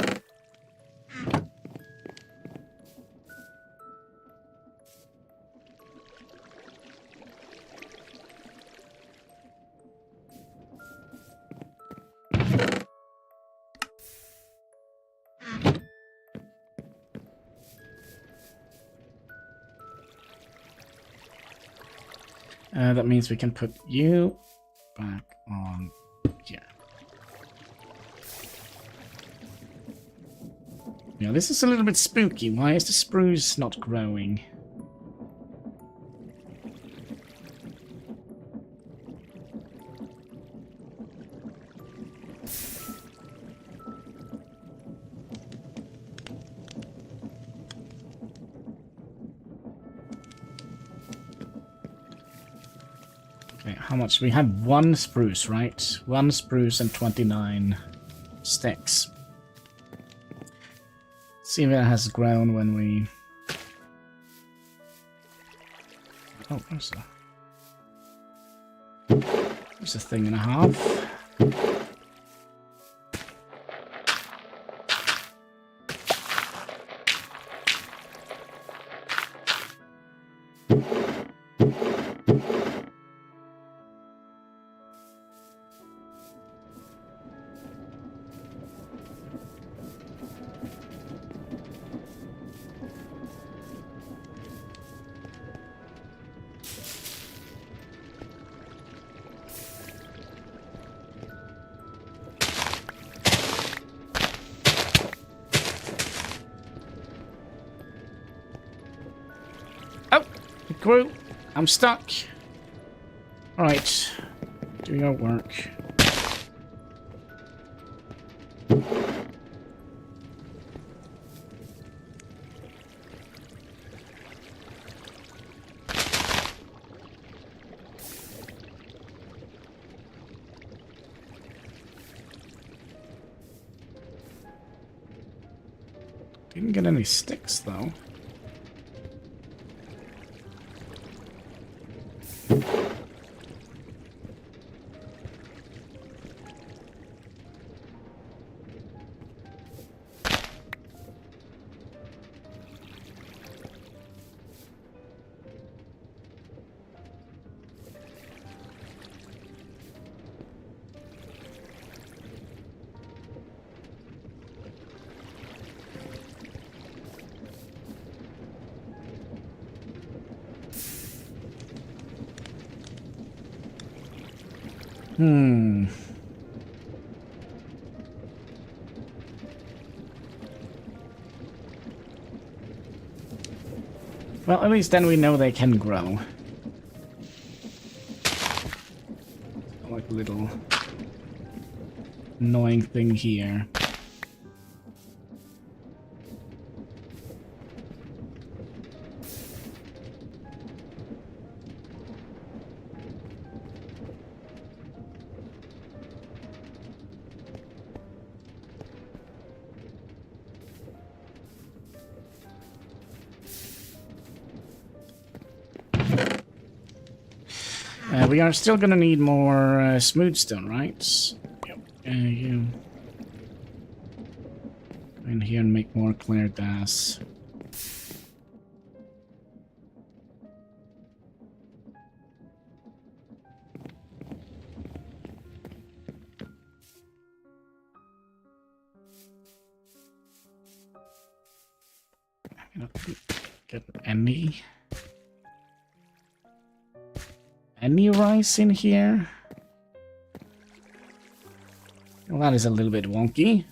That means we can put you back on here. Yeah, this is a little bit spooky. Why is the spruce not growing? How much? We had 1 spruce, right? 1 spruce and 29 sticks. See if it has grown when we... Oh, there's a thing and a half. Grew. I'm stuck. Alright. Doing our work. Didn't get any sticks though. Well, at least then we know they can grow. Like a little annoying thing here. We are still gonna need more smooth stone, right? Yep. You go in here and make more clear gas. I don't get any rice in here? Well, that is a little bit wonky.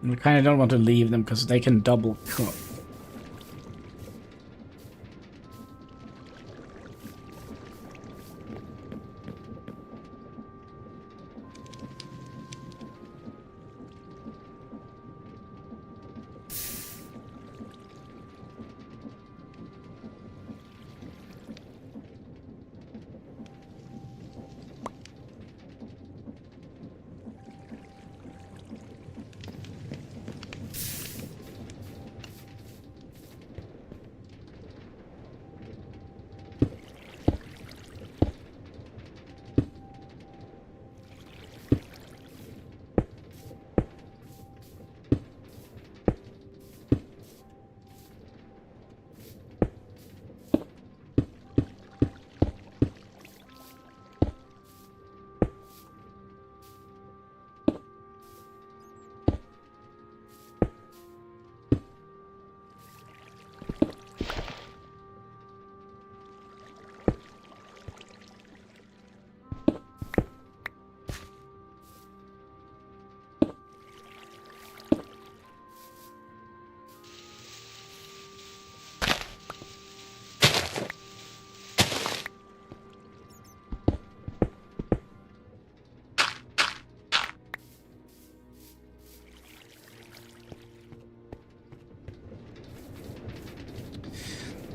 We kind of don't want to leave them because they can double cook.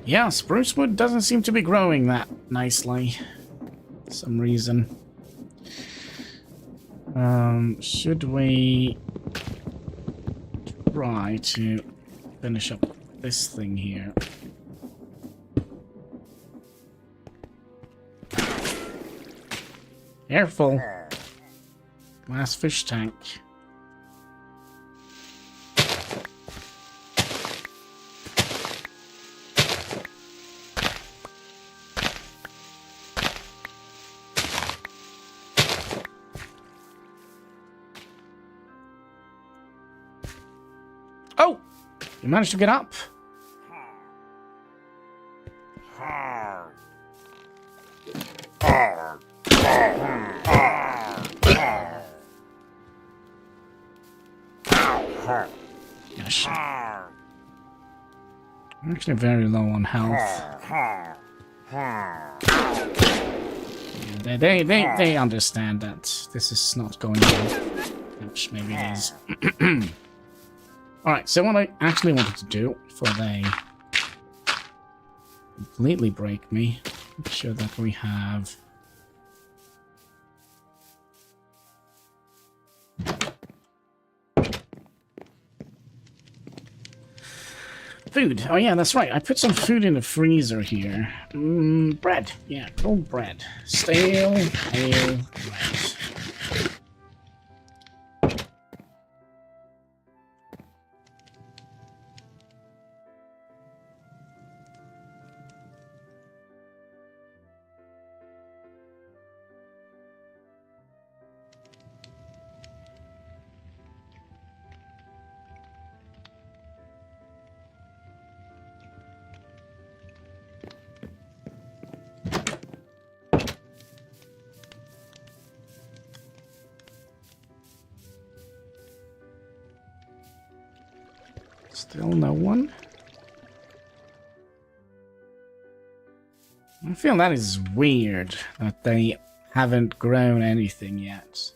Yeah, spruce wood doesn't seem to be growing that nicely. For some reason. Should we try to finish up this thing here? Careful. Glass fish tank. Oh! You managed to get up. Yes. I'm actually very low on health. They understand that this is not going well. Which maybe it is. Alright, so what I actually wanted to do before they completely break me, make sure that we have food. Oh yeah, that's right. I put some food in the freezer here. Bread. Yeah, cold bread. Stale, pale bread. Still no one? I feel that is weird that they haven't grown anything yet.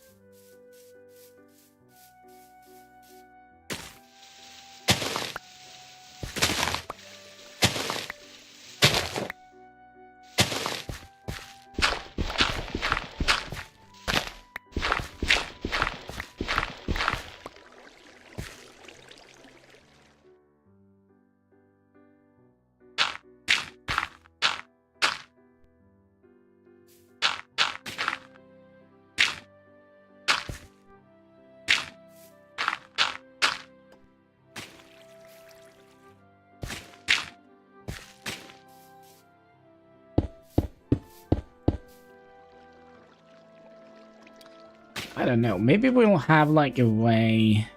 I don't know. Maybe we'll have like a way,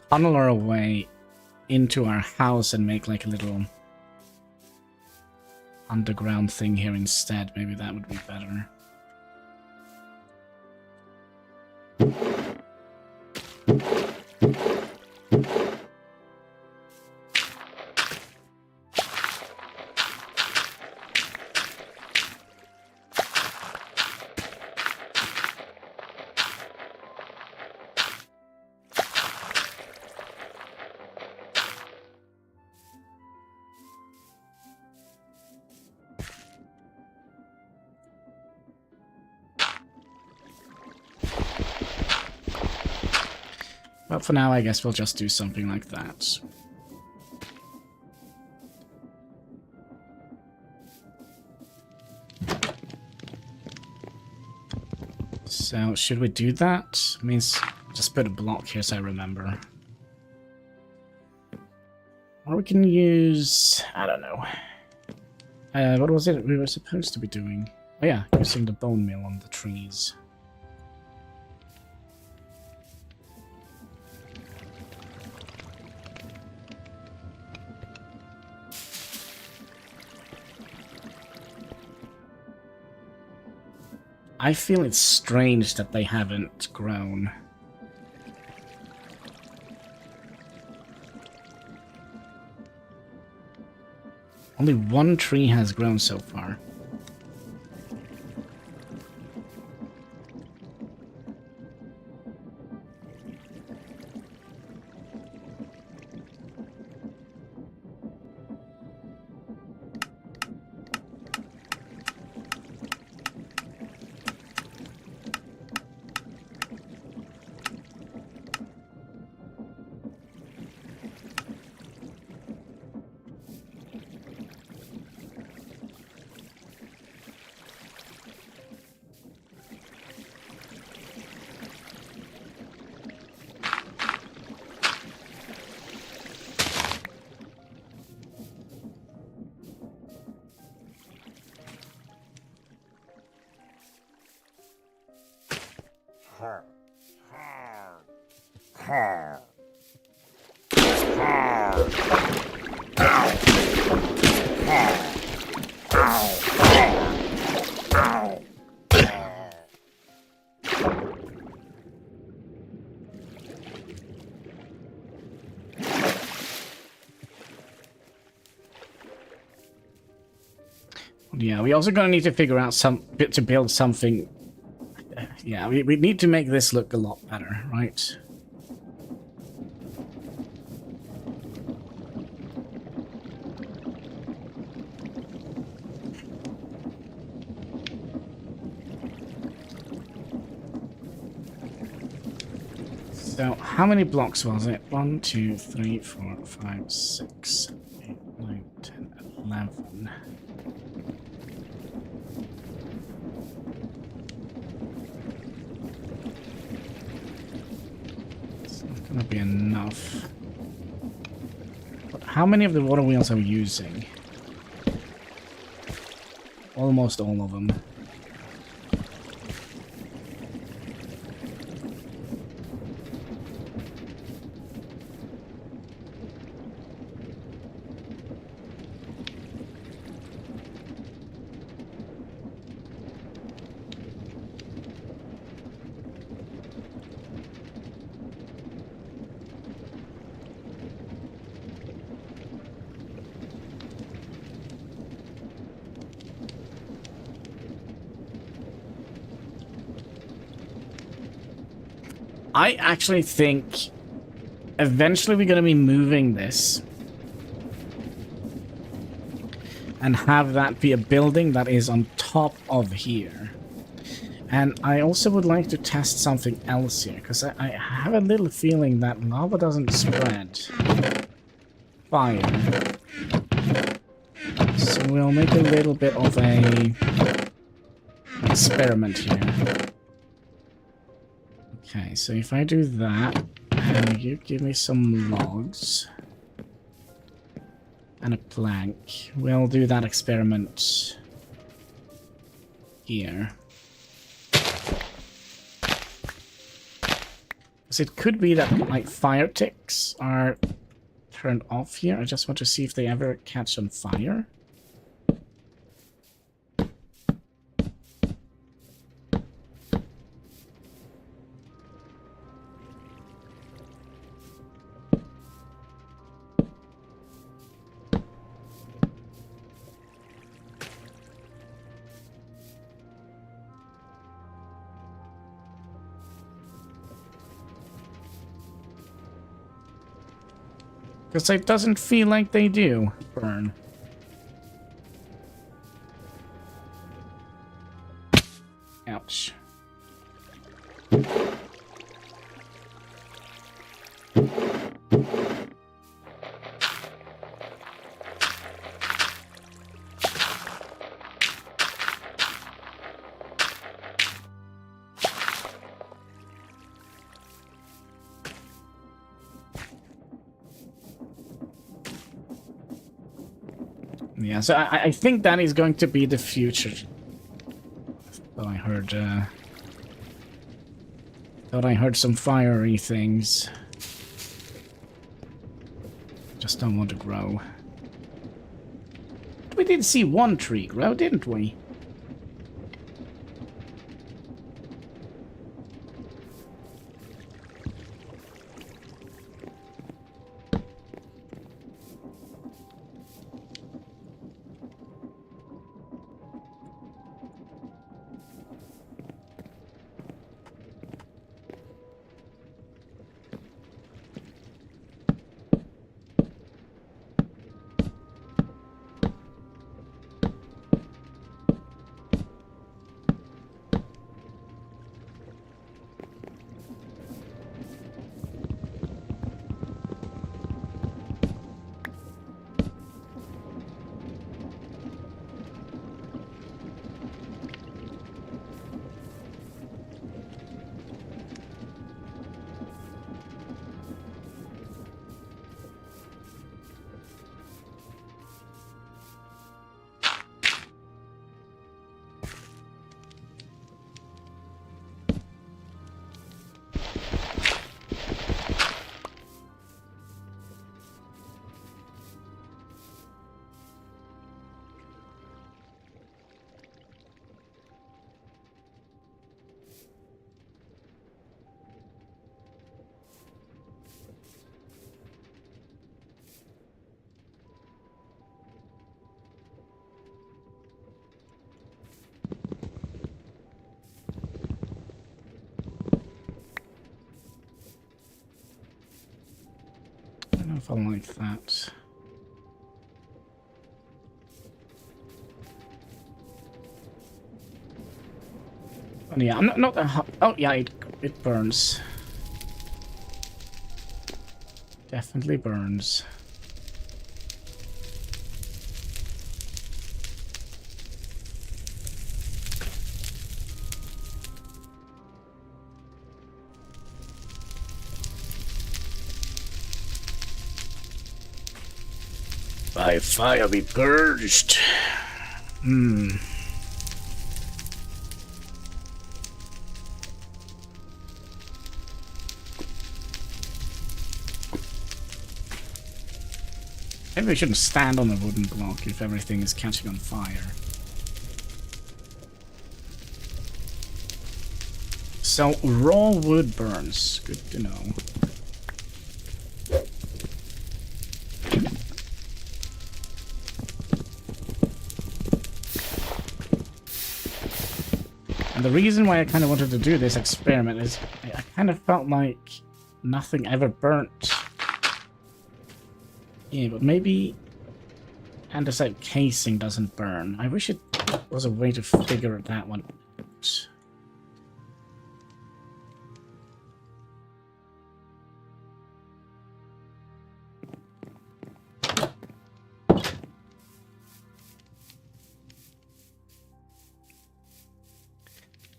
tunnel our way into our house and make like a little underground thing here instead. Maybe that would be better. But for now, I guess we'll just do something like that. So, should we do that? Means just put a block here so I remember. Or we can use... I don't know. What was it we were supposed to be doing? Oh yeah, using the bone meal on the trees. I feel it's strange that they haven't grown. Only one tree has grown so far. Yeah, we also gonna need to figure out to build something. Yeah, we need to make this look a lot better, right? So, how many blocks was it? 1, 2, 3, 4, 5, 6, 8, 9, 10, 11. Not be enough. But how many of the water wheels are we using? Almost all of them. I actually think eventually we're going to be moving this and have that be a building that is on top of here. And I also would like to test something else here, because I have a little feeling that lava doesn't spread fire. So we'll make a little bit of a experiment here. Okay, so if I do that, and you give me some logs and a plank, we'll do that experiment here. Because it could be that, like, fire ticks are turned off here. I just want to see if they ever catch on fire. Because it doesn't feel like they do burn. Ouch. Yeah, so I think that is going to be the future. Thought I heard some fiery things. Just don't want to grow. We did see one tree grow, didn't we? I don't know if I like that. Oh yeah, I'm not that hot. Oh yeah, it burns. Definitely burns. By fire be purged. Hmm. Maybe we shouldn't stand on a wooden block if everything is catching on fire. So, raw wood burns. Good to know. And the reason why I kind of wanted to do this experiment is I kind of felt like nothing ever burnt. Yeah, but maybe andesite casing doesn't burn. I wish it was a way to figure that one out.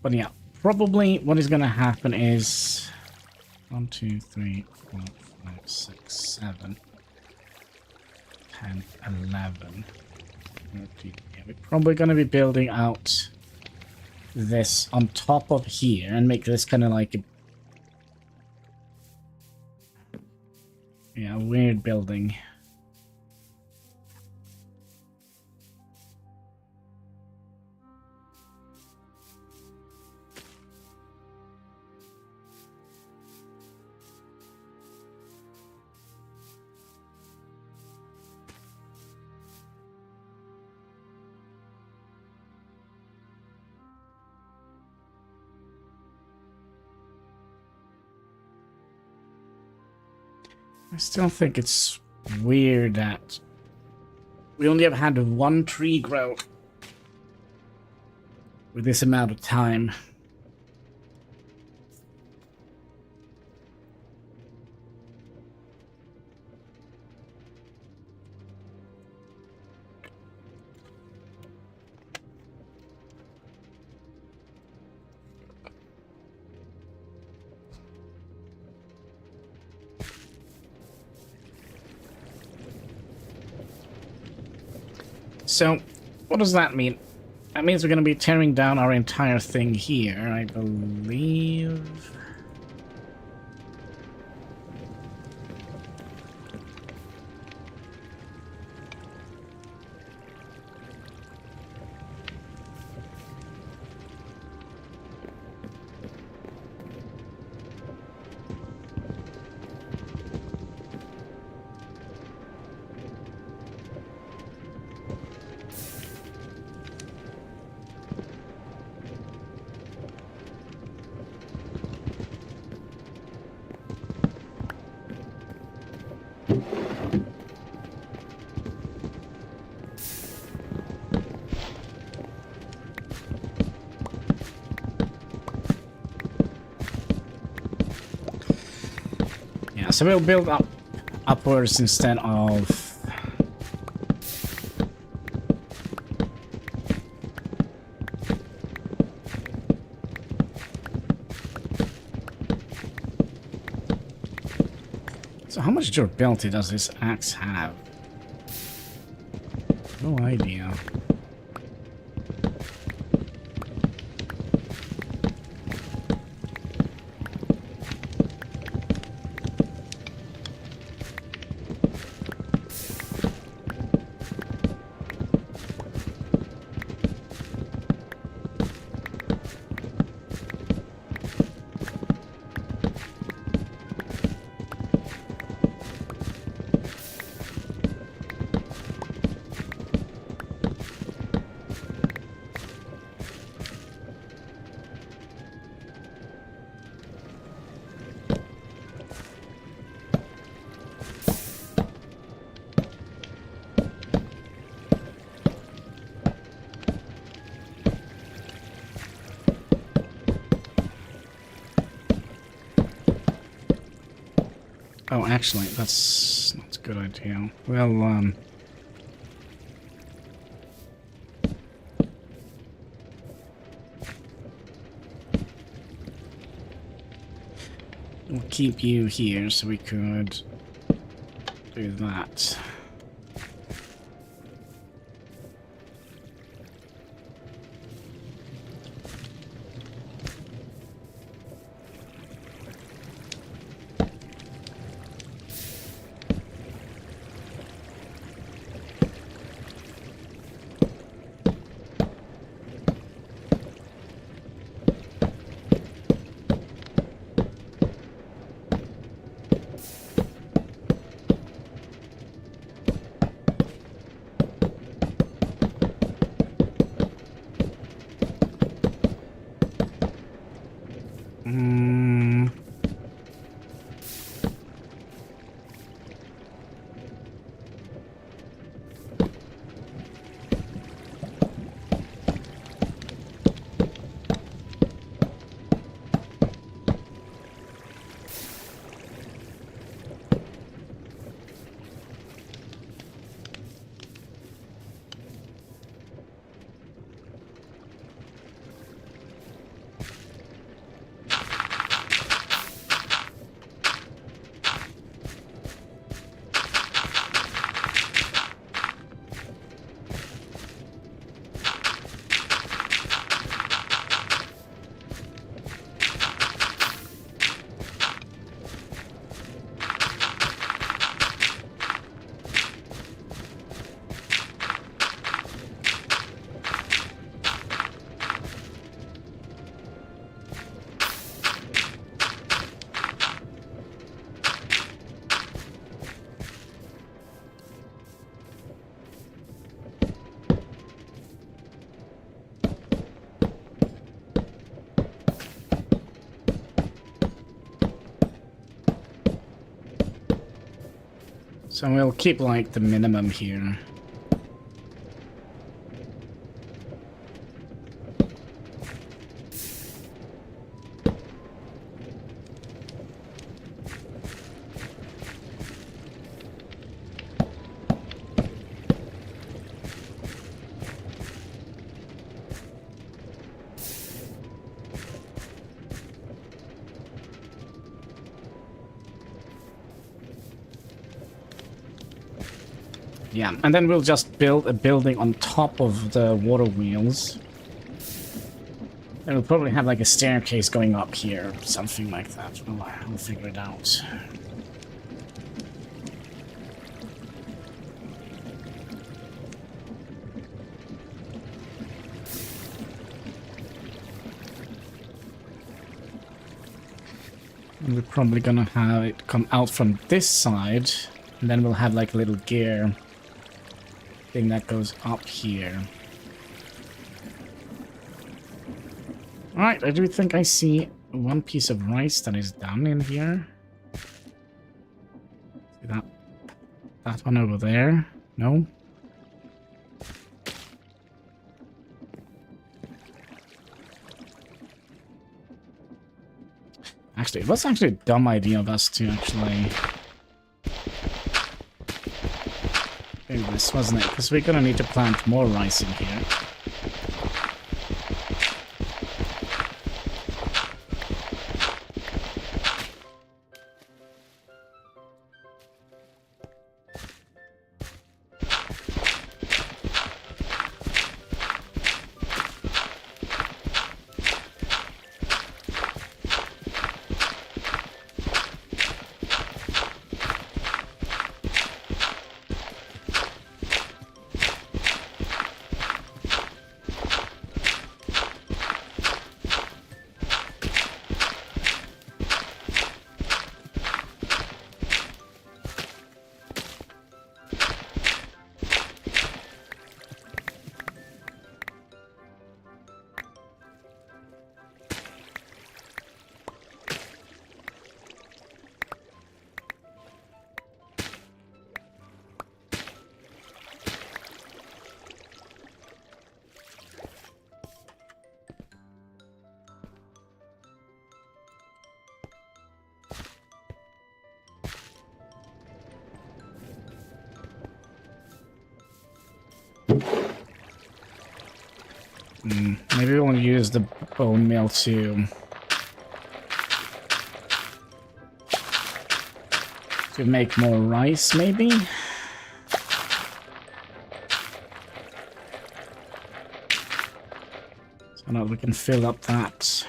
But yeah, probably what is going to happen is 1, 2, 3, 4, 5, 6, 7, 10, 11. 13. Yeah, we're probably going to be building out this on top of here and make this kind of like a weird building. I still think it's weird that we only have had one tree grow with this amount of time. So, what does that mean? That means we're going to be tearing down our entire thing here, I believe. So we'll build up upwards instead of... So how much durability does this axe have? No idea. Oh, actually, that's not a good idea. Well, we'll keep you here so we could do that. So we'll keep like the minimum here. Yeah, and then we'll just build a building on top of the water wheels. And we'll probably have like a staircase going up here, something like that. We'll figure it out. And we're probably gonna have it come out from this side, and then we'll have like a little gear thing that goes up here. Alright, I do think I see one piece of rice that is done in here. See that one over there? No? Actually, it was actually a dumb idea of us to actually do this, wasn't it? Because we're gonna need to plant more rice in here. Maybe we'll use the bone meal to make more rice, maybe? So now we can fill up that.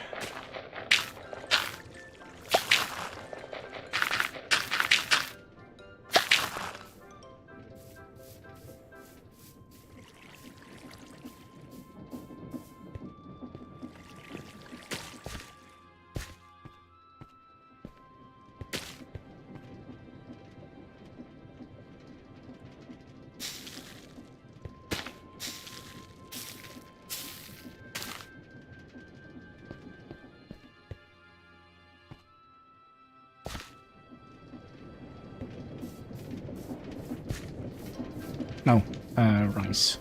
No, rice.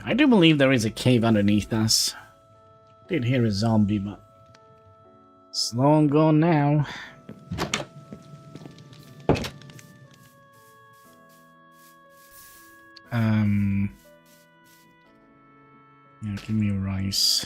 I do believe there is a cave underneath us. Did hear a zombie, but it's long gone now. Yeah, give me rice.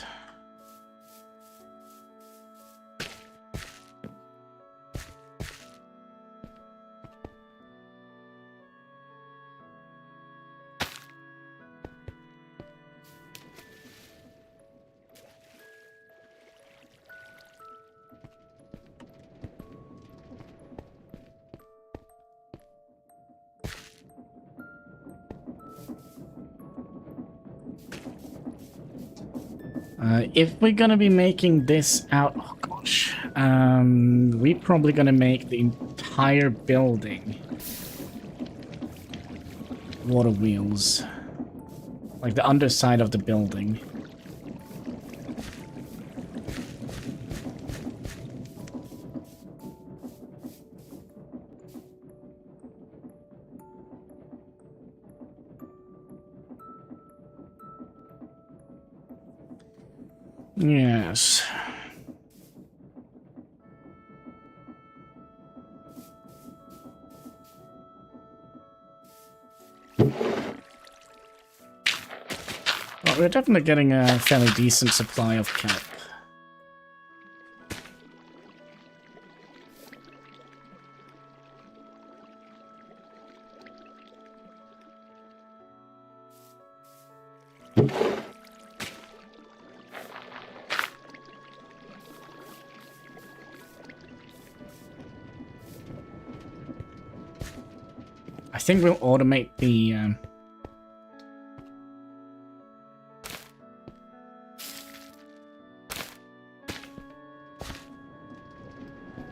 If we're gonna be making this out... Oh gosh. We're probably gonna make the entire building water wheels. Like the underside of the building. Yes. Well, we're definitely getting a fairly decent supply of kelp. I think we'll automate the...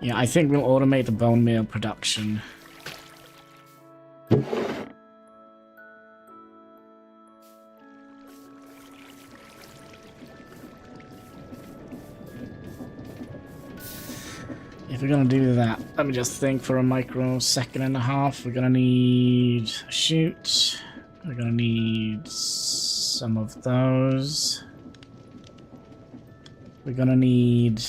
Yeah, I think we'll automate the bone meal production. If we're gonna do that, let me just think for a microsecond and a half. We're gonna need a chute. We're gonna need some of those. We're gonna need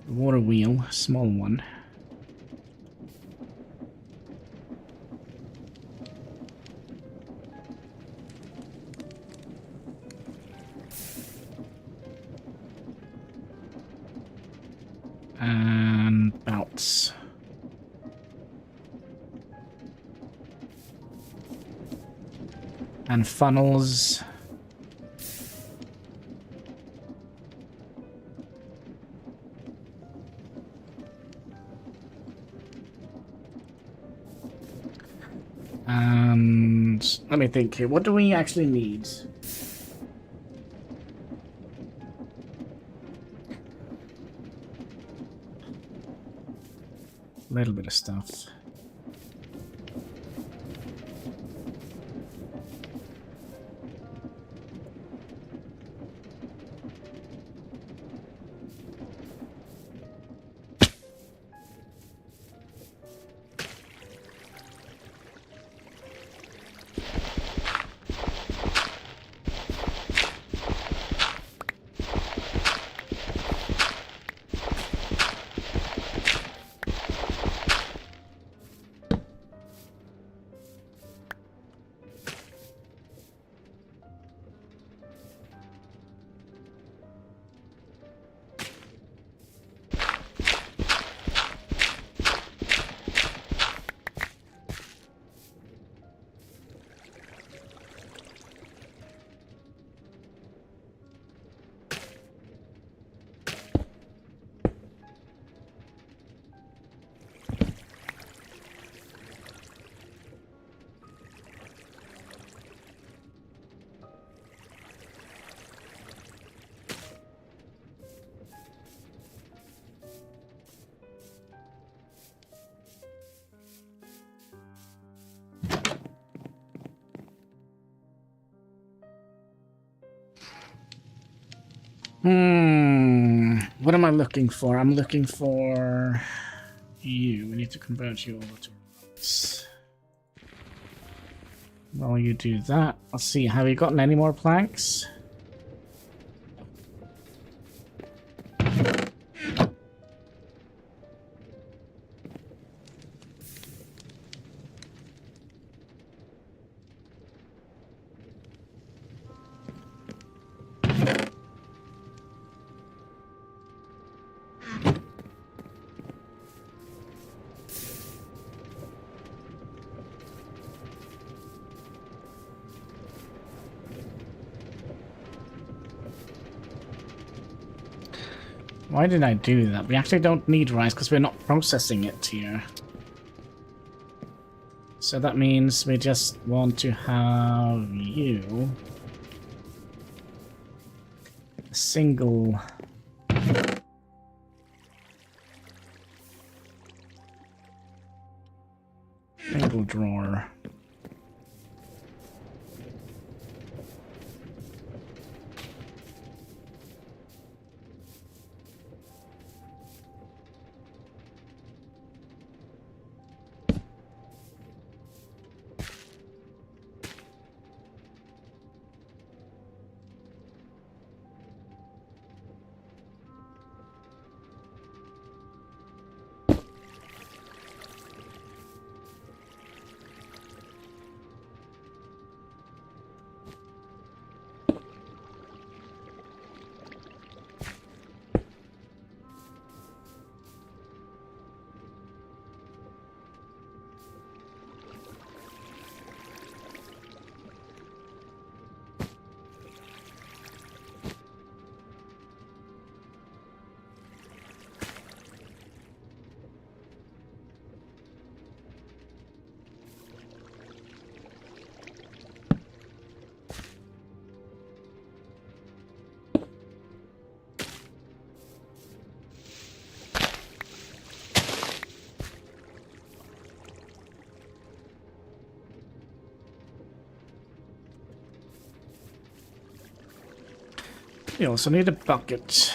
a water wheel, a small one. And belts. And funnels. And let me think here. What do we actually need? A little bit of stuff. What am I looking for? I'm looking for you. We need to convert you over to rocks. While you do that, let's see. Have you gotten any more planks? Why did I do that? We actually don't need rice because we're not processing it here. So that means we just want to have you single drawer. We also need a bucket.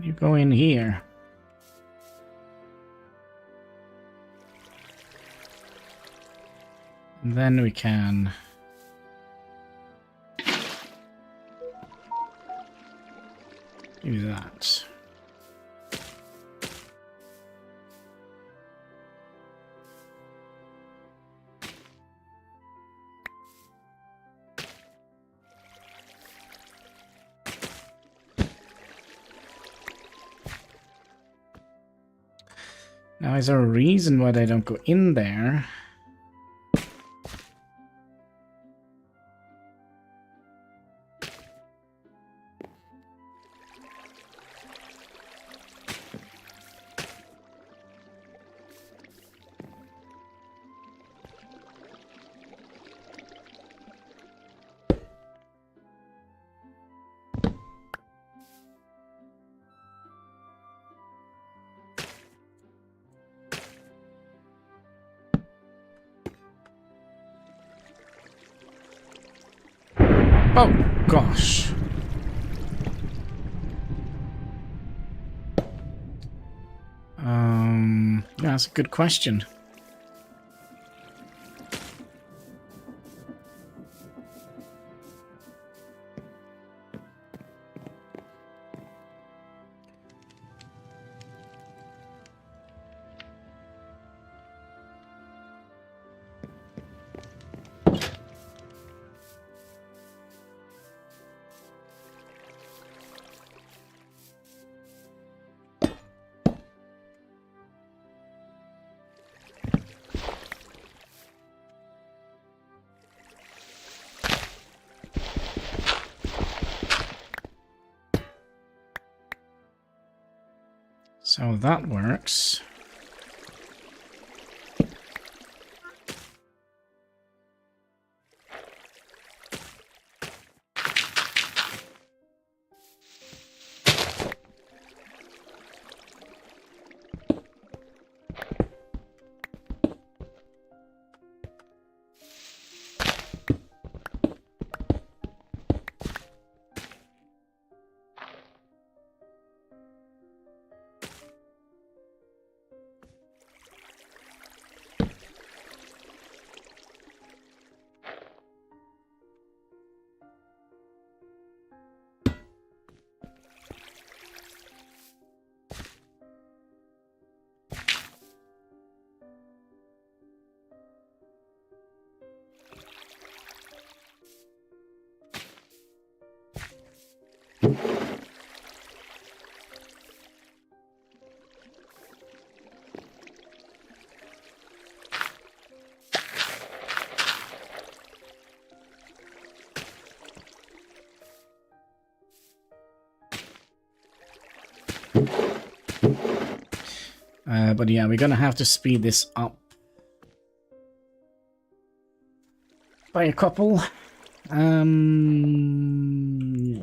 You go in here. And then we can do that. Now, is there a reason why they don't go in there? Oh, gosh. Yeah, that's a good question. So that works. But yeah, we're gonna have to speed this up by a couple. Yes,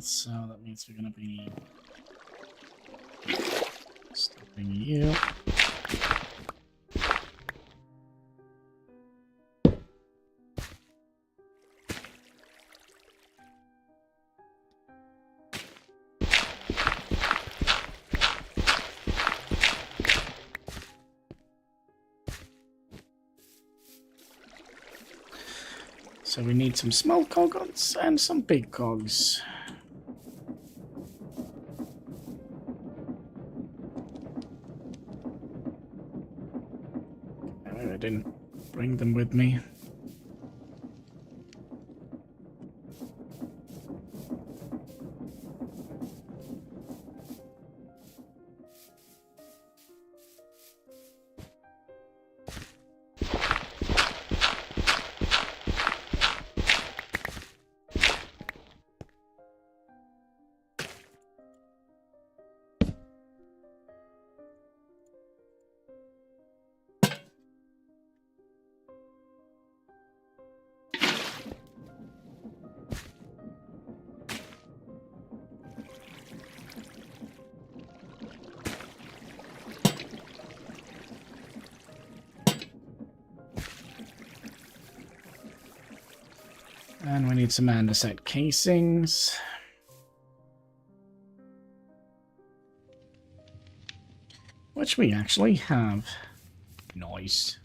so that means we're gonna be stopping you. So we need some small cogs and some big cogs. I didn't bring them with me. And we need some andesite casings. Which we actually have. Nice.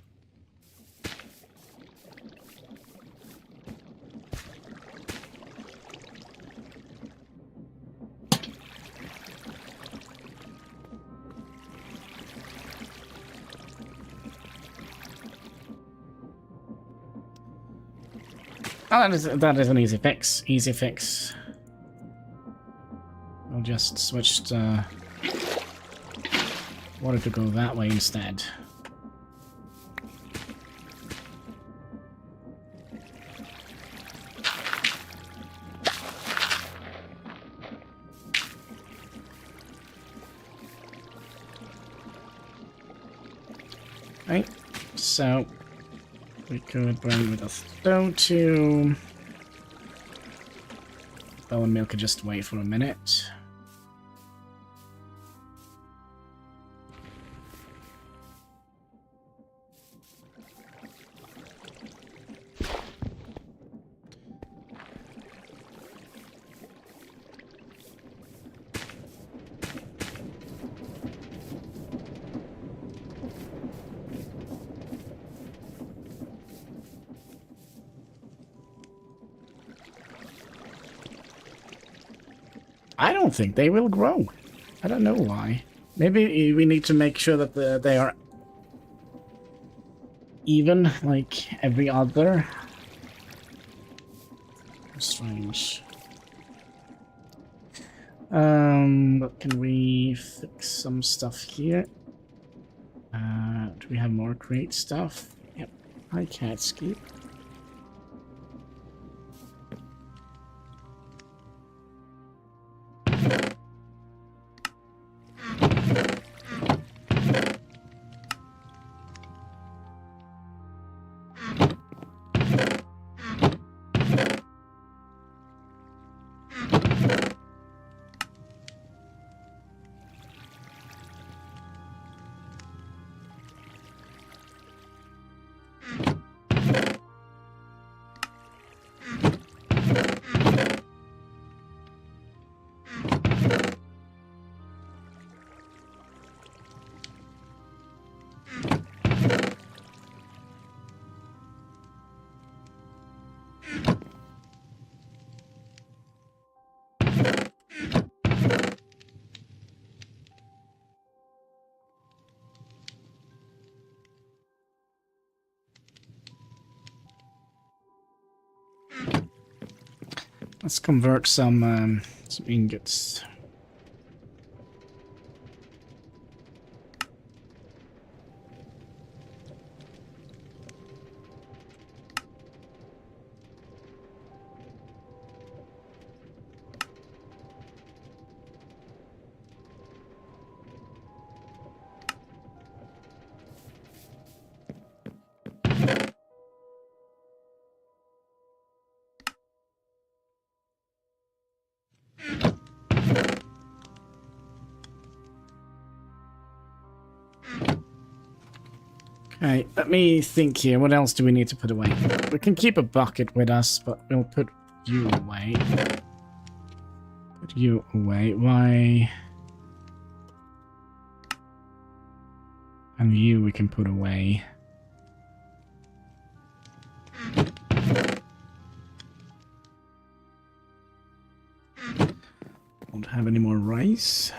Oh, that is an easy fix. Easy fix. We'll just switch the water to go that way instead. Right, so we could bring with us stone to bone meal could just wait for a minute. I don't think they will grow. I don't know why. Maybe we need to make sure that they are even, like every other. Strange. But can we fix some stuff here? Do we have more great stuff? Yep. Hi, Catskeep. Let's convert some ingots. Okay, let me think here. What else do we need to put away? We can keep a bucket with us, but we'll put you away. Put you away. Why? And you we can put away. Don't have any more rice.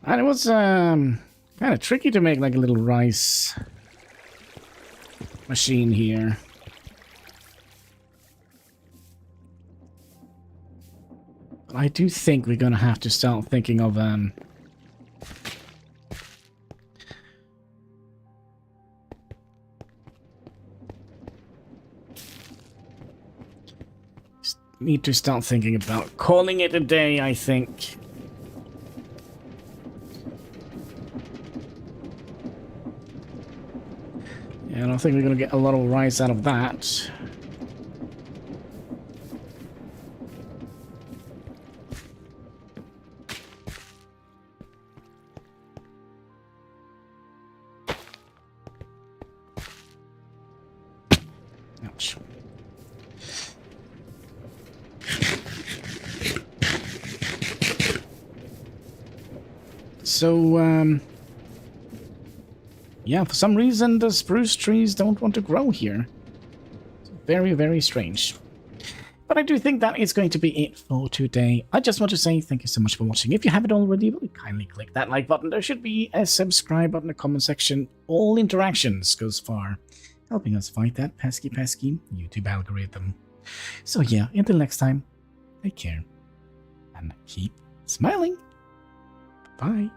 And it was kind of tricky to make like a little rice machine here. But I do think we're going to have to start thinking of need to start thinking about calling it a day, I think. I don't think we're going to get a lot of rice out of that. Ouch. So, yeah, for some reason the spruce trees don't want to grow here. It's very, very strange. But I do think that is going to be it for today. I just want to say thank you so much for watching. If you haven't already, kindly click that like button. There should be a subscribe button, a comment section. All interactions goes far, helping us fight that pesky YouTube algorithm. So yeah, until next time, take care and keep smiling. Bye.